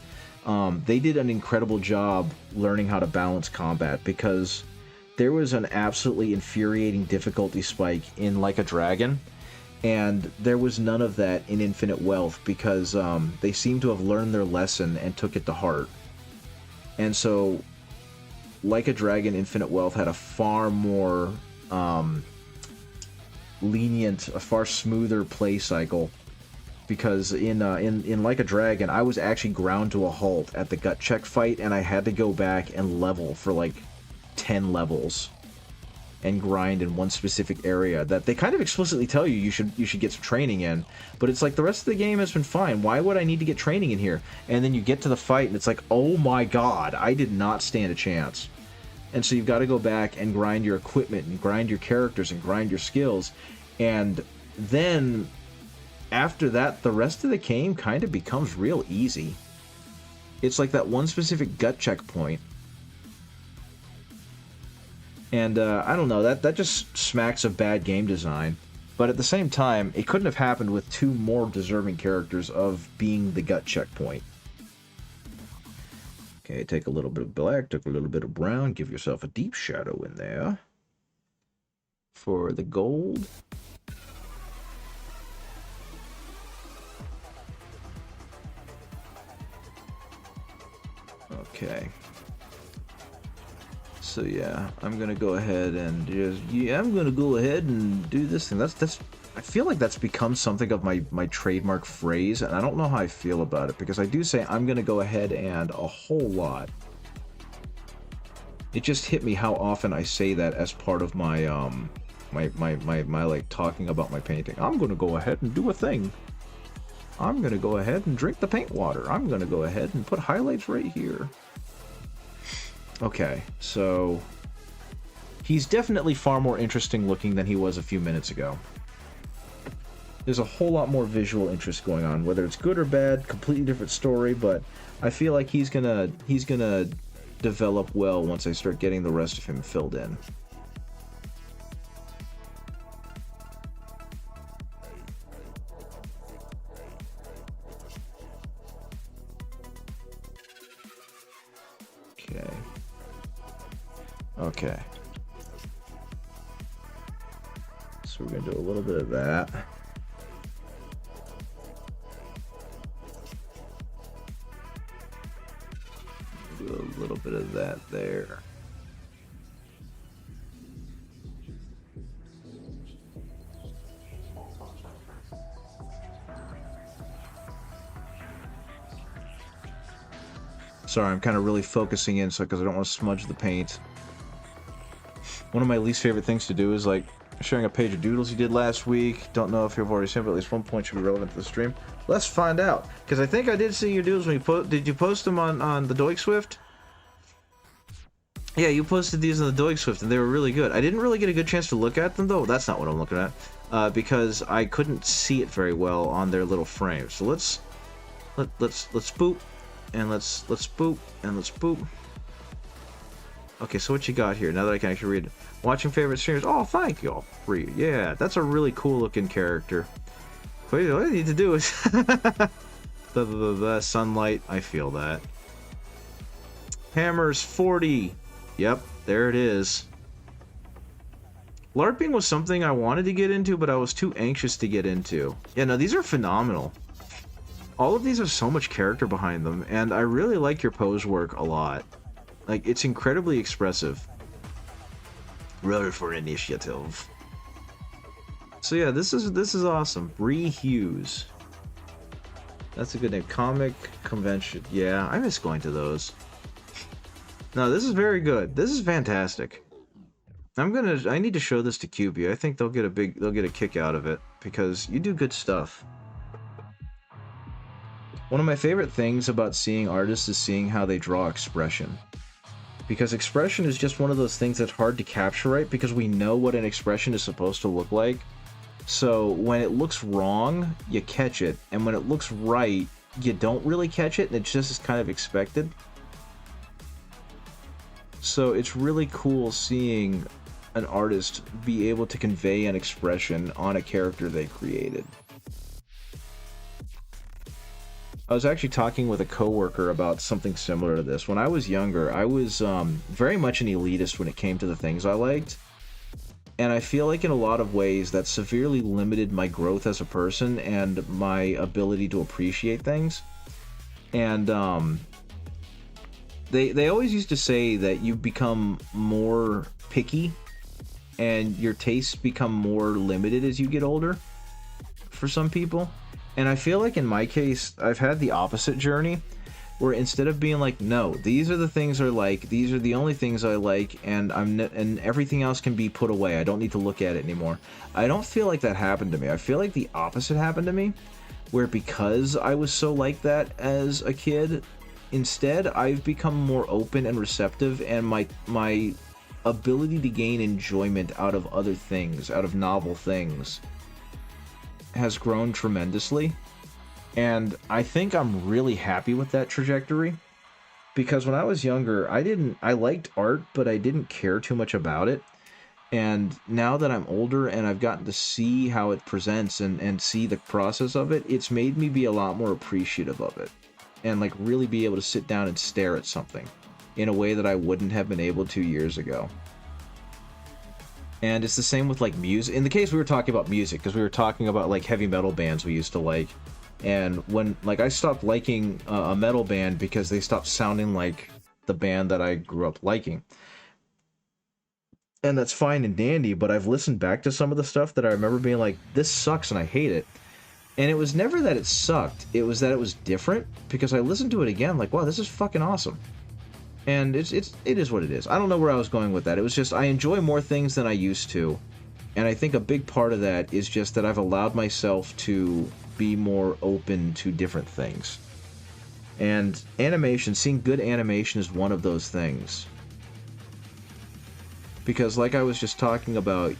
they did an incredible job learning how to balance combat, because there was an absolutely infuriating difficulty spike in Like a Dragon, and there was none of that in Infinite Wealth, because they seem to have learned their lesson and took it to heart. And so Like a Dragon Infinite Wealth had a far more lenient, a far smoother play cycle, because in Like a Dragon, I was actually ground to a halt at the gut check fight, and I had to go back and level for like 10 levels and grind in one specific area that they kind of explicitly tell you should get some training in, but it's like the rest of the game has been fine. Why would I need to get training in here? And then you get to the fight and it's like, oh my god, I did not stand a chance. And so you've got to go back and grind your equipment and grind your characters and grind your skills, and then after that the rest of the game kind of becomes real easy. It's like that one specific gut checkpoint. And I don't know, that just smacks of bad game design. But at the same time, it couldn't have happened with two more deserving characters of being the gut checkpoint. Okay, take a little bit of black, take a little bit of brown, give yourself a deep shadow in there. For the gold. Okay. So yeah, I'm gonna go ahead and I'm gonna go ahead and do this thing. That's I feel like that's become something of my trademark phrase, and I don't know how I feel about it, because I do say I'm gonna go ahead and a whole lot. It just hit me how often I say that as part of my my like talking about my painting. I'm gonna go ahead and do a thing. I'm gonna go ahead and drink the paint water. I'm gonna go ahead and put highlights right here. Okay, so he's definitely far more interesting looking than he was a few minutes ago. There's a whole lot more visual interest going on, whether it's good or bad, completely different story, but I feel like he's gonna develop well once I start getting the rest of him filled in. Okay. So we're gonna do a little bit of that. Do a little bit of that there. Sorry, I'm kind of really focusing in, so because I don't want to smudge the paint. One of my least favorite things to do is like sharing a page of doodles you did last week. Don't know if you've already seen, but at least one point should be relevant to the stream. Let's find out, because I think I did see your doodles when you did you post them on the Doig Swift? Yeah, you posted these on the Doig Swift, and they were really good. I didn't really get a good chance to look at them though. That's not what I'm looking at, because I couldn't see it very well on their little frame. So let's boop, and let's boop, and let's boop. Okay, so what you got here, now that I can actually read it? Watching favorite streamers. Oh, thank you. Read. Yeah, that's a really cool looking character. What I need to do is... the sunlight, I feel that. Hammers 40. Yep, there it is. LARPing was something I wanted to get into, but I was too anxious to get into. Yeah, no, these are phenomenal. All of these have so much character behind them, and I really like your pose work a lot. Like, it's incredibly expressive. Roll for initiative. So yeah, this is awesome. Bree Hughes. That's a good name. Comic convention. Yeah, I miss going to those. No, this is very good. This is fantastic. I need to show this to QB. I think they'll get a kick out of it because you do good stuff. One of my favorite things about seeing artists is seeing how they draw expression. Because expression is just one of those things that's hard to capture right because we know what an expression is supposed to look like. So when it looks wrong, you catch it, and when it looks right, you don't really catch it, and it's just as kind of expected. So it's really cool seeing an artist be able to convey an expression on a character they created. I was actually talking with a coworker about something similar to this. When I was younger, I was very much an elitist when it came to the things I liked. And I feel like in a lot of ways that severely limited my growth as a person and my ability to appreciate things. And they always used to say that you become more picky and your tastes become more limited as you get older for some people. And I feel like in my case, I've had the opposite journey, where instead of being like, no, these are the things I like, these are the only things I like, and and everything else can be put away, I don't need to look at it anymore. I don't feel like that happened to me. I feel like the opposite happened to me, where because I was so like that as a kid, instead I've become more open and receptive, and my ability to gain enjoyment out of other things, out of novel things, has grown tremendously. And I think I'm really happy with that trajectory, because when I was younger, I liked art, but I didn't care too much about it. And now that I'm older and I've gotten to see how it presents and see the process of it, it's made me be a lot more appreciative of it. And like really be able to sit down and stare at something in a way that I wouldn't have been able to years ago. And it's the same with like music. In the case we were talking about music, because we were talking about like heavy metal bands we used to like. And when like I stopped liking a metal band because they stopped sounding like the band that I grew up liking. And that's fine and dandy, but I've listened back to some of the stuff that I remember being like, this sucks and I hate it. And it was never that it sucked, it was that it was different, because I listened to it again like, wow, this is fucking awesome. And it is what it is. I don't know where I was going with that. It was just I enjoy more things than I used to. And I think a big part of that is just that I've allowed myself to be more open to different things. And animation, seeing good animation is one of those things. Because like I was just talking about,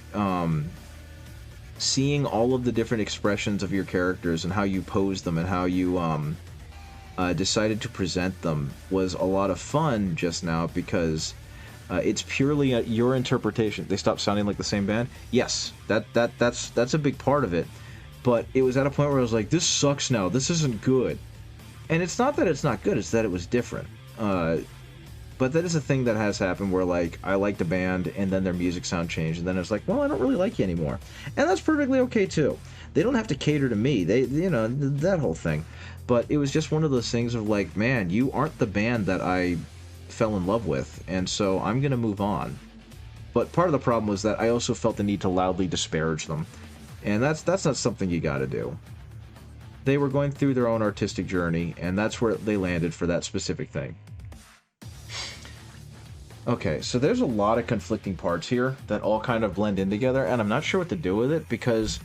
seeing all of the different expressions of your characters and how you pose them and how you decided to present them was a lot of fun just now, because it's purely your interpretation. They stopped sounding like the same band. Yes, that's a big part of it. But it was at a point where I was like, this sucks now. This isn't good. And it's not that it's not good, it's that it was different. But that is a thing that has happened where, like, I liked a band and then their music sound changed, and then it's like, well, I don't really like you anymore. And that's perfectly okay, too. They don't have to cater to me. They, you know, that whole thing. But it was just one of those things of like, man, you aren't the band that I fell in love with, and so I'm going to move on. But part of the problem was that I also felt the need to loudly disparage them. And that's not something you got to do. They were going through their own artistic journey, and that's where they landed for that specific thing. Okay, so there's a lot of conflicting parts here that all kind of blend in together, and I'm not sure what to do with it, because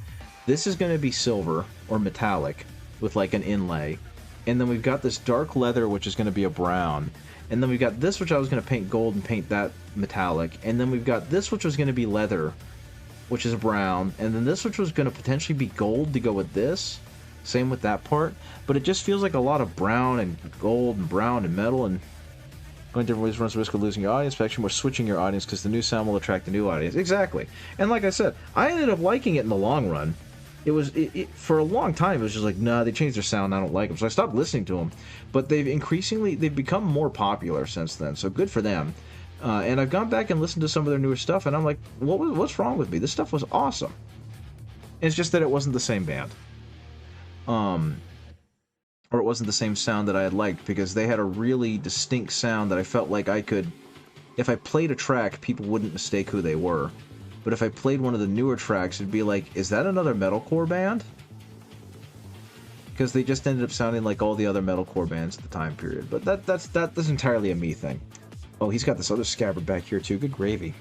this is going to be silver or metallic with like an inlay, and then we've got this dark leather, which is going to be a brown, and then we've got this, which I was going to paint gold and paint that metallic, and then we've got this, which was going to be leather, which is brown, and then this, which was going to potentially be gold to go with this. Same with that part, but it just feels like a lot of brown and gold and brown and metal, and going different ways runs the risk of losing your audience, but actually more switching your audience, because the new sound will attract the new audience. Exactly. And like I said, I ended up liking it in the long run. It was, for a long time, it was just like, nah, they changed their sound, I don't like them. So I stopped listening to them. But they've become more popular since then, so good for them. And I've gone back and listened to some of their newer stuff, and I'm like, what's wrong with me? This stuff was awesome. It's just that it wasn't the same band. Or it wasn't the same sound that I had liked, because they had a really distinct sound that I felt like I could, if I played a track, people wouldn't mistake who they were. But if I played one of the newer tracks, it'd be like, is that another metalcore band? Because they just ended up sounding like all the other metalcore bands at the time period. But that's entirely a me thing. Oh, he's got this other scabbard back here too. Good gravy.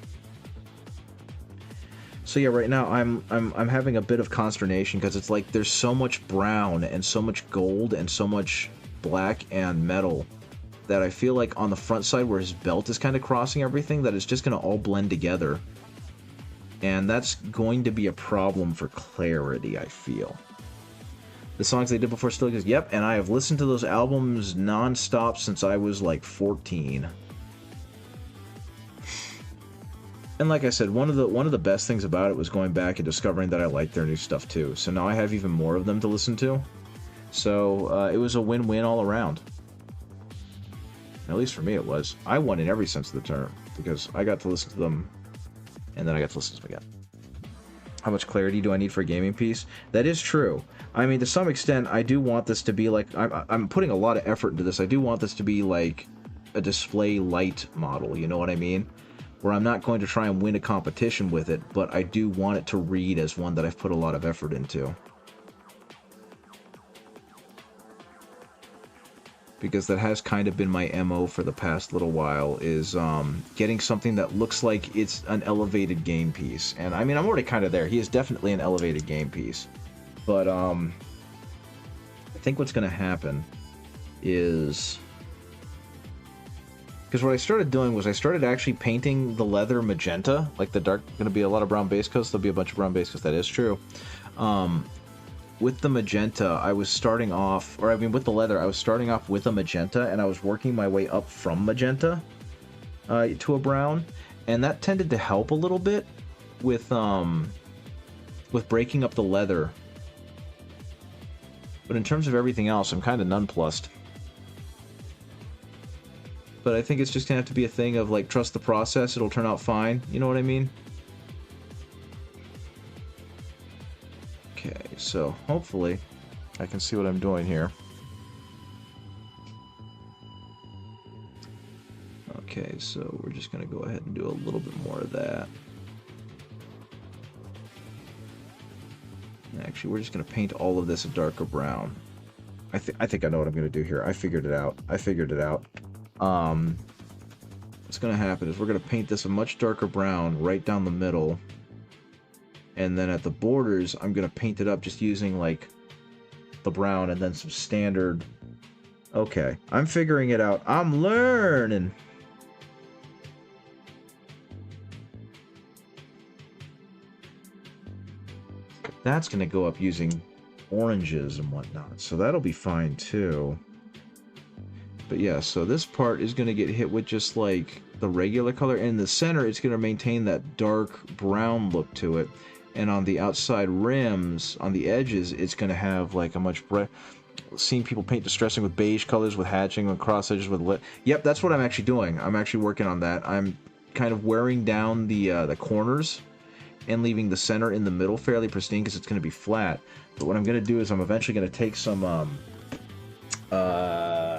So yeah, right now I'm having a bit of consternation because it's like there's so much brown and so much gold and so much black and metal that I feel like on the front side where his belt is kind of crossing everything, that it's just going to all blend together. And that's going to be a problem for clarity, I feel. The songs they did before still goes, yep, and I have listened to those albums non-stop since I was like 14. And like I said, one of the best things about it was going back and discovering that I liked their new stuff too. So now I have even more of them to listen to. So it was a win-win all around. At least for me it was. I won in every sense of the term, because I got to listen to them, and then I got to listen to them again. How much clarity do I need for a gaming piece? That is true. I mean, to some extent, I do want this to be like... I'm putting a lot of effort into this. I do want this to be like a display light model, you know what I mean? Where I'm not going to try and win a competition with it, but I do want it to read as one that I've put a lot of effort into. Because that has kind of been my MO for the past little while, is getting something that looks like it's an elevated game piece. And I mean, I'm already kind of there. He is definitely an elevated game piece. But I think what's going to happen is... Because what I started doing was I started actually painting the leather magenta, like the dark, going to be a lot of brown base coats, there'll be a bunch of brown base coats, that is true. With the magenta, I was starting off, or I mean with the leather, I was starting off with a magenta, and I was working my way up from magenta to a brown, and that tended to help a little bit with breaking up the leather. But in terms of everything else, I'm kind of nonplussed. But I think it's just going to have to be a thing of, like, trust the process, it'll turn out fine, you know what I mean? Okay, so hopefully I can see what I'm doing here. Okay, so we're just going to go ahead and do a little bit more of that. Actually, we're just going to paint all of this a darker brown. I think I know what I'm going to do here. I figured it out. What's going to happen is we're going to paint this a much darker brown right down the middle. And then at the borders, I'm going to paint it up just using, like, the brown and then some standard... Okay, I'm figuring it out. I'm learning! That's going to go up using oranges and whatnot, so that'll be fine, too. But yeah, so this part is going to get hit with just, like, the regular color. And in the center, it's going to maintain that dark brown look to it. And on the outside rims, on the edges, it's going to have like a much bright... Seeing people paint distressing with beige colors, with hatching, with cross edges, with lit... Yep, that's what I'm actually doing. I'm actually working on that. I'm kind of wearing down the corners and leaving the center in the middle fairly pristine because it's going to be flat. But what I'm going to do is I'm eventually going to take some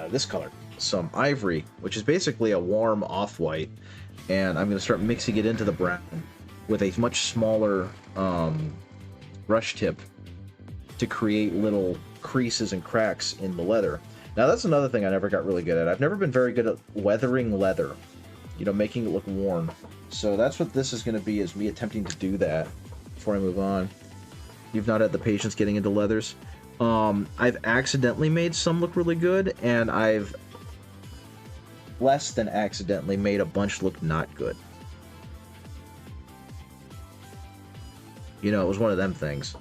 this color, some ivory, which is basically a warm off-white, and I'm going to start mixing it into the brown with a much smaller brush tip to create little creases and cracks in the leather. Now that's another thing I never got really good at. I've never been very good at weathering leather, you know, making it look worn. So that's what this is going to be, is me attempting to do that before I move on. You've not had the patience getting into leathers. I've accidentally made some look really good, and I've less than accidentally made a bunch look not good. You know, it was one of them things.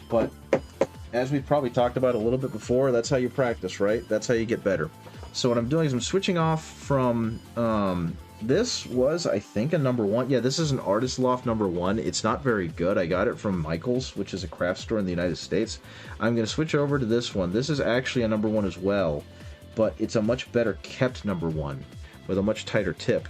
But as we've probably talked about a little bit before, that's how you practice, right? That's how you get better. So what I'm doing is I'm switching off from... this was, I think, a #1. Yeah, this is an Artist Loft #1. It's not very good. I got it from Michael's, which is a craft store in the United States. I'm going to switch over to this one. This is actually a #1 as well, but it's a much better kept #1 with a much tighter tip.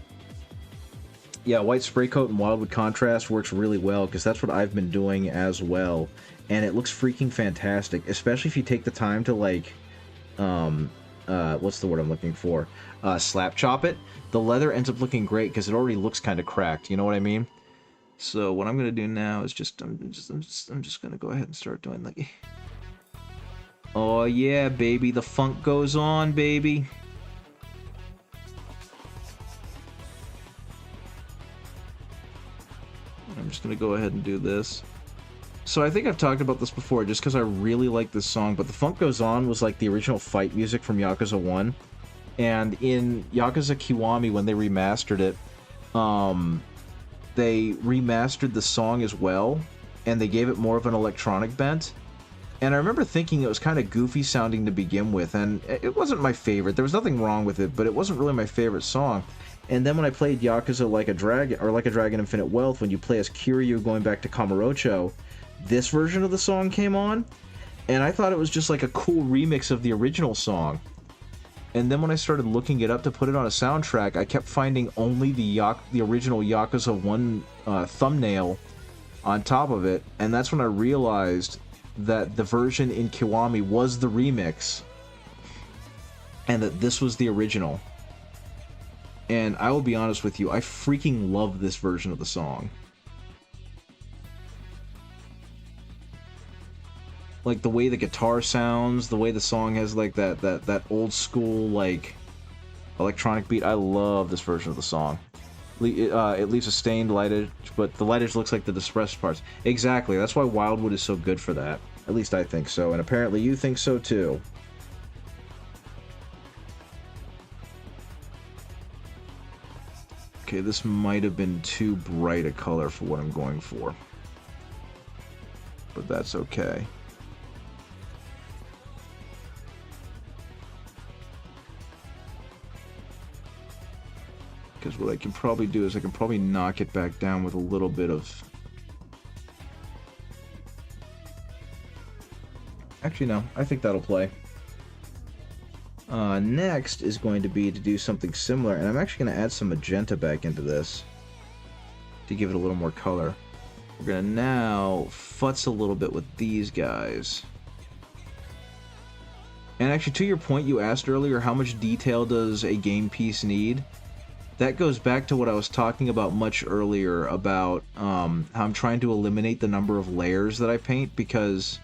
Yeah, white spray coat and wildwood contrast works really well because that's what I've been doing as well. And it looks freaking fantastic, especially if you take the time to, like, what's the word I'm looking for? Slap chop it. The leather ends up looking great because it already looks kind of cracked, you know what I mean? So what I'm gonna do now is I'm just gonna go ahead and start doing like, oh yeah, baby, the funk goes on, baby. I'm just gonna go ahead and do this. So I think I've talked about this before, just because I really like this song. But the funk goes on was like the original fight music from Yakuza 1, and in Yakuza Kiwami when they remastered it, they remastered the song as well, and they gave it more of an electronic bent. And I remember thinking it was kind of goofy sounding to begin with, and it wasn't my favorite. There was nothing wrong with it, but it wasn't really my favorite song. And then when I played Yakuza Like a Dragon, or Like a Dragon Infinite Wealth, when you play as Kiryu going back to Kamurocho, this version of the song came on, and I thought it was just like a cool remix of the original song. And then when I started looking it up to put it on a soundtrack, I kept finding only the original Yakuza 1 thumbnail on top of it, and that's when I realized that the version in Kiwami was the remix, and that this was the original. And I will be honest with you, I freaking love this version of the song. Like the way the guitar sounds, the way the song has like that old school like electronic beat. I love this version of the song. It leaves a stained light edge, but the light edge looks like the distressed parts. Exactly, that's why Wildwood is so good for that. At least I think so, and apparently you think so too. Okay, this might have been too bright a color for what I'm going for, but that's okay. Because what I can probably do is I can probably knock it back down with a little bit of... Actually, no. I think that'll play. Next is going to be to do something similar, and I'm actually going to add some magenta back into this to give it a little more color. We're going to now futz a little bit with these guys. And actually, to your point you asked earlier, how much detail does a game piece need? That goes back to what I was talking about much earlier about how I'm trying to eliminate the number of layers that I paint, because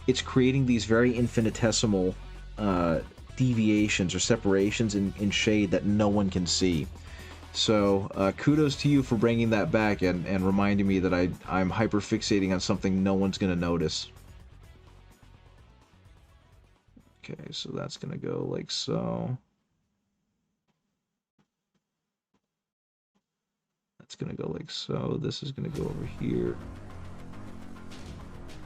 it's creating these very infinitesimal deviations or separations in shade that no one can see. So kudos to you for bringing that back and reminding me that I'm hyperfixating on something no one's going to notice. Okay, so that's going to go like so. It's going to go like so. This is going to go over here.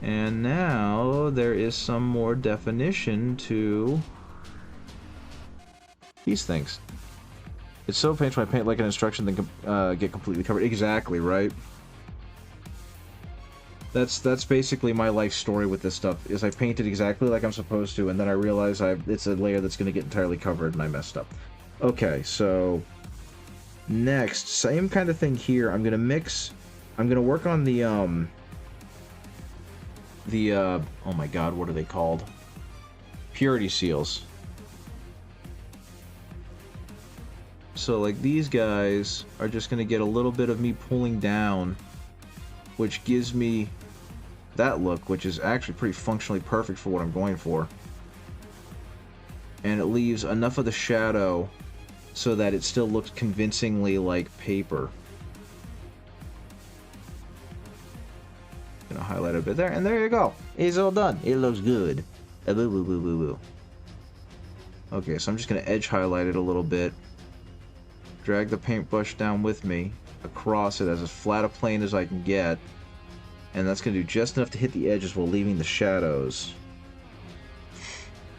And now there is some more definition to these things. It's so painful when I paint like an instruction then get completely covered. Exactly, right? That's basically my life story with this stuff, is I painted exactly like I'm supposed to, and then I realize it's a layer that's going to get entirely covered, and I messed up. Okay, so... Next, same kind of thing here. I'm gonna work on the oh my god, what are they called? Purity seals. So like these guys are just gonna get a little bit of me pulling down, which gives me that look, which is actually pretty functionally perfect for what I'm going for. And it leaves enough of the shadow so that it still looks convincingly like paper. Gonna highlight a bit there, and there you go. It's all done. It looks good. Okay, so I'm just gonna edge highlight it a little bit. Drag the paintbrush down with me across it as flat a plane as I can get. And that's gonna do just enough to hit the edges while leaving the shadows.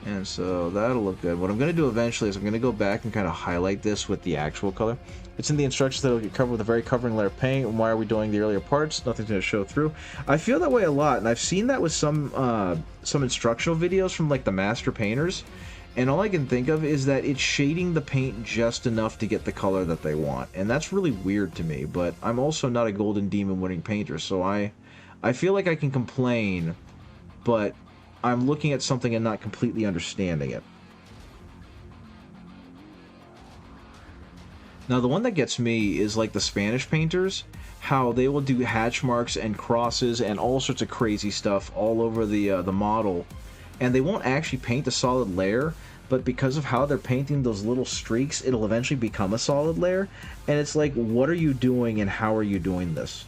And so that'll look good. What I'm going to do eventually is I'm going to go back and kind of highlight this with the actual color. It's in the instructions that it'll get covered with a very covering layer of paint. And why are we doing the earlier parts? Nothing's going to show through. I feel that way a lot, and I've seen that with some instructional videos from like the master painters. And all I can think of is that it's shading the paint just enough to get the color that they want. And that's really weird to me, but I'm also not a Golden Demon winning painter, so I feel like I can complain, but I'm looking at something and not completely understanding it. Now, the one that gets me is like the Spanish painters, how they will do hatch marks and crosses and all sorts of crazy stuff all over the model, and they won't actually paint the solid layer, but because of how they're painting those little streaks, it'll eventually become a solid layer. And it's like, what are you doing and how are you doing this?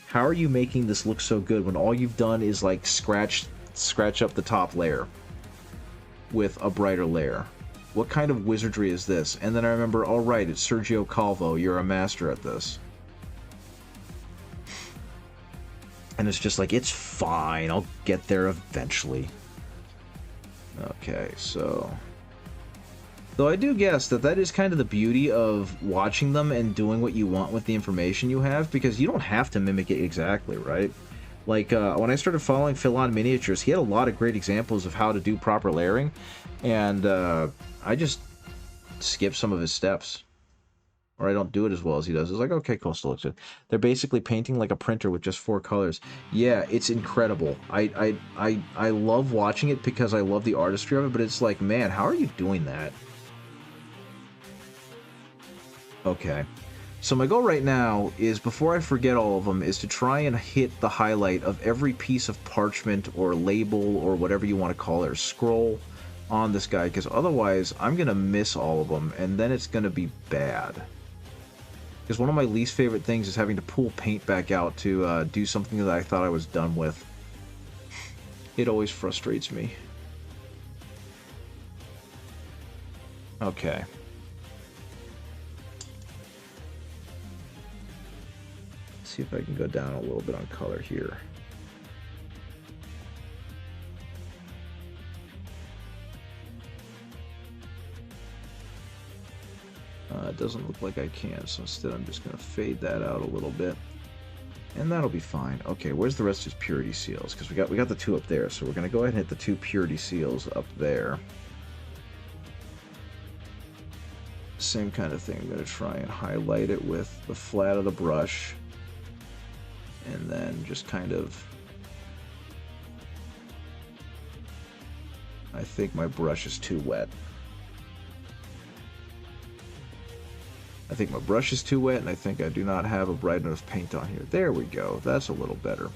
How are you making this look so good when all you've done is like scratch up the top layer with a brighter layer? What kind of wizardry is this? And then I remember, all right, it's Sergio Calvo, you're a master at this. And it's just like, it's fine, I'll get there eventually. Okay, so... Though I do guess that that is kind of the beauty of watching them and doing what you want with the information you have, because you don't have to mimic it exactly, right? Like, when I started following Philon Miniatures, he had a lot of great examples of how to do proper layering, and I just skip some of his steps. Or I don't do it as well as he does. It's like, okay, cool, still looks good. They're basically painting like a printer with just 4 colors. Yeah, it's incredible. I love watching it because I love the artistry of it, but it's like, man, how are you doing that? Okay. So my goal right now is, before I forget all of them, is to try and hit the highlight of every piece of parchment or label or whatever you want to call it, or scroll on this guy, because otherwise I'm going to miss all of them, and then it's going to be bad. Because one of my least favorite things is having to pull paint back out to do something that I thought I was done with. It always frustrates me. Okay. Let's see if I can go down a little bit on color here. It doesn't look like I can, so instead I'm just going to fade that out a little bit. And that'll be fine. Okay, where's the rest of his purity seals? Because we got the 2 up there, so we're going to go ahead and hit the 2 purity seals up there. Same kind of thing. I'm going to try and highlight it with the flat of the brush. And then just kind of... I think my brush is too wet. I think my brush is too wet, and I think I do not have a bright enough paint on here. There we go. That's a little better.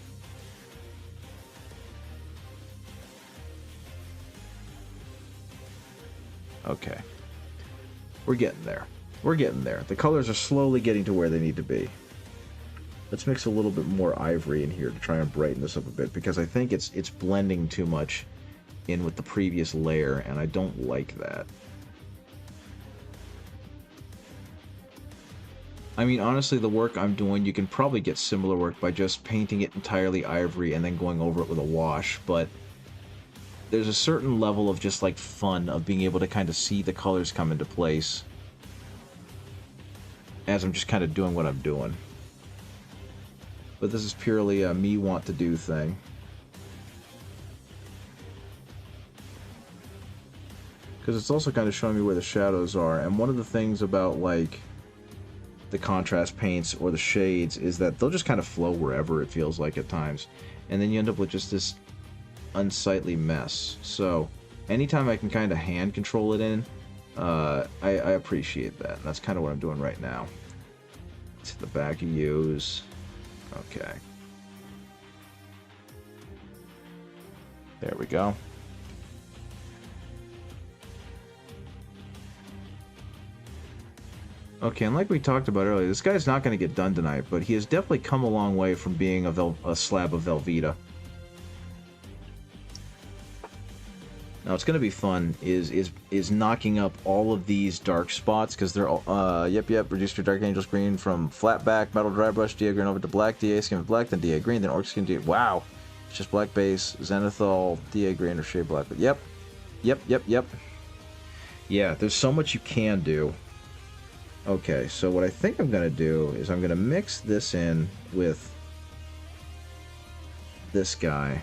Okay. We're getting there. We're getting there. The colors are slowly getting to where they need to be. Let's mix a little bit more ivory in here to try and brighten this up a bit, because I think it's blending too much in with the previous layer, and I don't like that. I mean, honestly, the work I'm doing, you can probably get similar work by just painting it entirely ivory and then going over it with a wash, but there's a certain level of just, like, fun of being able to kind of see the colors come into place as I'm just kind of doing what I'm doing. But this is purely a me want to do thing. Because it's also kind of showing me where the shadows are, and one of the things about, like, the contrast paints or the shades is that they'll just kind of flow wherever, it feels like at times, and then you end up with just this unsightly mess. So anytime I can kind of hand control it in, I appreciate that, and that's kind of what I'm doing right now. Let's hit the back of use. Okay, there we go. Okay, and like we talked about earlier, this guy's not going to get done tonight, but he has definitely come a long way from being a slab of Velveeta. Now, what's going to be fun is knocking up all of these dark spots, because they're all, yep, reduce your Dark Angel's green from flat back, metal dry brush, DA green over to black, DA skin with black, then DA green, then orc skin, DA, wow! It's just black base, zenithal, DA green, or shade black, but yep. Yeah, there's so much you can do. Okay, so what I think I'm going to do is I'm going to mix this in with this guy.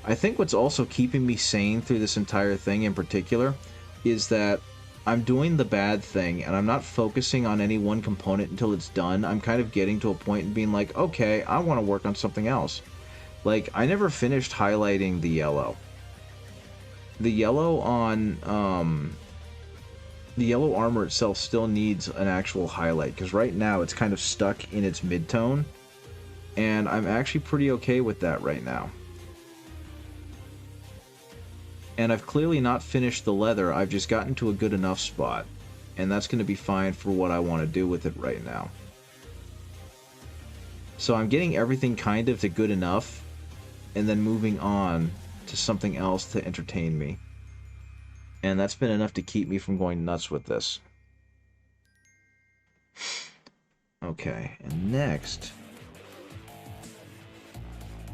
I think what's also keeping me sane through this entire thing in particular is that I'm doing the bad thing and I'm not focusing on any one component until it's done. I'm kind of getting to a point and being like, okay, I want to work on something else. Like, I never finished highlighting the yellow. The yellow on the yellow armor itself still needs an actual highlight, because right now it's kind of stuck in its mid-tone, and I'm actually pretty okay with that right now. And I've clearly not finished the leather, I've just gotten to a good enough spot, and that's going to be fine for what I want to do with it right now. So I'm getting everything kind of to good enough, and then moving on to something else to entertain me. And that's been enough to keep me from going nuts with this. Okay, and next,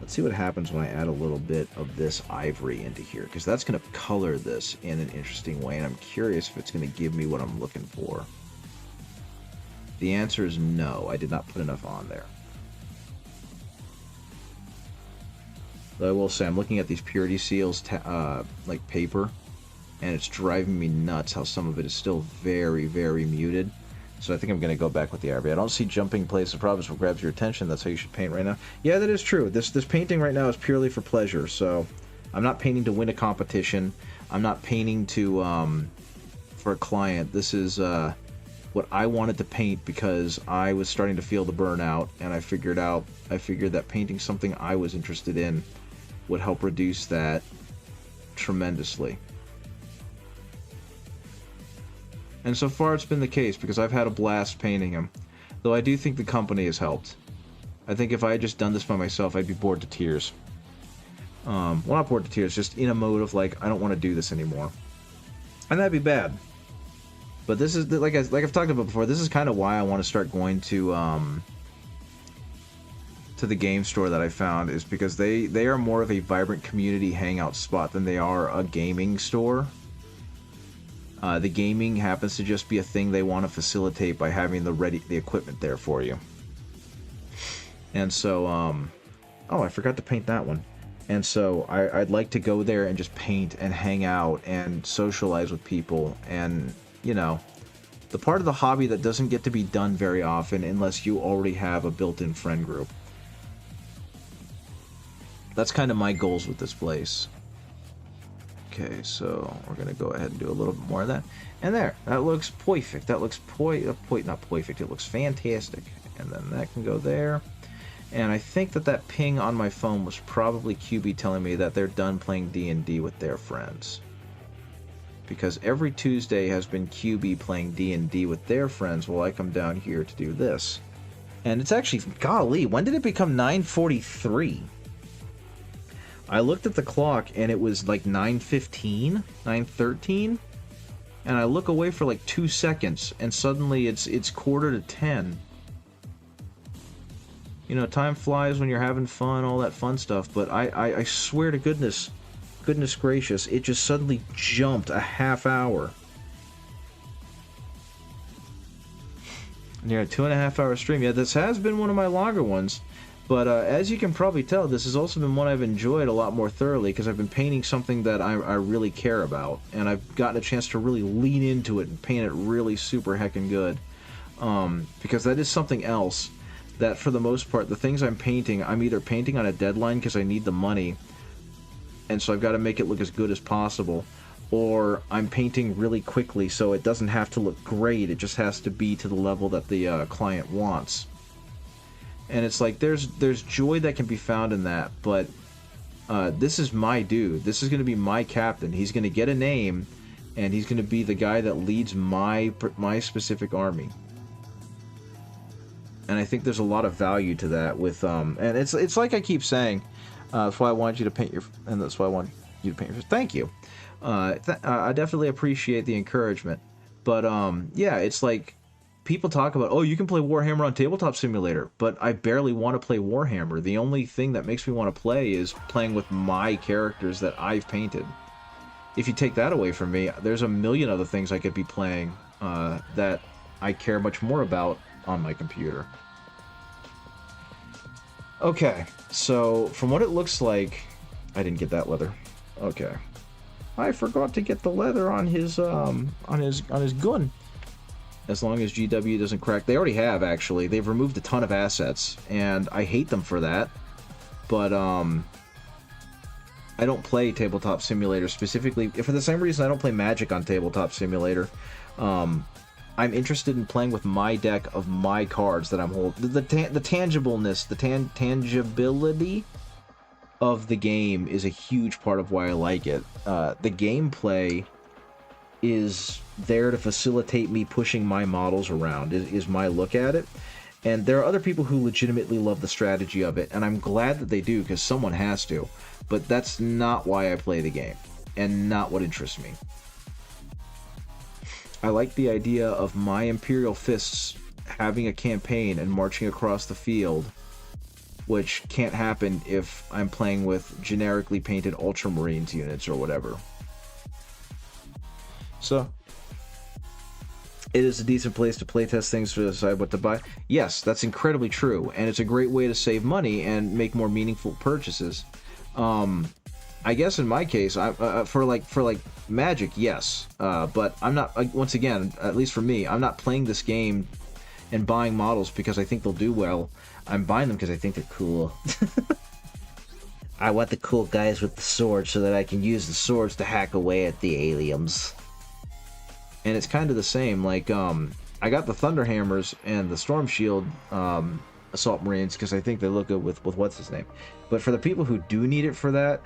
let's see what happens when I add a little bit of this ivory into here, because that's going to color this in an interesting way, and I'm curious if it's going to give me what I'm looking for. The answer is no, I did not put enough on there. Though I will say, I'm looking at these purity seals, like paper, and it's driving me nuts how some of it is still very, very muted. So I think I'm going to go back with the ivory. I don't see jumping place of problems what grabs your attention. That's how you should paint right now. Yeah, that is true. This painting right now is purely for pleasure. So I'm not painting to win a competition. I'm not painting to for a client. This is what I wanted to paint because I was starting to feel the burnout, and I figured that painting something I was interested in would help reduce that tremendously. And so far it's been the case, because I've had a blast painting him. Though I do think the company has helped. I think if I had just done this by myself, I'd be bored to tears. Well, not bored to tears, just in a mode of like, I don't want to do this anymore. And that'd be bad. But this is, like I've talked about before, this is kind of why I want to start going to the game store that I found, is because they are more of a vibrant community hangout spot than they are a gaming store. The gaming happens to just be a thing they want to facilitate by having the equipment there for you. And so, oh, I forgot to paint that one. And so I'd like to go there and just paint and hang out and socialize with people, and, you know, the part of the hobby that doesn't get to be done very often unless you already have a built-in friend group. That's kind of my goals with this place. Okay, so we're going to go ahead and do a little bit more of that. And there, that looks perfect. That looks not perfect, it looks fantastic. And then that can go there. And I think that ping on my phone was probably QB telling me that they're done playing D&D with their friends. Because every Tuesday has been QB playing D&D with their friends while I come down here to do this. And it's actually, golly, when did it become 9:43? I looked at the clock and it was like 9:15, 9:13, and I look away for like 2 seconds and suddenly it's 9:45. You know, time flies when you're having fun, all that fun stuff, but I swear to goodness gracious, it just suddenly jumped a half hour. Near a 2.5 hour stream. Yeah, this has been one of my longer ones. But as you can probably tell, this has also been one I've enjoyed a lot more thoroughly, because I've been painting something that I really care about, and I've gotten a chance to really lean into it and paint it really super heckin' good. Because that is something else that, for the most part, the things I'm painting, I'm either painting on a deadline because I need the money, and so I've got to make it look as good as possible, or I'm painting really quickly so it doesn't have to look great, it just has to be to the level that the client wants. And it's like, there's joy that can be found in that, but this is my dude. This is going to be my captain. He's going to get a name, and he's going to be the guy that leads my specific army. And I think there's a lot of value to that with, and it's like I keep saying, that's why I wanted you to paint your, and that's why I want you to paint your, thank you. I definitely appreciate the encouragement, but yeah, it's like, people talk about, oh, you can play Warhammer on Tabletop Simulator, but I barely want to play Warhammer. The only thing that makes me want to play is playing with my characters that I've painted. If you take that away from me, there's a million other things I could be playing that I care much more about on my computer. Okay, so from what it looks like, I didn't get that leather. Okay, I forgot to get the leather on his gun. As long as GW doesn't crack. They already have, actually. They've removed a ton of assets, and I hate them for that. But, I don't play Tabletop Simulator specifically. For the same reason I don't play Magic on Tabletop Simulator. I'm interested in playing with my deck of my cards that I'm holding. The tangibleness, the tangibility of the game is a huge part of why I like it. The gameplay is there to facilitate me pushing my models around, is my look at it. And there are other people who legitimately love the strategy of it, and I'm glad that they do, because someone has to. But that's not why I play the game, and not what interests me. I like the idea of my Imperial Fists having a campaign and marching across the field, which can't happen if I'm playing with generically painted Ultramarines units or whatever. So, it is a decent place to playtest things to decide what to buy. Yes, that's incredibly true, and it's a great way to save money and make more meaningful purchases. I guess in my case, for like Magic, yes, but I'm not. Once again, at least for me, I'm not playing this game and buying models because I think they'll do well. I'm buying them because I think they're cool. I want the cool guys with the swords so that I can use the swords to hack away at the aliens. And it's kind of the same. Like, I got the Thunderhammers and the Storm Shield Assault Marines because I think they look good with what's his name. But for the people who do need it for that,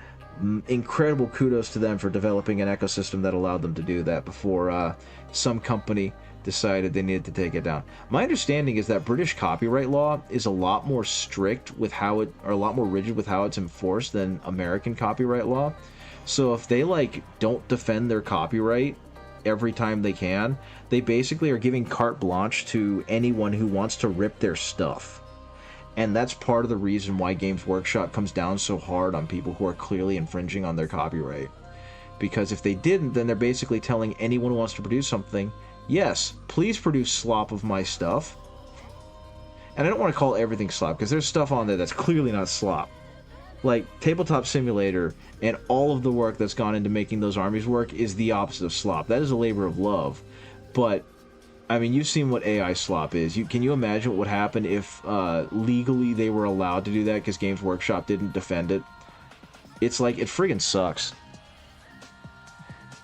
incredible kudos to them for developing an ecosystem that allowed them to do that before some company decided they needed to take it down. My understanding is that British copyright law is a lot more strict with how it, or a lot more rigid with how it's enforced than American copyright law. So if they like don't defend their copyright every time they can, they basically are giving carte blanche to anyone who wants to rip their stuff. And that's part of the reason why Games Workshop comes down so hard on people who are clearly infringing on their copyright. Because if they didn't, then they're basically telling anyone who wants to produce something, yes, please produce slop of my stuff. And I don't want to call everything slop, because there's stuff on there that's clearly not slop. Like, Tabletop Simulator and all of the work that's gone into making those armies work is the opposite of slop. That is a labor of love. But, I mean, you've seen what AI slop is. Can you imagine what would happen if legally they were allowed to do that because Games Workshop didn't defend it? It's like, it friggin' sucks.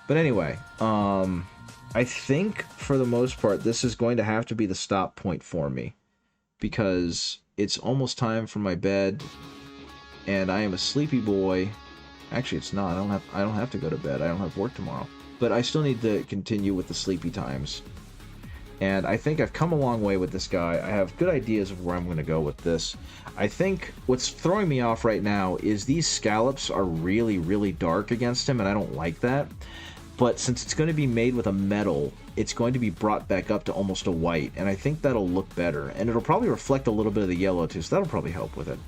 But anyway, I think for the most part this is going to have to be the stop point for me, because it's almost time for my bed and I am a sleepy boy. Actually, it's not. I don't have to go to bed. I don't have work tomorrow. But I still need to continue with the sleepy times. And I think I've come a long way with this guy. I have good ideas of where I'm going to go with this. I think what's throwing me off right now is these scallops are really, really dark against him, and I don't like that. But since it's going to be made with a metal, it's going to be brought back up to almost a white, and I think that'll look better. And it'll probably reflect a little bit of the yellow too, so that'll probably help with it.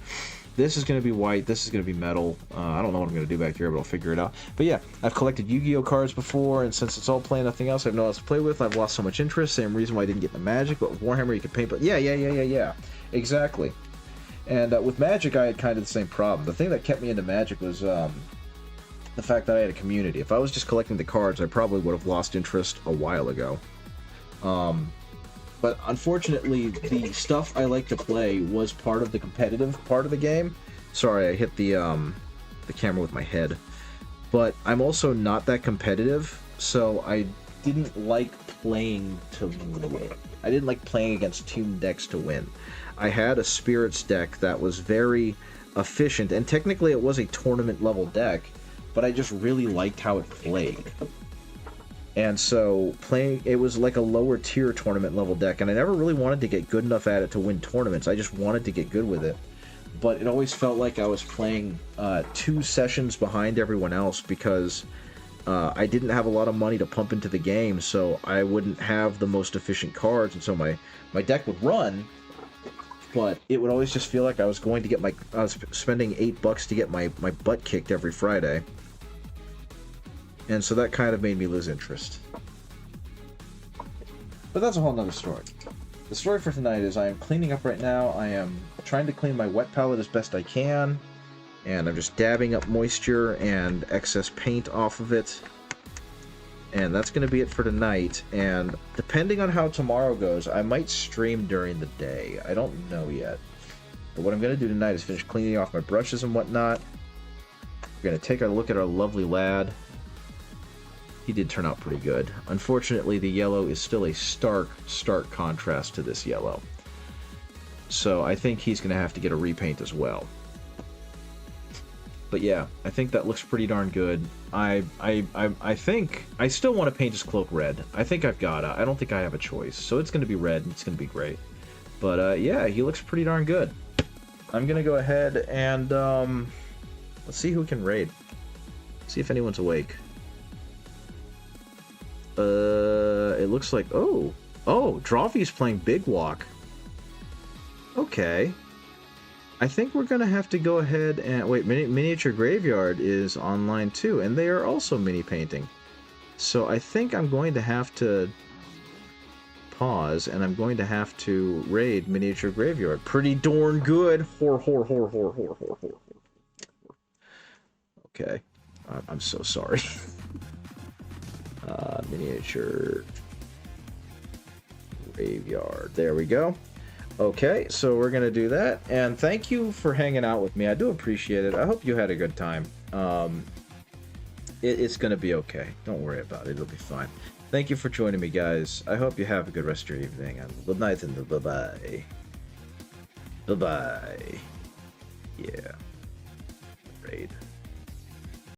This is going to be white, this is going to be metal. I don't know what I'm going to do back here, but I'll figure it out. But yeah, I've collected Yu-Gi-Oh cards before, and since it's all play nothing else, I have no one else to play with, I've lost so much interest. Same reason why I didn't get into Magic, but with Warhammer you can paint, but yeah. Exactly. And with Magic I had kind of the same problem. The thing that kept me into Magic was the fact that I had a community. If I was just collecting the cards, I probably would have lost interest a while ago. But unfortunately, the stuff I like to play was part of the competitive part of the game. Sorry, I hit the camera with my head. But I'm also not that competitive, so I didn't like playing to win. I didn't like playing against team decks to win. I had a Spirits deck that was very efficient, and technically it was a tournament level deck, but I just really liked how it played. And so playing, it was like a lower tier tournament level deck, and I never really wanted to get good enough at it to win tournaments. I just wanted to get good with it. But it always felt like I was playing 2 sessions behind everyone else because I didn't have a lot of money to pump into the game, so I wouldn't have the most efficient cards, and so my deck would run, but it would always just feel like I was going to get I was spending $8 to get my butt kicked every Friday. And so that kind of made me lose interest. But that's a whole nother story. The story for tonight is I am cleaning up right now. I am trying to clean my wet palette as best I can. And I'm just dabbing up moisture and excess paint off of it. And that's going to be it for tonight. And depending on how tomorrow goes, I might stream during the day. I don't know yet. But what I'm going to do tonight is finish cleaning off my brushes and whatnot. We're going to take a look at our lovely lad. he did turn out pretty good. Unfortunately, the yellow is still a stark contrast to this yellow. So I think he's going to have to get a repaint as well. But yeah, I think that looks pretty darn good. I think I still want to paint his cloak red. I think I've gotta. I don't think I have a choice. So it's going to be red, and it's going to be great. But yeah, he looks pretty darn good. I'm going to go ahead and let's see who can raid. See if anyone's awake. It looks like... Oh, Drawfee's playing Big Walk. Okay. I think we're going to have to go ahead and... Wait, Miniature Graveyard is online too, and they are also mini-painting. So I think I'm going to have to pause, and I'm going to have to raid Miniature Graveyard. Pretty darn good. Okay. I'm so sorry. Miniature Graveyard. There we go. Okay, so we're gonna do that, and thank you for hanging out with me. I do appreciate it. I hope you had a good time. It's gonna be okay. Don't worry about it. It'll be fine. Thank you for joining me, guys. I hope you have a good rest of your evening, and good night, and bye-bye. Bye-bye. Yeah. Raid.